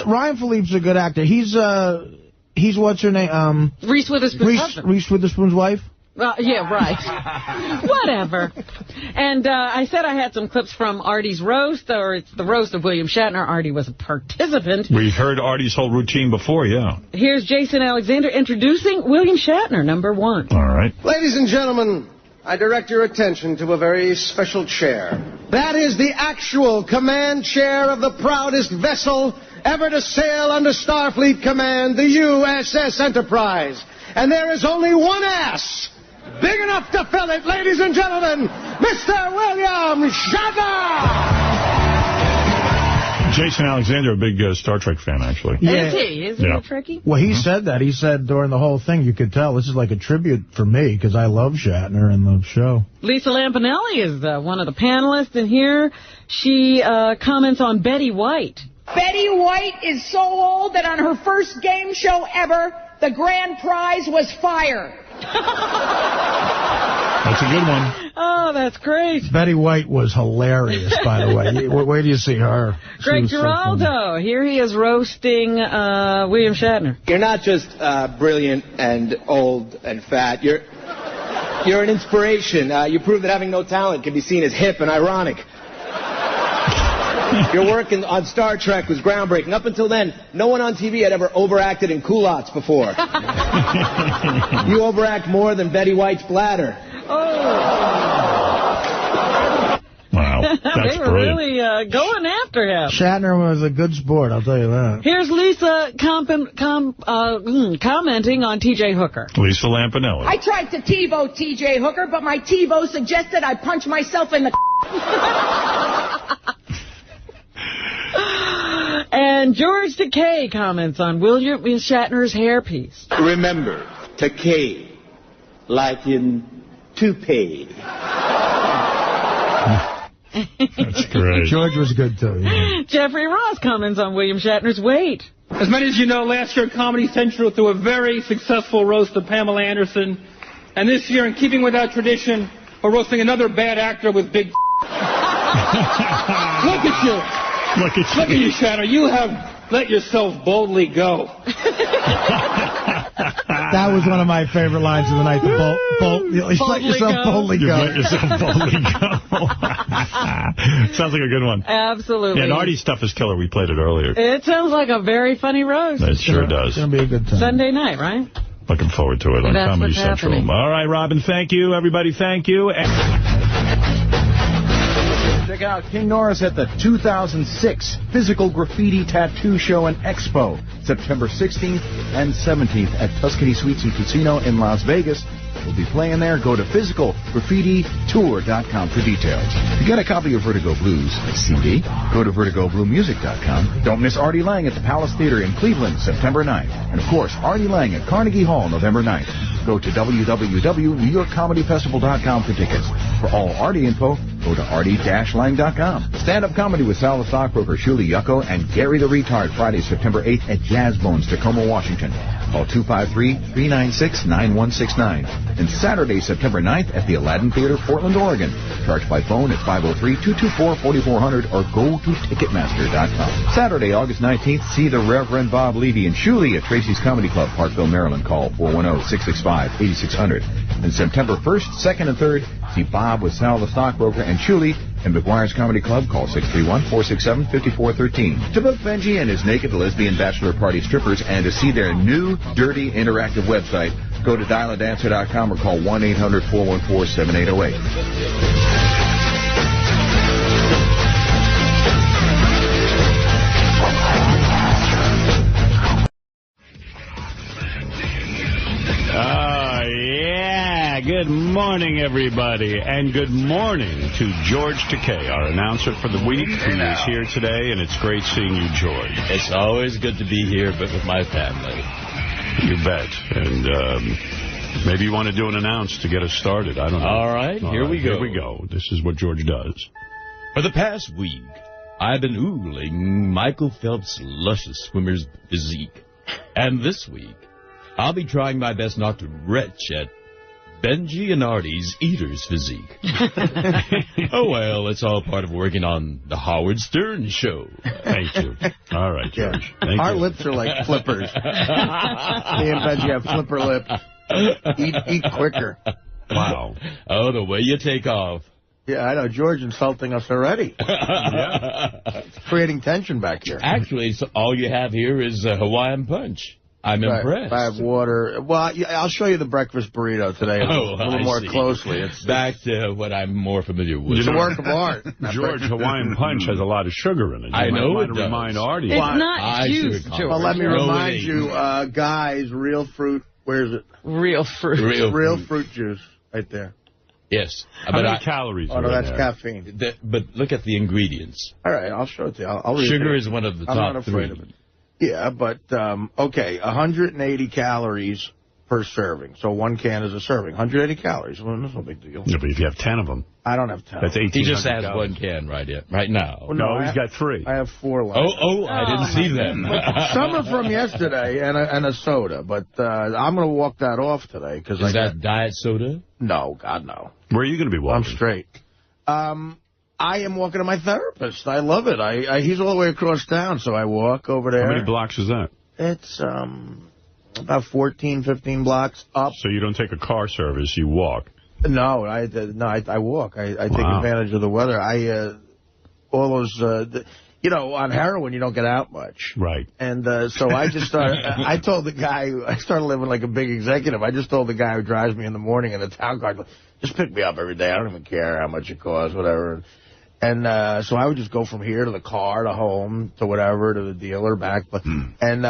Ryan Philippe's a good actor. He's what's her name? Reese Witherspoon's husband. Reese Witherspoon's wife? Yeah, right. Whatever. And I said I had some clips from Artie's roast, or it's the roast of William Shatner. Artie was a participant. We've heard Artie's whole routine before, yeah. Here's Jason Alexander introducing William Shatner, number 1. All right. Ladies and gentlemen, I direct your attention to a very special chair. That is the actual command chair of the proudest vessel ever to sail under Starfleet command, the USS Enterprise. And there is only one ass big enough to fill it, ladies and gentlemen, Mr. William Shatner! Jason Alexander, a big Star Trek fan, actually. Yeah. Is he? Is he a Trekkie? Well, he said that. He said during the whole thing, you could tell this is like a tribute for me, because I love Shatner and the show. Lisa Lampanelli is one of the panelists, and here she comments on Betty White. Betty White is so old that on her first game show ever, the grand prize was fire. That's a good one. Oh, that's great. Betty White was hilarious, by the way. Where do you see her? Greg Giraldo, here he is roasting William Shatner. You're not just brilliant and old and fat. You're an inspiration. You prove that having no talent can be seen as hip and ironic. Your work on Star Trek was groundbreaking. Up until then, no one on TV had ever overacted in culottes before. You overact more than Betty White's bladder. Wow, that's they were really going after him. Shatner was a good sport, I'll tell you that. Here's Lisa commenting on T.J. Hooker. Lisa Lampanelli. I tried to TiVo T.J. Hooker, but my TiVo suggested I punch myself in the And George Takei comments on William Shatner's hairpiece. Remember, Takei, like in toupee. That's great. George was good, too. Yeah. Jeffrey Ross comments on William Shatner's weight. As many as you know, last year Comedy Central threw a very successful roast of Pamela Anderson. And this year, in keeping with that tradition, we're roasting another bad actor with big Look at you. Look at you. Look at you, Shadow. You have let yourself boldly go. That was one of my favorite lines of the night. You let yourself boldly go. You let yourself boldly go. Sounds like a good one. Absolutely. Yeah, and Artie's stuff is killer. We played it earlier. It sounds like a very funny roast. It sure does. It's going to be a good time. Sunday night, right? Looking forward to it on Comedy Central. Happening. All right, Robin, thank you. Everybody, thank you. Check out King Norris at the 2006 Physical Graffiti Tattoo Show and Expo, September 16th and 17th at Tuscany Suites and Casino in Las Vegas. We'll be playing there. Go to physicalgraffititour.com for details. To get a copy of Vertigo Blues CD, go to vertigobluemusic.com. Don't miss Artie Lang at the Palace Theater in Cleveland, September 9th. And, of course, Artie Lang at Carnegie Hall, November 9th. Go to www.newyorkcomedyfestival.com for tickets. For all Artie info, go to artie-lang.com. Stand-up comedy with Sal the Stockbroker, Shuli Yucko, and Gary the Retard, Friday, September 8th at Jazz Bones, Tacoma, Washington. Call 253-396-9169. And Saturday, September 9th at the Aladdin Theater, Portland, Oregon. Charge by phone at 503-224-4400 or go to Ticketmaster.com. Saturday, August 19th, see the Reverend Bob Levy and Shuli at Tracy's Comedy Club, Parkville, Maryland. Call 410-665-8600. And September 1st, 2nd, and 3rd, see Bob with Sal the Stockbroker and Shuli in McGuire's Comedy Club. Call 631-467-5413. To book Benji and his naked lesbian bachelor party strippers and to see their new, dirty, interactive website, go to dialadancer.com or call 1-800-414-7808. Good morning, everybody, and good morning to George Takei, our announcer for the week, who is here today, and it's great seeing you, George. It's always good to be here, but with my family. You bet. And maybe you want to do an announce to get us started. I don't know. All right, here we go. Here we go. This is what George does. For the past week, I've been oogling Michael Phelps' luscious swimmer's physique. And this week, I'll be trying my best not to retch at Benji and Artie's eater's physique. Oh, well, it's all part of working on the Howard Stern show. Thank you. All right, George. Thank Our you. lips are like flippers. Me and Benji have flipper lips. Eat quicker. Wow. Oh, the way you take off. Yeah, I know. George insulting us already. Yeah. It's creating tension back here. Actually, so all you have here is a Hawaiian punch. I'm impressed. I have water. Well, I'll show you the breakfast burrito today a little more closely. It's back to what I'm more familiar with. It's a work of art. George, Hawaiian Punch has a lot of sugar in it. I know it does. Remind Artie. It's not juice, George. Well, let me remind you, guys, real fruit. Where is it? Real fruit. Real fruit juice right there. Yes. How many calories are in there? That's caffeine. But look at the ingredients. All right, I'll show it to you. I'll read Sugar it. is one of the I'm top not afraid three. of it. Yeah, but, okay, 180 calories per serving. So 1 can is a serving. 180 calories. Well, that's no big deal. Yeah, but if you have 10 of them. I don't have 10. That's 1,800 He just has calories. 1 can right now. Well, no, he's got 3. I have 4 left. I didn't see them. Some are from yesterday and a soda, but I'm going to walk that off today. Cause is that diet soda? No, God, no. Where are you going to be walking? I'm straight. I am walking to my therapist. I love it. He's all the way across town, so I walk over there. How many blocks is that? It's about 14, 15 blocks up. So you don't take a car service, you walk? No, I walk. I take advantage of the weather. All those, on heroin, you don't get out much. Right. And so I just started, I told the guy, I started living like a big executive. I just told the guy who drives me in the morning in the town car, just pick me up every day. I don't even care how much it costs, whatever. And so I would just go from here to the car, to home, to whatever, to the dealer, back. And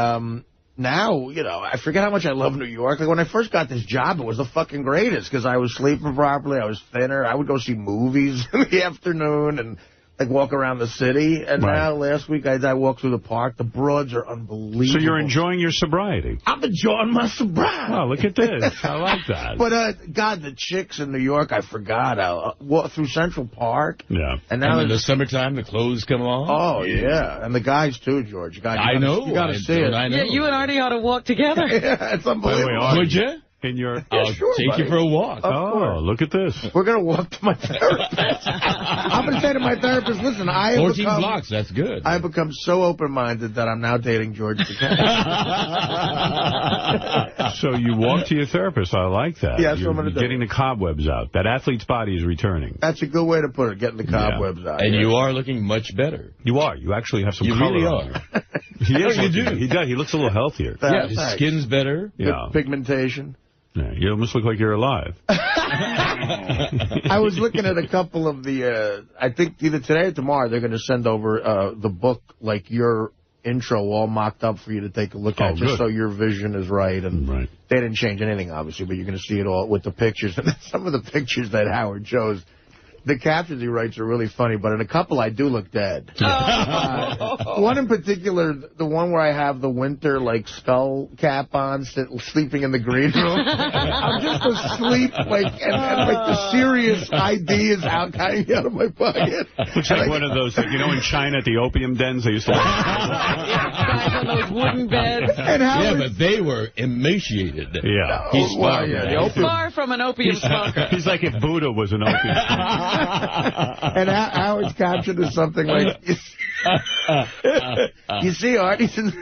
now, I forget how much I love New York. Like, when I first got this job, it was the fucking greatest because I was sleeping properly. I was thinner. I would go see movies in the afternoon and like walk around the city. And now last week I walked through the park. The broads are unbelievable. So you're enjoying your sobriety? I'm enjoying my sobriety. Oh, look at this. I like that. But, God, the chicks in New York, I forgot. I walked through Central Park. Yeah. And in the summertime, the clothes come off. Oh, yeah. And the guys, too, George. God, I know. You got to see it. Yeah, you and Artie ought to walk together. Yeah, it's unbelievable. Would you? I'll take you for a walk. Oh, look at this. We're going to walk to my therapist. I'm going to say to my therapist, listen, 14 blocks, that's good. I've become so open-minded that I'm now dating George Takei. So you walk to your therapist. I like that. Yeah, that's You're what I'm going to do. Getting the cobwebs out. That athlete's body is returning. That's a good way to put it, getting the cobwebs out. And you are looking much better. You are. You actually have some You color really on are. You. You do. He does. He looks a little healthier. Yeah, his skin's better. Yeah. Pigmentation. Yeah, you almost look like you're alive. I was looking at a couple of the, I think either today or tomorrow, they're going to send over the book, like your intro all mocked up for you to take a look at, just so your vision is right. And they didn't change anything, obviously, but you're going to see it all with the pictures. And some of the pictures that Howard chose, the captions he writes are really funny, but in a couple I do look dead. One in particular, the one where I have the winter, like, skull cap on, sleeping in the green room. I'm just asleep, like, and like, the serious ideas hanging out of my pocket. Looks like one of those, like, you know, in China at the opium dens, they used to... Guys on those wooden beds. Yeah, but they were emaciated. Yeah. He's far, far from an opium smoker. He's like if Buddha was an opium smoker. And Howard's caption is something like, you see, Art, he's in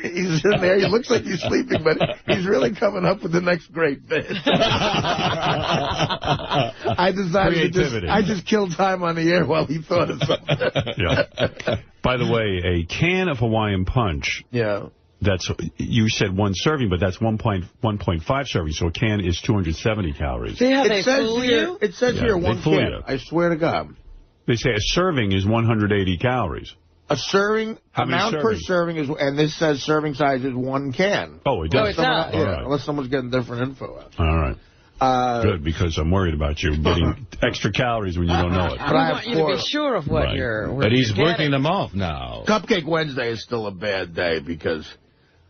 there. He looks like he's sleeping, but he's really coming up with the next great bit. I decided I just killed time on the air while he thought of something. Yeah. By the way, a can of Hawaiian Punch. Yeah. That's, you said one serving, but that's 1.5 servings, so a can is 270 calories. See how they fool you? It says here one can. I swear to God. They say a serving is 180 calories. A serving, amount per serving is, and this says serving size is one can. Oh, it does? Unless someone's getting different info out. All right. Good, because I'm worried about you getting extra calories when you don't know it. But I want you to be sure of what you're But he's working them off now. Cupcake Wednesday is still a bad day because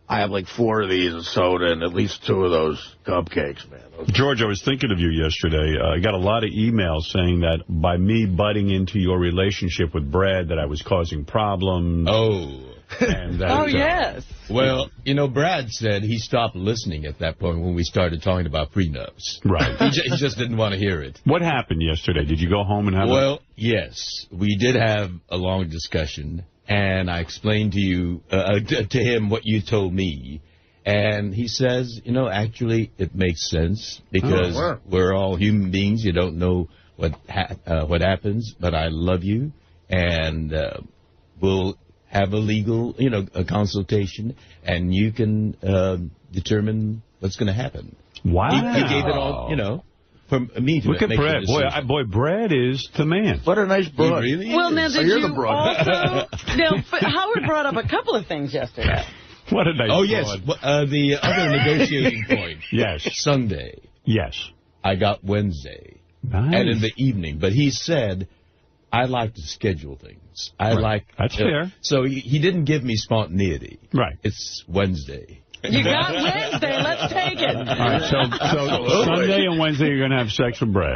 I have like 4 of these and soda and at least 2 of those cupcakes, man. George, I was thinking of you yesterday. I got a lot of emails saying that by me butting into your relationship with Brad that I was causing problems. Oh. And that, yes. Well, you know, Brad said he stopped listening at that point when we started talking about prenups. Right. He just didn't want to hear it. What happened yesterday? Did you go home and have yes. We did have a long discussion, and I explained to you, to him what you told me. And he says, you know, actually, it makes sense because we're all human beings. You don't know what happens, but I love you, and we'll have a legal, a consultation, and you can determine what's going to happen. Wow. He gave it all, for me to look at Brad. Boy, Brad is the man. What a nice broad. He really well, is. now, did you also... Now, Howard brought up a couple of things yesterday. What a nice broad. Yes. The other negotiating point. Yes. Sunday. Yes. I got Wednesday. Nice. And in the evening. But he said, I like to schedule things. That's fair. So he didn't give me spontaneity. Right. It's Wednesday. You got Wednesday. Let's take it. All right. So Sunday and Wednesday you're going to have sex with Brad.